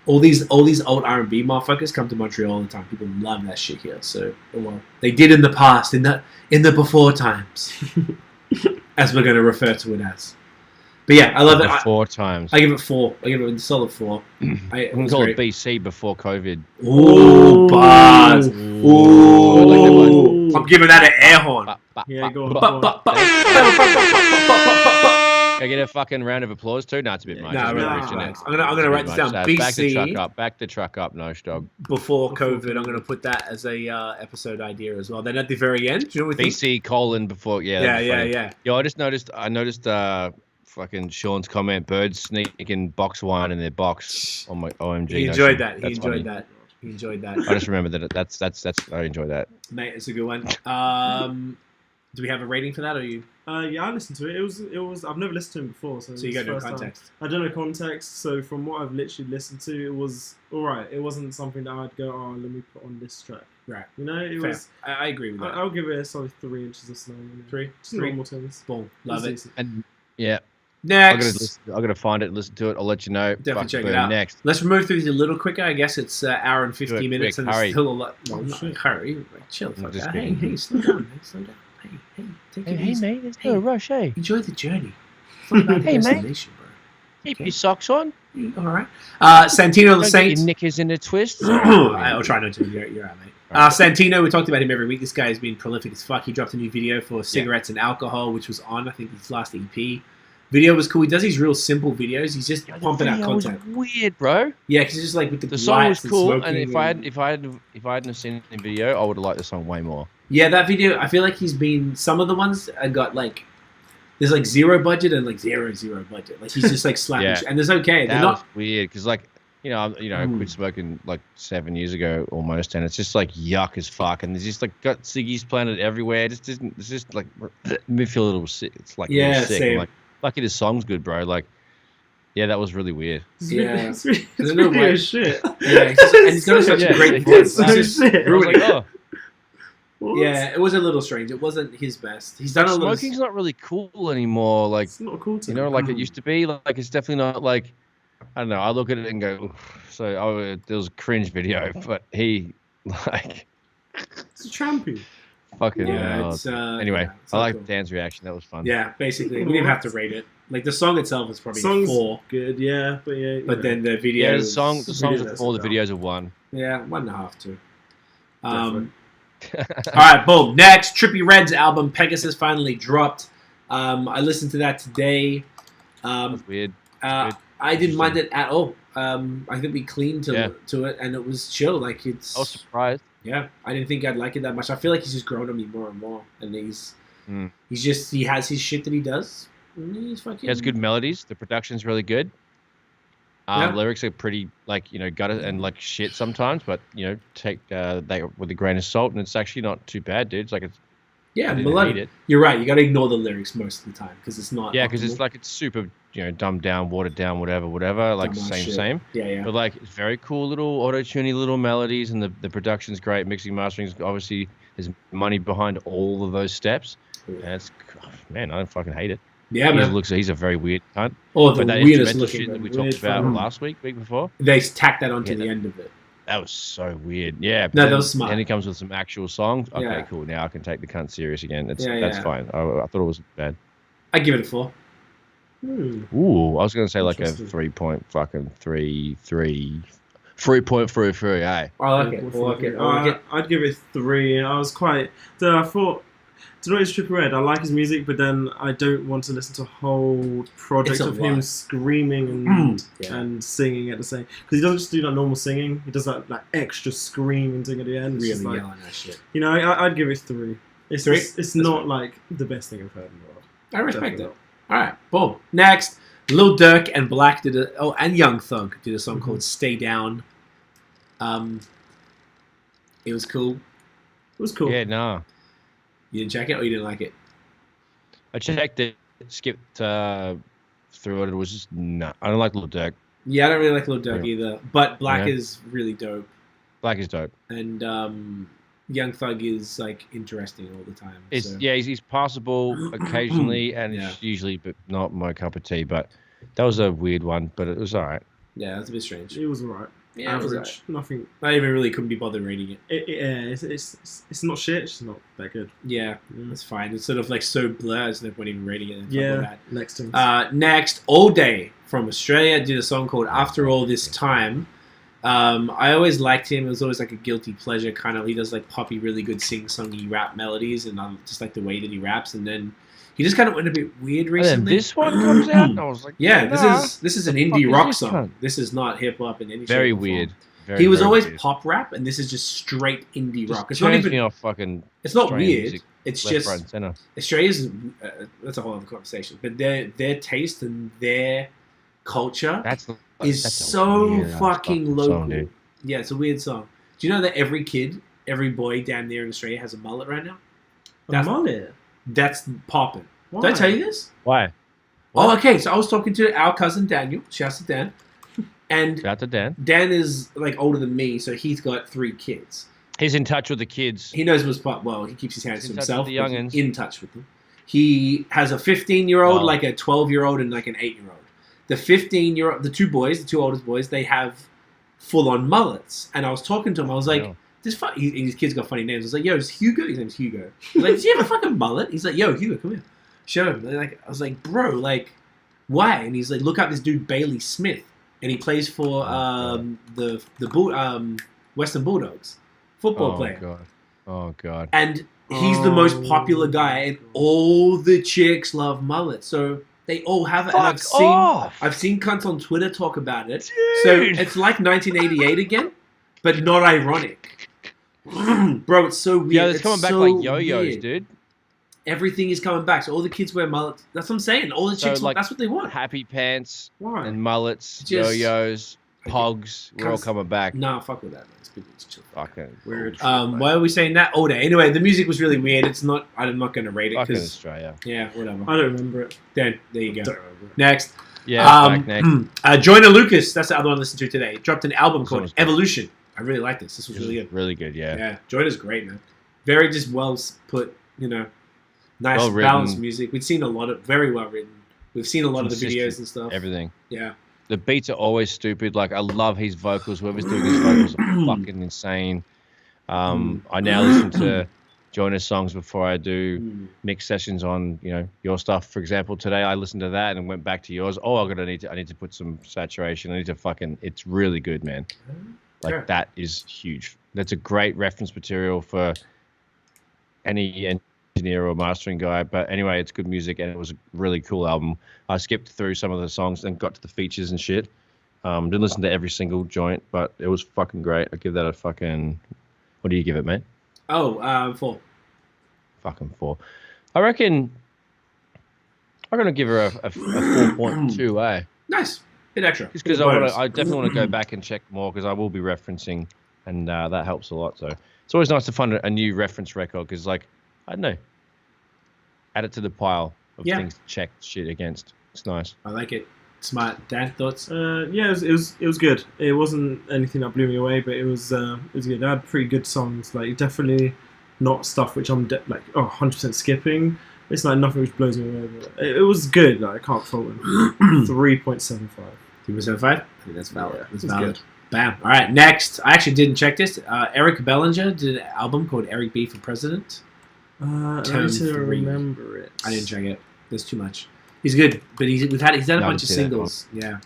All these Alt-R&B motherfuckers come to Montreal all the time. People love that shit here. So, well, they did in the past, in the before times, as we're going to refer to it as. But yeah, I love it. 4 times. I give it 4. I give it a solid 4. We can call it BC before COVID. Ooh, bars. Ooh. I'm giving that an air horn. Yeah, go on. Can I get a fucking round of applause too? No, it's a bit much. I'm gonna write this down. BC. Back the truck up, no dog. Before COVID, I'm gonna put that as a episode idea as well. Then at the very end, do you know what we think? BC colon before, yeah. Yo, I noticed fucking Sean's comment: birds sneaking box wine in their box on my OMG. He enjoyed that. He enjoyed that. I just remember that. That's. I enjoy that. Mate, it's a good one. Do we have a rating for that, or you? Yeah, I listened to it. It was. I've never listened to him before, so you got no context. I don't know context, so from what I've literally listened to, it was all right. It wasn't something that I'd go, oh, let me put on this track. Right. You know, it Fair. was. I agree with that. I'll give it a solid 3 inches of snow. 3. Just normal tones. Boom. Love it. And yeah. Next. I'm gonna find it and listen to it. I'll let you know. Definitely check it out. Next. Let's move through these a little quicker. I guess it's an hour and 15 minutes, quick, and hurry. there's still a lot. Well, not hurry. Chill. Hey, slow down, man. Slow down. Hey. Hey mate, there's no rush, hey. Enjoy the journey. It's not about the destination, bro. Keep your socks on. All right. Santino the Saint. Your knickers in a twist. I'll try not to. You're out, mate. Santino, we talked about him every week. This guy has been prolific as fuck. He dropped a new video for Cigarettes and Alcohol, which was on, I think, his last EP. Video was cool. He does these real simple videos. He's just pumping out content. Was weird, bro. Yeah, because it's just like with the song was cool, and if I hadn't seen the video, I would have liked the song way more. Yeah, that video. I feel like he's been. Some of the ones I got like. There's like zero budget and like zero budget. Like he's just like slapping, and it's okay. They're not weird because like I quit smoking like 7 years ago almost, and it's just like yuck as fuck, and there's just like got ciggies planted everywhere. It's just like me feel a little sick. It's like sick. Same. I'm like lucky the song's good, bro. Like that was really weird. It's really shit. Yeah, and he's got such a great voice. It's so shit. I was like, oh. What? Yeah, it was a little strange. It wasn't his best. He's done a little. Smoking's not really cool anymore. Like it's not cool to like it used to be. Like it's definitely not like. I don't know. I look at it and go. So there was a cringe video, but he like. It's a champion. Fucking. Yeah. Anyway, it's I like cool. Dan's reaction. That was fun. Yeah, basically, we didn't have to rate it. Like the song itself is probably Song's 4. Good, yeah, but yeah. But then the video. Yeah, the songs are 4. The videos are 1. Yeah, 1.5, 2. All right, boom. Next, Trippie Redd's album Pegasus finally dropped. I listened to that today. That was weird. I didn't mind it at all. I think we cleaned to it, and it was chill. Like it's. I was surprised. Yeah, I didn't think I'd like it that much. I feel like he's just grown on me more and more, and he has his shit that he does. He's fucking. He has good melodies. The production's really good. Lyrics are pretty gutted and like shit sometimes, but take that with a grain of salt, and it's actually not too bad, dude. It's like it's melodic. You're right. You got to ignore the lyrics most of the time because it's not. Yeah, because it's like it's super dumbed down, watered down, whatever. Like same. Yeah. But like it's very cool little auto-tuney little melodies, and the production's great. Mixing, mastering, obviously there's money behind all of those steps. And it's I don't fucking hate it. Yeah, man. He's a very weird cunt. Oh, the weirdest looking shit that we talked about week before. They tacked that onto the end of it. That was so weird. Yeah. No, that was smart. And he comes with some actual songs. Okay, cool. Now I can take the cunt serious again. That's fine. I thought it was bad. I give it a 4. Ooh, I was gonna say like a 3.33. I like it. I'd give it 3. I was quite. I thought. Do you know it's Trippie Redd? I like his music, but then I don't want to listen to a whole project of him screaming and singing at the same. Because he doesn't just do that normal singing. He does that extra screaming thing at the end. Really yelling that shit. I'd give it 3. It's 3? It's not like the best thing I've heard in the world. I respect it. All right, boom. Next, Lil Durk and Black and Young Thug did a song called "Stay Down." It was cool. It was cool. Yeah, no. You didn't check it, or you didn't like it? I checked it, skipped through it. It was just no. I don't like Lil Durk. Yeah, I don't really like Lil Durk either. But Black is really dope. Black is dope. And Young Thug is like interesting all the time. He's passable occasionally, and it's usually but not my cup of tea. But that was a weird one, but it was all right. Yeah, that's a bit strange. It was all right. Yeah, average. Nothing. I even really couldn't be bothered rating it. It's not shit. It's just not that good. Yeah, that's fine. It's sort of like so blurred. There's no point even rating it. Yeah. Next, All Day from Australia did a song called "After All This Time." I always liked him. It was always like a guilty pleasure kind of. He does like poppy, really good sing-songy rap melodies, and I just like the way that he raps. And then he just kind of went a bit weird recently. And then this one comes out, and I was like, this is an indie rock song. This is not hip hop in any very shape or weird. form. Very, he was always weird. pop rap, and this is just straight indie rock. It's not not even. Me off fucking. It's not weird. Music, it's left, just right, and center. Australia's. That's a whole other conversation. But their taste and their culture is so fucking local. Song, yeah, it's a weird song. Do you know that every kid, every boy down there in Australia has a mullet right now? A mullet? That's popping. Why? Did I tell you this? Why? Oh, okay. So I was talking to our cousin Daniel. Shouts to Dan. And shout out to Dan. Dan is like older than me, so he's got 3 kids. He's in touch with the kids. He knows what's pop. Well, he keeps his hands to himself. The youngins. In touch with them. He has a 15-year-old, like a 12-year-old, and like an 8-year-old. The 15-year-old, the 2 boys, the 2 oldest boys, they have full-on mullets. And I was talking to him. I was like, his kid's got funny names. I was like, yo, is Hugo? His name's Hugo. Like, does he have a fucking mullet? He's like, yo, Hugo, come here. Show him. Like, I was like, bro, like, why? And he's like, look up this dude Bailey Smith, and he plays for the Western Bulldogs, football player. Oh god. And he's the most popular guy, and all the chicks love mullets. So they all have it. And I've seen cunts on Twitter talk about it. Dude. So it's like 1988 again, but not ironic. Bro, it's so weird. Yeah, it's coming back like yo-yos, weird. dude. Everything is coming back. So all the kids wear mullets. That's what I'm saying. All the chicks, like, that's what they want. Happy pants Why? and mullets, yo-yos, pogs. We're all coming back. Nah, fuck with that, man. It's chill. Fucking Weird. Why are we saying that? Oh, anyway, the music was really weird. It's not. I'm not going to rate it Fucking because Australia. Yeah, whatever. I don't remember it. There you go. Next. Yeah, next. Joyner Lucas. That's the other one I listened to today. Dropped an album called Evolution. I really like this. This was really good. Really good, yeah. Yeah, Joyner's great, man. Very just well put. Nice well balanced music. We've seen a lot of very well written. We've seen a lot of the videos and stuff. Everything. Yeah. The beats are always stupid. Like, I love his vocals. Whoever's doing his vocals are fucking insane. I now listen to Joyner's songs before I do mix sessions on, your stuff. For example, today I listened to that and went back to yours. Oh, I need to put some saturation. I need to it's really good, man. Like, that is huge. That's a great reference material for any engineer or mastering guy. But anyway, it's good music and it was a really cool album. I skipped through some of the songs and got to the features and shit. Didn't listen to every single joint, but it was fucking great. I give that a fucking... What do you give it, mate? 4. Fucking 4. I reckon I'm gonna give her a 4.2, eh? Nice. Bit extra. Just because I definitely want to go back and check more because I will be referencing, and that helps a lot. So it's always nice to find a new reference record because, like, I don't know, add it to the pile of things to check shit against. It's nice. I like it. Smart. Dan, thoughts? Yeah, it was good. It wasn't anything that blew me away, but it was good. They had pretty good songs. Like, definitely not stuff which I'm 100% skipping. It's like nothing which blows me away. But it was good. Like, I can't fault it. 3.75. 3.75? I think that's valid. Yeah, that's valid. Good. Bam. All right, next. I actually didn't check this. Eric Bellinger did an album called Eric B for President. I need to remember it. I didn't check it. There's too much. He's good, but he's had a bunch of singles. Yeah,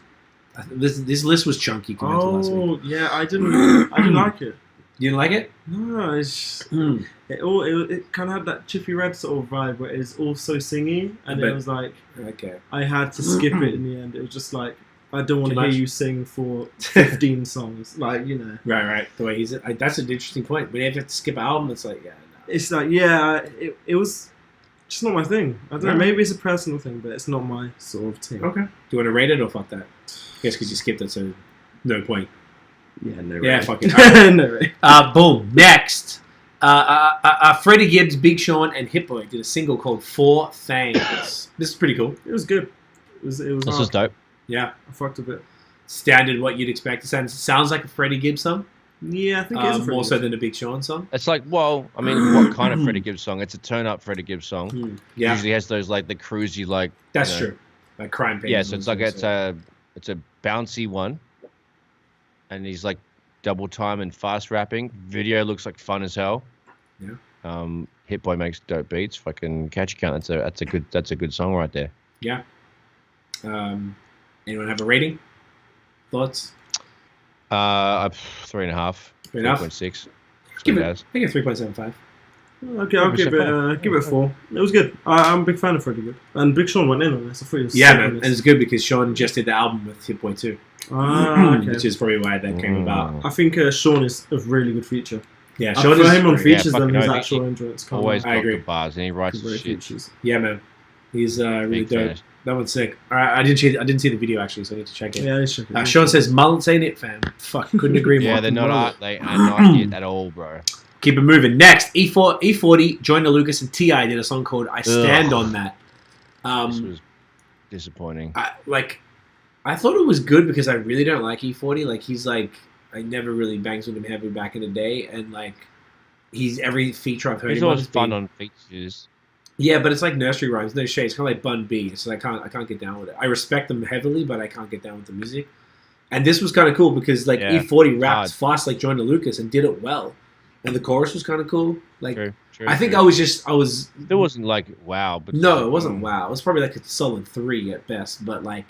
this list was chunky compared to last week. Yeah, I didn't like it. You didn't like it? No, it's just, it kind of had that Trippie Redd sort of vibe where it's all so singy, and it was like, okay, I had to skip it in the end. It was just like, I don't want to hear you sing for 15 songs, like, Right. The way that's an interesting point. When you have to skip an album, it's like, it's like, it was just not my thing. I don't know. Maybe it's a personal thing, but it's not my sort of thing. Okay. Do you want to rate it or fuck that? I guess because you skipped it, so no point. Yeah, no. Yeah, fuck it. Right. No rate. Boom. Next, Freddie Gibbs, Big Sean, and Hit Boy did a single called Four Things. This is pretty cool. It was good. It was. This is dope. Yeah. I fucked a bit. Standard, what you'd expect. It sounds like a Freddie Gibbs song. Yeah, I think it is more so than a Big Sean song. It's like, what kind of Freddie Gibbs song? It's a turn-up Freddie Gibbs song. Yeah. Usually has those, like, the cruisy, like... That's true. Like crime paintings. Yeah, so it's like, it's a bouncy one. And he's, like, double time and fast rapping. Video looks like fun as hell. Yeah. Hit Boy makes dope beats. Fucking Catch Count. That's a good song right there. Yeah. Anyone have a rating? Thoughts? 3.5. 3.6. Give it 3.75. Okay, I'll give it 4. It was good. I'm a big fan of Freddie Gibbs. And Big Sean went in on this. I thought he was man. And it's good because Sean just did the album with Hit Boy too. Okay. Which is probably why that came about. I think Sean is a really good feature. Yeah, Sean is him on features than his no, actual entrance. Always got I agree. the bars, and he writes his shit. Features. Yeah, man. He's really Big dope. fan. That one's sick. I didn't see the video actually, so I need to check it. Yeah, I check it. Sean says mullets ain't it, fam. Fuck, couldn't agree more. Yeah, they are not it at all, bro. Keep it moving. Next, E40, Joyner Lucas, and T.I. did a song called "I Stand on That." This was disappointing. I thought it was good because I really don't like E40. Like, he's like, I never really bangs with him heavy back in the day, and like, he's every feature I've heard. He's always fun on features. Yeah, but it's like nursery rhymes, no shade. It's kind of like Bun B, so I can't get down with it. I respect them heavily, but I can't get down with the music. And this was kind of cool because like E40 raps fast like Joyner Lucas and did it well. And the chorus was kind of cool. Like, true, I think true. I was. It wasn't like wow, but no, it wasn't wow. It was probably like a solid 3 at best. But like,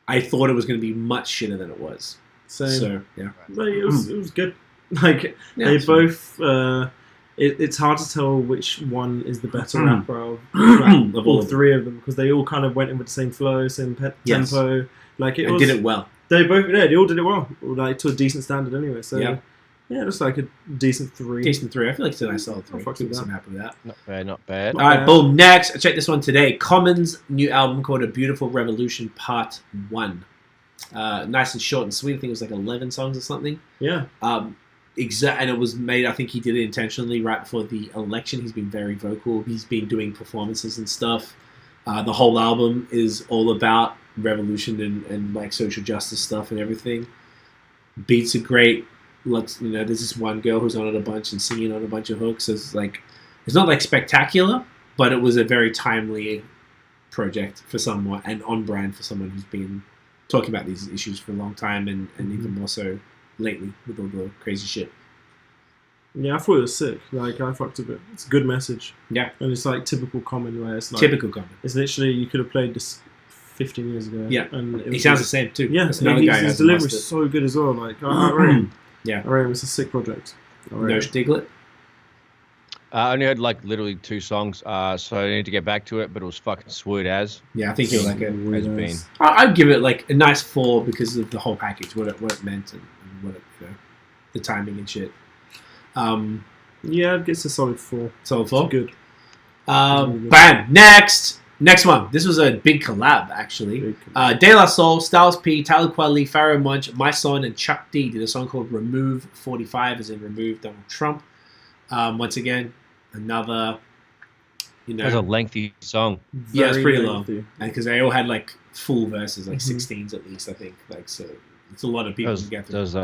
I thought it was going to be much shitter than it was. Same. So yeah, but it was good. Like they both. It's hard to tell which one is the better rapper of all 3 of them because they all kind of went in with the same flow, same tempo. Like it did it well. They all did it well, like to a decent standard anyway. So yeah, just like a decent 3. Decent 3. I feel like it's a nice solid 3. I'm happy with that. Not bad, not bad. All right, boom. Next, I checked this one today. Common's new album called A Beautiful Revolution Part 1. Nice and short and sweet. I think it was like 11 songs or something. Yeah. And it was made, I think he did it intentionally right before the election. He's been very vocal. He's been doing performances and stuff. The whole album is all about revolution and like social justice stuff and everything. Beats are great. There's this one girl who's on it a bunch and singing on a bunch of hooks. So it's not like spectacular, but it was a very timely project for someone and on brand for someone who's been talking about these issues for a long time and even more so lately with all the crazy shit. Yeah, I thought it was sick. Like, I fucked with it. It's a good message. Yeah. And it's like typical Common where it's like... Typical Common. It's literally, you could have played this 15 years ago. Yeah. And he sounds the same too. Yeah. His delivery is so good as well. Like, I rate him. Yeah. I rate him. It's a sick project. No Stiglet? I only heard like literally 2 songs, so I need to get back to it, but it was fucking sweet as. Yeah, I think you'll like it. Has been. I'd give it like a nice 4 because of the whole package, what it meant and what it, the timing and shit. Yeah, it gets a solid 4. Solid 4? It's good. Bam! Next one. This was a big collab, actually. De La Soul, Styles P, Talib Kweli, Pharaoh Monch, My Son, and Chuck D did a song called Remove 45, as in Remove Donald Trump. Once again, another, That's a lengthy song. Yeah, it's pretty long. Because they all had like full verses, like 16s at least, I think. Like, so it's a lot of people to get through. It's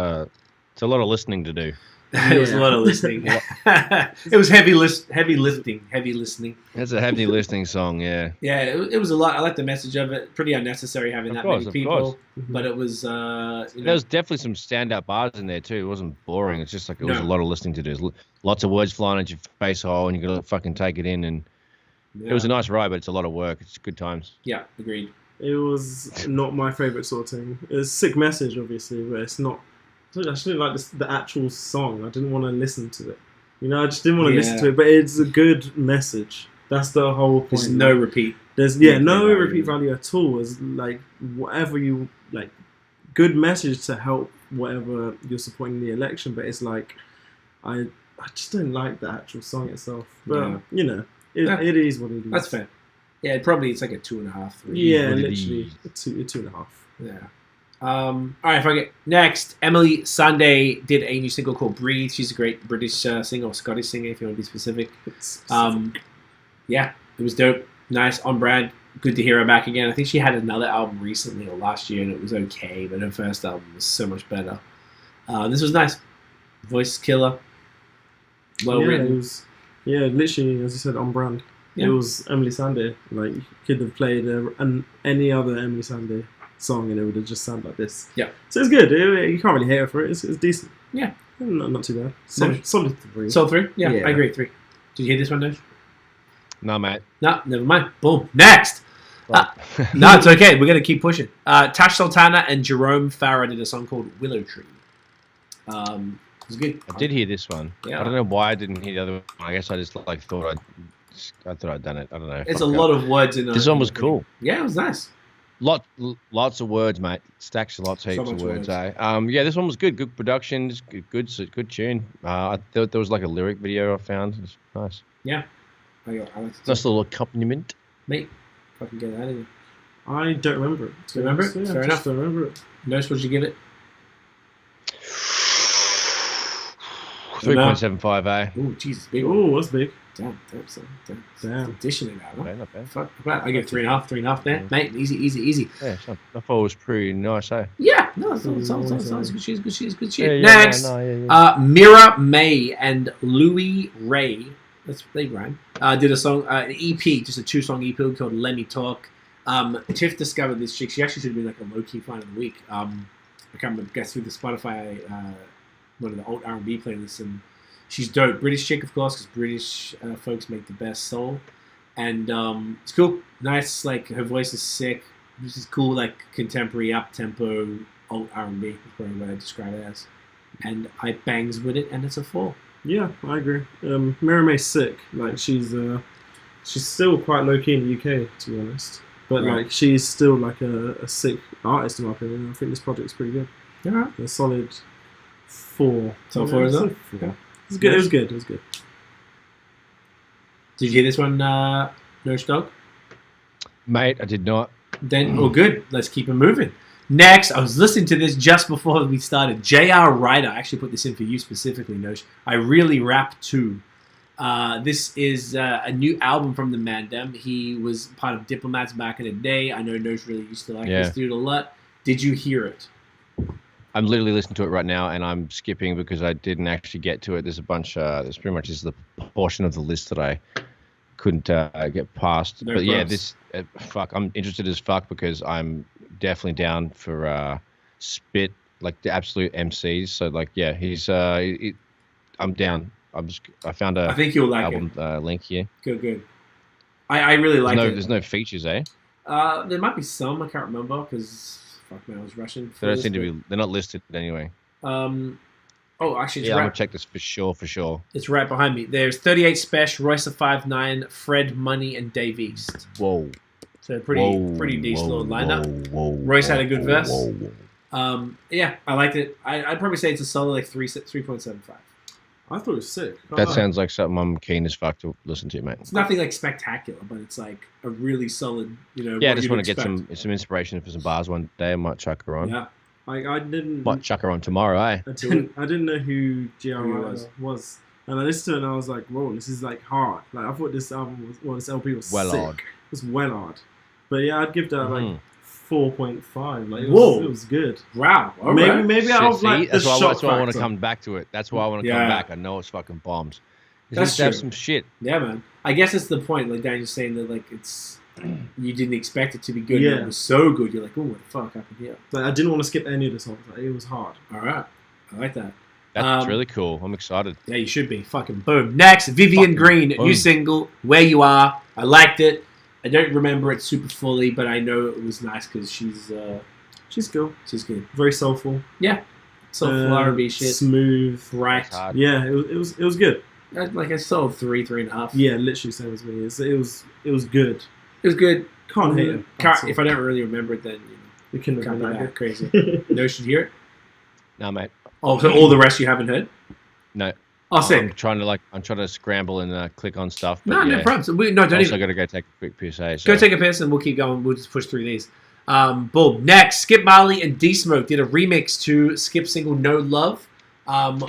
a lot of listening to do. It was a lot of listening. It was heavy listening. It's a heavy listening song, yeah. Yeah, it was a lot. I like the message of it. Pretty unnecessary having many people, but it was. There was definitely some standout bars in there too. It wasn't boring. It's just like it was a lot of listening to do. Lots of words flying at your face hole, and you got to fucking take it in. And it was a nice ride, but it's a lot of work. It's good times. Yeah, agreed. It was not my favorite sort of thing. It was a sick message, obviously, but it's not. I just didn't like the actual song. I didn't want to listen to it. I just didn't want to listen to it. But it's a good message. That's the whole point. There's no repeat. There's no repeat value at all. It's like whatever you like, good message to help whatever you're supporting in the election. But it's like I just don't like the actual song itself. But it is what it is. That's fair. Yeah, it's like a 2.5, 3. Yeah, literally a 2.5. Yeah. All right, if I get next, Emily Sunday did a new single called Breathe. She's a great British singer or Scottish singer, if you want to be specific. Yeah, it was dope. Nice, on brand. Good to hear her back again. I think she had another album recently or last year, and it was okay, but her first album was so much better. This was nice. Voice killer. Well written. Literally, as you said, on brand. Yeah. It was Emily Sunday. Like, you could have played any other Emily Sunday song and it would have just sounded like this. Yeah. So it's good. You can't really hate her for it. It's decent. Yeah. Not too bad. Solid 3. Solid 3? Yeah, I agree. 3. Did you hear this one, Dave? No, mate. No, never mind. Boom. Next. Right. No, it's okay. We're going to keep pushing. Tash Sultana and Jerome Farah did a song called Willow Tree. It was good. I did hear this one. Yeah. I don't know why I didn't hear the other one. I guess I just thought I'd done it. I don't know. It's a lot of words in it. This one was cool. Yeah, it was nice. Lots of words, mate. Stacks of heaps of words. Yeah, this one was good. Good production. Good tune. I thought there was like a lyric video I found. It was nice. Yeah. Nice little accompaniment. Mate, fucking get that out of here. I don't remember it. Do you remember it? Yeah, Fair enough. Don't remember it. Notice what you give it? 3.75, eh? Oh, Jesus, big. Oh, that's big. Damn. Dishing it out, huh? Not bad. Fuck, I give 3.5 there. Yeah. Mate, easy. Yeah, I thought it was pretty nice, eh? Yeah, no, it's good shit. Yeah, Next, Miraa May and Louis Ray, that's they rhyme, did a song, an EP, just a 2-song EP called Let Me Talk. Tiff discovered this chick. She actually should have been like a Lowkey find of the week. I can't remember, guess through the Spotify, one of the Alt-R&B playlists, and she's dope. British chick, of course, because British folks make the best soul. And it's cool. Nice, like, her voice is sick. This is cool, like, contemporary, up-tempo, alt-R&B. That's probably what I describe it as. And I bangs with it, and it's a 4. Yeah, I agree. Miraa May's sick. Like, she's still quite low-key in the UK, to be honest. But, like, she's still, like, a sick artist, in my opinion. I think this project's pretty good. Yeah. A solid 4. So 4 is it? Yeah. It's good. It was good. It was good. Did you hear this one, Nurse Dog? Mate, I did not. Then, good. Let's keep it moving. Next, I was listening to this just before we started. J.R. Writer, I actually put this in for you specifically, Nosh. I Really Rap Too. This is a new album from the Mandem. He was part of Diplomats back in the day. I know Nosh really used to like this dude a lot. Did you hear it? I'm literally listening to it right now, and I'm skipping because I didn't actually get to it. There's a bunch. This pretty much is the portion of the list that I couldn't get past. No but props. yeah, this I'm interested as fuck because I'm definitely down for Spit, like the absolute MCs. So like, yeah, he's I'm down. I found a I think you'll like album link here. Good. I really like it. There's no features, eh? There might be some. I can't remember because fuck man, I was rushing. They don't seem to be. They're not listed anyway. Actually, it's I'm gonna check this for sure. It's right behind me. There's 38 Special, Royce 5'9", Fred Money, and Dave East. Whoa. So pretty decent little lineup. Royce had a good verse. Yeah, I liked it. I'd probably say it's a solid like 3.75. I thought it was sick. That sounds like something I'm keen as fuck to listen to, mate. It's nothing like spectacular, but it's like a really solid, Yeah, I just want to get some inspiration for some bars one day. I might chuck her on. Yeah. I didn't. Might chuck her on tomorrow, eh? I didn't know who G.R. was. And I listened to it and I was like, whoa, this is like hard. Like I thought this album this LP was well sick. hard. It was well hard. But yeah, I'd give that like 4.5. Like it was good. Wow. Maybe out of like that's the why, shock that's why I want to factor. come back to it. That's why I want to come back. I know it's fucking bombs. That's have true. some shit. Yeah, man. I guess it's the point. Like Daniel's saying that like it's you didn't expect it to be good. And it was so good. You're like, oh, what the fuck happened here? Like, I didn't want to skip any of the songs. Like, it was hard. All right. I like that. That's really cool. I'm excited. Yeah, you should be. Fucking boom. Next, Vivian Green, new single, Where You Are. I liked it. I don't remember it super fully, but I know it was nice because she's cool. She's good. Very soulful. Yeah. Soulful R&B shit. Smooth. Right. Yeah, it was good. Like I sold 3.5. Yeah, literally same as me. It was good. It was good. Can't hate it. If I don't really remember it, then you can't be like that crazy. No, should hear it. No, mate. Oh, so all the rest you haven't heard? No. Oh, sick. I'm trying to scramble and click on stuff. But no problems. Don't also got to go take a quick piss. So. Go take a piss and we'll keep going. We'll just push through these. Boom. Next, Skip Marley and D-Smoke did a remix to Skip's single No Love,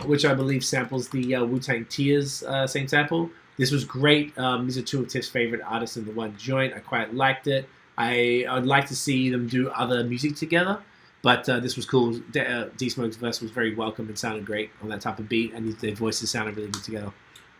which I believe samples the Wu-Tang Tears same sample. This was great. These are two of Tiff's favorite artists in the one joint. I quite liked it. I'd like to see them do other music together. But this was cool. D-Smoke's verse was very welcome and sounded great on that type of beat, and their voices sounded really good together.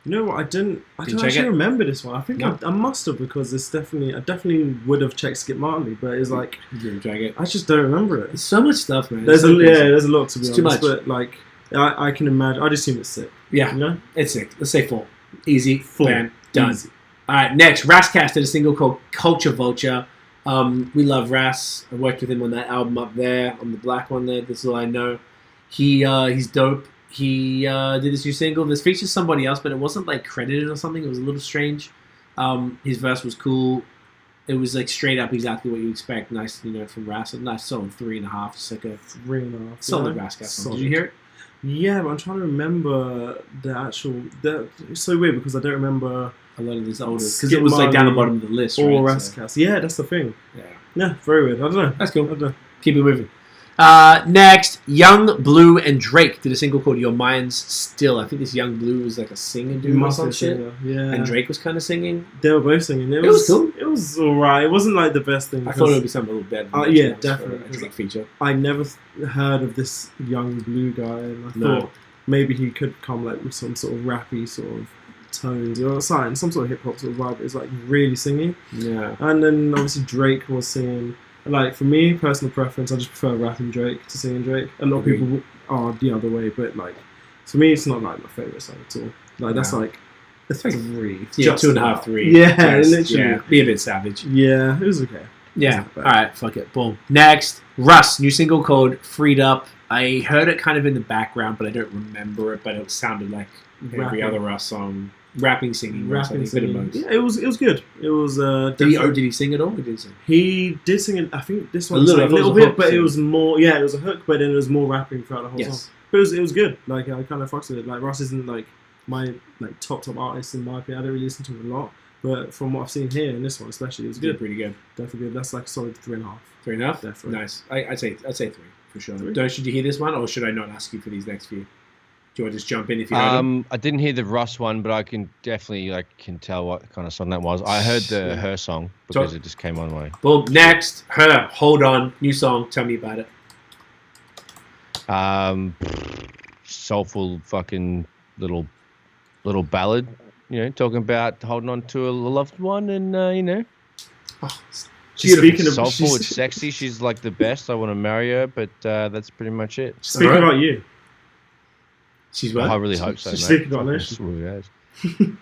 You know what? I don't actually remember this one. I think I must have because I definitely would have checked Skip Marley, but it's like you didn't drag it. I just don't remember it. There's so much stuff, man. There's a lot to be honest. Too much. But like I can imagine. I'd assume it's sick. Yeah, you know? It's sick. Let's say 4. Easy. 4. Bam. Done. Easy. All right. Next, Rascal did a single called Culture Vulture. We love Ras. I worked with him on that album up there, on the black one there. That's all I know. He's dope. He did this new single. This features somebody else, but it wasn't like credited or something. It was a little strange. His verse was cool. It was like straight up exactly what you expect. Nice, from Ras. A nice solid 3.5. Just like a 3.5. solid Rascal song. Did you hear it? Yeah, but I'm trying to remember the actual. It's so weird because I don't remember a lot of these older because it was like down the bottom of the list. Or right? Rascal. So. Yeah, that's the thing. Yeah, very weird. I don't know. That's cool. I don't know. Keep it moving. Next, Young Blue and Drake did a single called Your Mind's Still. I think this Young Blue was like a singer dude or some shit. Yeah. And Drake was kind of singing. They were both singing. It was cool. It was alright. It wasn't like the best thing. I thought it would be something a little better. Yeah, definitely. It's like feature. I never heard of this Young Blue guy, and I thought maybe he could come like with some sort of rappy sort of tones or something, some sort of hip hop sort of vibe. It's like really singing. Yeah. And then obviously Drake was singing. Like for me, personal preference, I just prefer rapping Drake to singing Drake. A lot of people are the other way, but like For me, it's not like my favorite song at all. Like that's like a 3. Yeah, just 2.5, 3. Yeah, literally. Yeah, be a bit savage. Yeah, it was okay. Yeah. All right, fuck it. Boom. Next, Russ, new single called "Freed Up." I heard it kind of in the background, but I don't remember it. But it sounded like every other Russ song. Rapping, singing. Singing. Yeah, it was good. It was. Did he sing it all? He did sing. He did sing it. I think this one was a little bit, but it was more. Yeah, it was a hook, but then it was more rapping throughout the whole song. But it was good. Like I kind of fucked with it. Like Russ isn't like my top artist in my opinion. I don't really listen to him a lot, but from what I've seen here in this one especially, it was good. Pretty good. Definitely good. That's like a solid 3.5. 3.5. Definitely. Nice. I'd say 3 for sure. Should you hear this one, or should I not ask you for these next few? Do you want to just jump in if you heard them? I didn't hear the Russ one, but I can definitely can tell what kind of song that was. I heard the H.E.R song because it just came on my. Well, next, H.E.R. Hold On, new song. Tell me about it. Soulful fucking little ballad, talking about holding on to a loved one, and speaking of soulful, it's sexy. She's like the best. I want to marry her, but that's pretty much it. Speaking about you. She's what? I really hope so, she's mate. Speaking about Notion.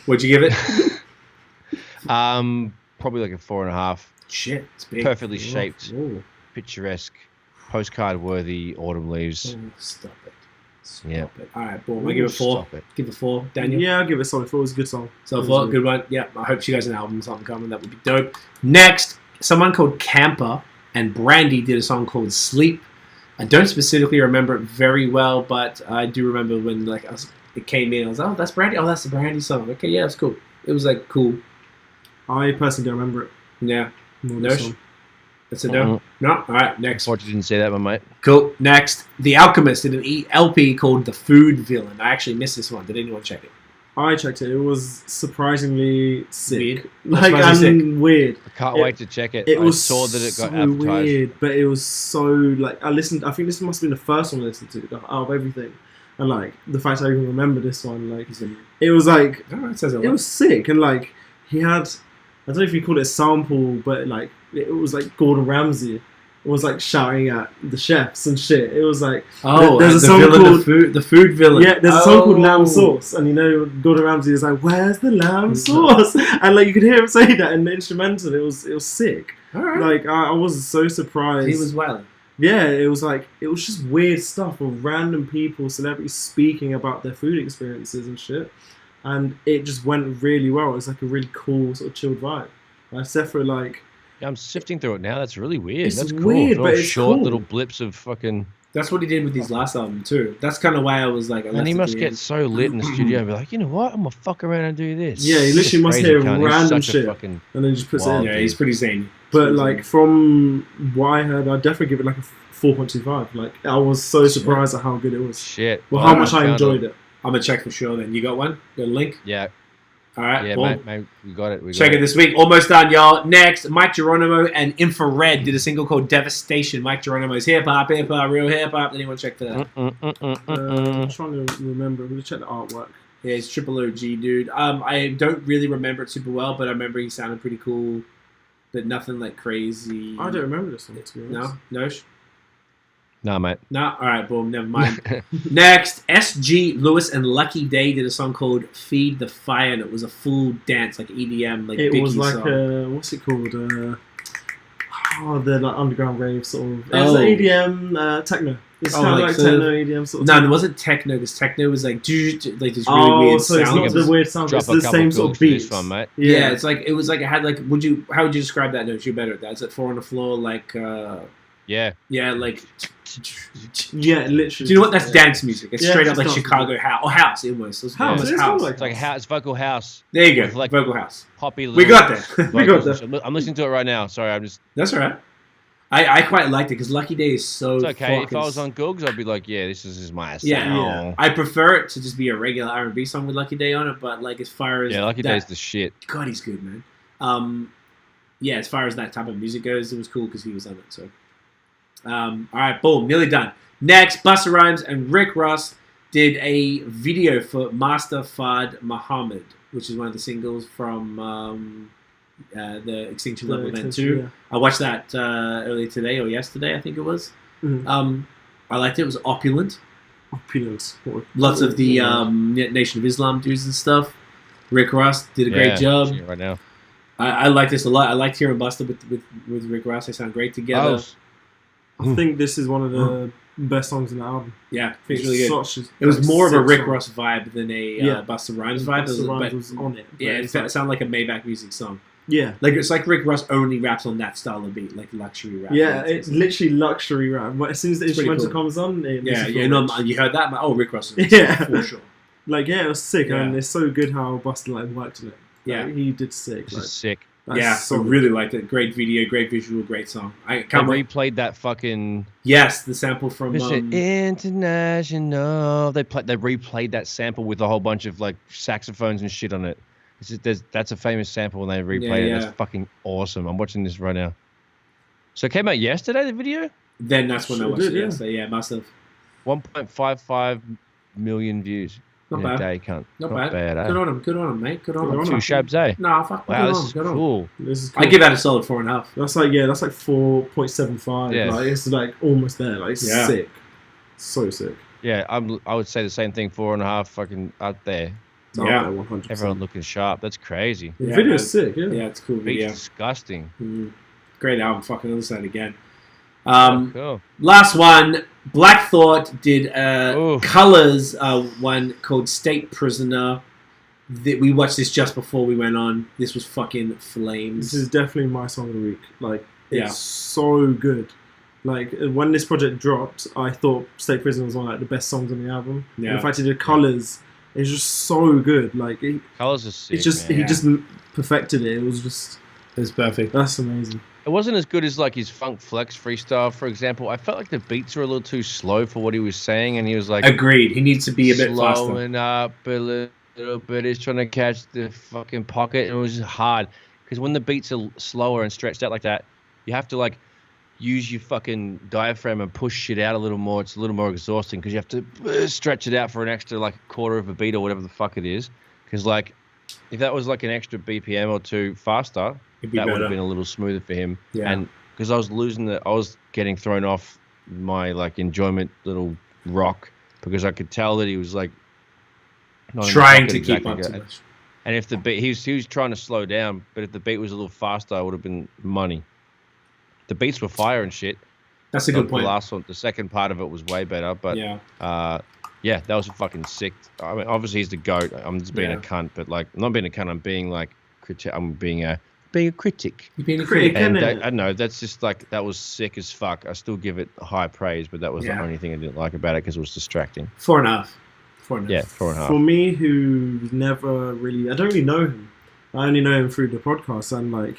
What'd you give it? Probably like a 4.5. Shit, it's big. Perfectly shaped, picturesque, postcard-worthy autumn leaves. Oh, stop it. Stop it. All right, boom. I give it 4. Give it 4. Daniel? Yeah, I'll give it a solid 4. It was a good song. So 4, good one. Yeah, I hope she has an album or something coming. That would be dope. Next, someone called Camper and Brandy did a song called Sleep. I don't specifically remember it very well, but I do remember when it came in. I was like, oh, that's Brandy. Oh, that's the Brandy song. Okay, yeah, it's cool. It was cool. I personally don't remember it. Yeah. No. That's a no. No. All right. Next. Thought you didn't say that one, mate. Cool. Next, The Alchemist did an LP called The Food Villain. I actually missed this one. Did anyone check it? I checked it. It was surprisingly sick. Weird. Weird. I can't wait to check it. I saw that it got advertised. Weird, but it was so I listened. I think this must have been the first one I listened to out of everything, and the fact I even remember this one, it was it was sick, and he had, I don't know if you call it a sample, but it was Gordon Ramsay. It was shouting at the chefs and shit. It was there's a song called the food villain. Yeah, there's a song called Lamb Sauce, and Gordon Ramsay is where's the lamb sauce? And you could hear him say that in the instrumental. It was sick. All right. I was so surprised. He was wild. Yeah, it was just weird stuff of random people, celebrities speaking about their food experiences and shit, and it just went really well. It was a really cool sort of chilled vibe. It's definitely I'm sifting through it now. That's really weird. That's cool. Weird, but it's short cool. Little blips of fucking. That's what he did with his last album too. That's kind of why I was and he must get so lit in the studio and be like, you know what? I'm gonna fuck around and do this. Yeah, he literally must hear random shit and then just puts it in. Yeah, he's pretty zany. But from what I heard, I'd definitely give it a 4.25. I was so surprised at how good it was. Shit. Well, how much I enjoyed it. I'm gonna check for sure. Then you got one? Got a link? Yeah. All right, yeah, mate, we got it. Check it this week. Almost done, y'all. Next, Mike Geronimo and Infrared did a single called Devastation. Mike Geronimo's hip hop, real hip hop. Anyone check for that? I'm trying to remember. I'm gonna check the artwork. Yeah, it's triple OG, dude. I don't really remember it super well, but I remember he sounded pretty cool, but nothing crazy. I don't remember this one, to be honest. No. No, mate. No, all right, boom, never mind. Next, S.G. Lewis and Lucky Day did a song called "Feed the Fire," and it was a full dance, EDM, It was song. What's it called? The underground rave sort of. It was EDM techno. It's kind of techno EDM sort of. No, it wasn't techno. Because techno was this really weird sound. It's not the weird sound. It's the same sort of beat. One, mate. Yeah, it's it was it had how would you describe that note? You're better at that. Is it 4 on the floor Yeah. Yeah, yeah, literally. Do you know what? That's dance music. It's straight up Chicago house. Or house, almost. It's house. It's like house, vocal house. There you go. Vocal house. Poppy. We got there. We got there. I'm listening to it right now. Sorry, I'm just. That's all right. I quite liked it because Lucky Day is so. It's okay. If I was on Googs, I'd be like, yeah, this is my sound. Yeah. I prefer it to just be a regular R&B song with Lucky Day on it, but as far as Lucky Day's the shit. God, he's good, man. Yeah, as far as that type of music goes, it was cool because he was on it. So. All right, boom, nearly done. Next, Busta Rhymes and Rick Ross did a video for Master Fard Muhammad, which is one of the singles from the Extinction Level Event 2. Yeah. I watched that earlier today or yesterday, I think it was. Mm-hmm. I liked it. It was opulent. opulent. Lots of the Nation of Islam dudes and stuff. Rick Ross did a great job. Right now. I like this a lot. I liked hearing Busta with Rick Ross. They sound great together. I think this is one of the best songs in the album. Yeah, I think it's really good. It was like, more of a Rick song. Ross vibe than a Busta Rhymes vibe. Busta Rhymes was on it. Yeah, it sounded like a Maybach Music song. Yeah. Like, it's like Rick Ross only raps on that style of beat, like luxury rap. Yeah, it's literally luxury rap. As soon as the instrumental comes on, you heard that? Oh, Rick Ross. Yeah. For sure. Like, it was sick, and it's so good how Busta like worked in it. Yeah. Like, he did sick. This is sick. Yeah, so I really liked it. Great video, great visual, great song. I can't replayed that fucking. Yes, the sample from International. They replayed that sample with a whole bunch of like saxophones and shit on it. That's a famous sample, and they replayed it. That's fucking awesome. I'm watching this right now. So it came out yesterday, the video. Then that's when I watched it yesterday. Yeah, must have. 1.55 million views. Not bad. Day, cunt. Not bad. Eh? Good on him, mate. Good on him. 2 shabs, eh? Nah, fuck. Wow, this is cool. I give that a solid 4.5. That's like 4.75. Yeah. Like it's like almost there. Like sick. So sick. Yeah, I would say the same thing. 4.5, fucking out there. Yeah, 100%. Everyone looking sharp. That's crazy. The video's sick. Yeah, it's cool video. It's disgusting. Great album. Fucking listen again. Cool. Last one. Black Thought did Colors one called State Prisoner. We watched this just before we went on. This was fucking flames. This is definitely my song of the week. Like, it's so good. Like, when this project dropped, I thought State Prisoner was one of like, the best songs on the album. Yeah. And in fact, he did Colors. It's just so good. Like, Colors is sick. He just perfected it. It was perfect. That's amazing. It wasn't as good as like his Funk Flex freestyle, for example. I felt like the beats were a little too slow for what he was saying, and he was like, agreed. He needs to be a bit faster. Slowing up a little bit. He's trying to catch the fucking pocket, and it was just hard because when the beats are slower and stretched out like that, you have to like use your fucking diaphragm and push shit out a little more. It's a little more exhausting because you have to stretch it out for an extra like quarter of a beat or whatever the fuck it is. Because like if that was like an extra BPM or two faster, that would have been a little smoother for him. Yeah. And because I was getting thrown off my like enjoyment little rock because I could tell that he was like trying to keep up too much. And if the beat, he was trying to slow down, but if the beat was a little faster, I would have been money. The beats were fire and shit. That's a good point. The last one, the second part of it was way better, but that was fucking sick. I mean, obviously he's the GOAT. I'm just being a cunt, but like, I'm not being a cunt. I'm being like, I'm being a critic. You're being a critic, and I don't know. That's just like that was sick as fuck. I still give it high praise, but that was the only thing I didn't like about it because it was distracting. 4.5. Yeah, 4.5. For me, who never really, I don't really know him. I only know him through the podcast, and like,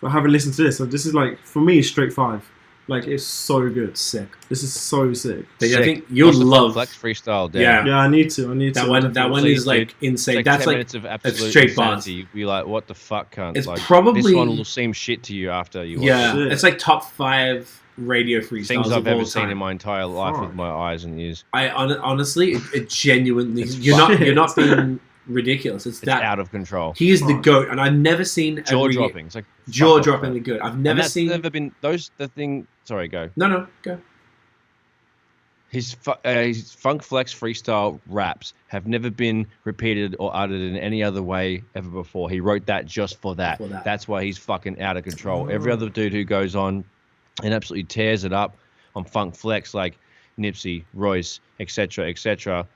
I haven't listened to this. So this is like, for me, straight 5. Like, it's so good. Sick. This is so sick. I think you'll love Flex freestyle. Damn. Yeah, I need to. That one is like insane. Like that's 10 like minutes of absolute straight bars. You'd be like, what the fuck, cunt? It's like, probably this one will seem shit to you after you watch it. It's like top 5 radio freestyles things I've ever seen time. In my entire life with my eyes and ears. I honestly, it genuinely, you're not being ridiculous. It's that out of control. He is the GOAT, and I've never seen jaw-dropping. It's like jaw-droppingly good. I've never seen. Never been the thing. Sorry, go. No, go. His Funk Flex freestyle raps have never been repeated or uttered in any other way ever before. He wrote that just for that. That's why he's fucking out of control. Every other dude who goes on and absolutely tears it up on Funk Flex, like Nipsey, Royce, etc., etc.,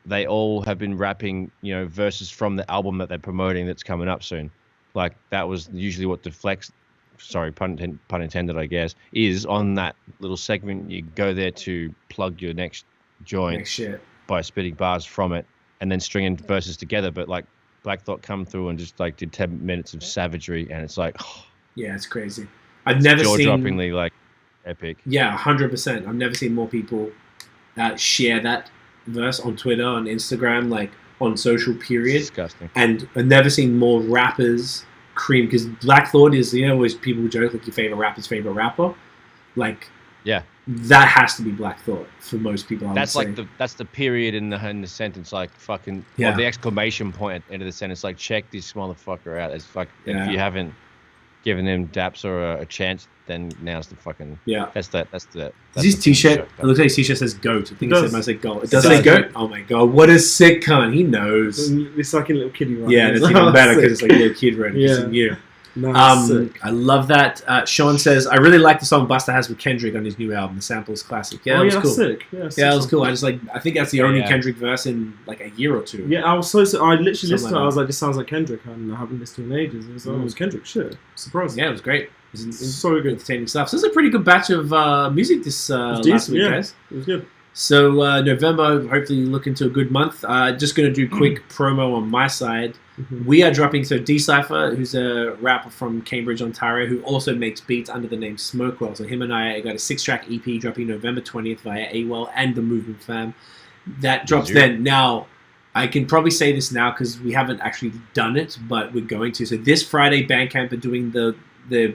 they all have been rapping, verses from the album that they're promoting that's coming up soon. Like, that was usually what the Flex, sorry, pun intended, I guess, is on that little segment. You go there to plug your next joint by spitting bars from it and then stringing verses together. But, like, Black Thought come through and just, like, did 10 minutes of savagery, and it's like... yeah, it's crazy. I've never seen... jaw-droppingly, like, epic. Yeah, 100%. I've never seen more people share that verse on Twitter, on Instagram, like on social period. Disgusting. And I've never seen more rappers cream, because Black Thought is, always people joke like your favorite rapper's favorite rapper. Like, yeah, that has to be Black Thought for most people. That's like that's the period in the sentence, like fucking the exclamation point at the end of the sentence. Like, check this motherfucker out. It's like if you haven't giving them daps or a chance, then now's the fucking That's the. This t-shirt. It looks like his t-shirt says goat. I think it might say goat. It does say goat. Oh my god, what a sick cunt. He knows. It's like a little kiddie right. Yeah, it's even better because it's like a little kid right. Yeah. Nice. I love that. Sean says, I really like the song Busta has with Kendrick on his new album. The sample is classic. Yeah, that was cool. Sick. Yeah, that was cool. I think that's the only Kendrick verse in like a year or two. Yeah, I was I literally listened to it. I was like, this sounds like Kendrick, and I haven't listened to it in ages. It was Kendrick. Shit, surprising. Yeah, it was great. It was so good, entertaining stuff. So it's a pretty good batch of music this last week, guys. It was good. So November, hopefully looking to a good month. Just going to do quick promo on my side. We are dropping, so D-Cypher, who's a rapper from Cambridge, Ontario, who also makes beats under the name Smokewell. So him and I got a 6-track EP dropping November 20th via AWOL and the Movement Fam. That drops then. Now, I can probably say this now because we haven't actually done it, but we're going to. So this Friday, Bandcamp are doing the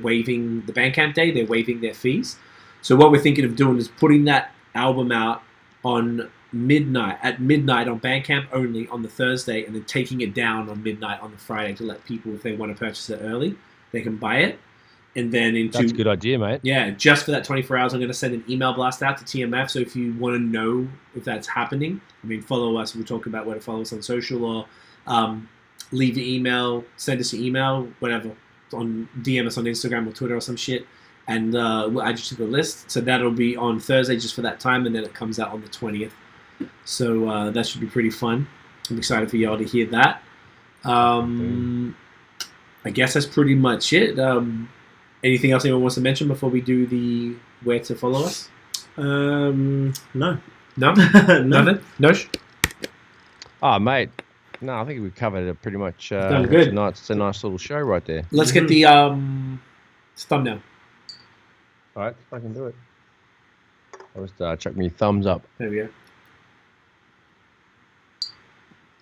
waiving the Bandcamp day. They're waiving their fees. So what we're thinking of doing is putting that album out on at midnight on Bandcamp only on the Thursday, and then taking it down on midnight on the Friday to let people, if they want to purchase it early, they can buy it. And then that's a good idea, mate. Yeah, just for that 24 hours, I'm going to send an email blast out to TMF. So if you want to know if that's happening, follow us. We'll talk about where to follow us on social, or leave your email, send us your email, whatever, on DM us on Instagram or Twitter or some shit. And we'll add you to the list. So that'll be on Thursday just for that time, and then it comes out on the 20th. So that should be pretty fun. I'm excited for y'all to hear that. I guess that's pretty much it. Anything else anyone wants to mention before we do the where to follow us? No. No? Nothing? No? Oh, mate. No, I think we've covered it pretty much. Done good. It's a nice little show right there. Let's get the thumbnail. All right, I can do it. I'll just chuck me thumbs up. There we go.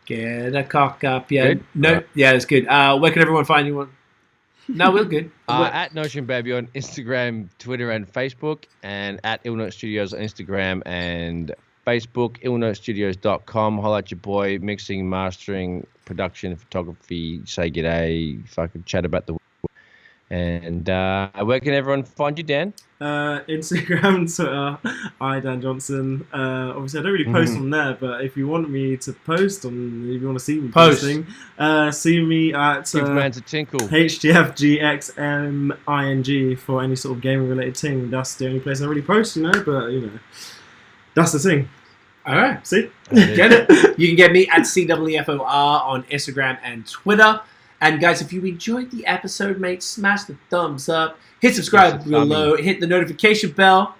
Get a cock up, yeah. Good? No, yeah, that's good. Where can everyone find you on? No, we're good. At Notion Baby on Instagram, Twitter, and Facebook, and at Illnote Studios on Instagram and Facebook, illnotestudios.com. Holla at your boy, mixing, mastering, production, photography, say g'day, fucking chat about the. And where can everyone find you, Dan? Instagram, Twitter, Dan Johnson. Obviously, I don't really post on there, but if you want me to post on, if you want to see me posting, see me at Superman's a Tinkle. HDFGXMING for any sort of gaming related thing. That's the only place I really post, but that's the thing. All right, see, get it. You can get me at CWFOR on Instagram and Twitter. And guys, if you enjoyed the episode, mate, smash the thumbs up, hit subscribe below, hit the notification bell,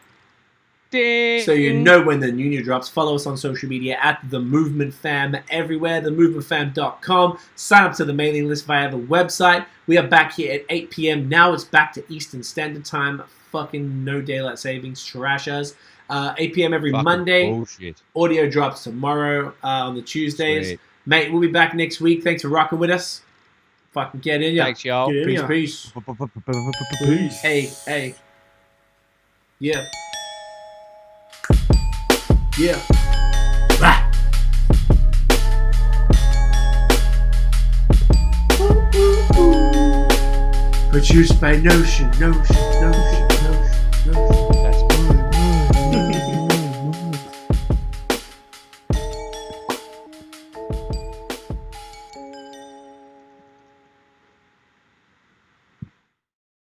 so you know when the new drops. Follow us on social media at The Movement Fam everywhere, themovementfam.com. Sign up to the mailing list via the website. We are back here at 8 p.m. Now it's back to Eastern Standard Time. Fucking no daylight savings, trash us. 8 p.m. every Monday. Bullshit. Audio drops tomorrow on the Tuesdays. Sweet. Mate, we'll be back next week. Thanks for rocking with us. Fucking get in ya. Thanks, y'all. Peace. Peace. Hey. Yeah. Yeah. Bah. Produced by Notion.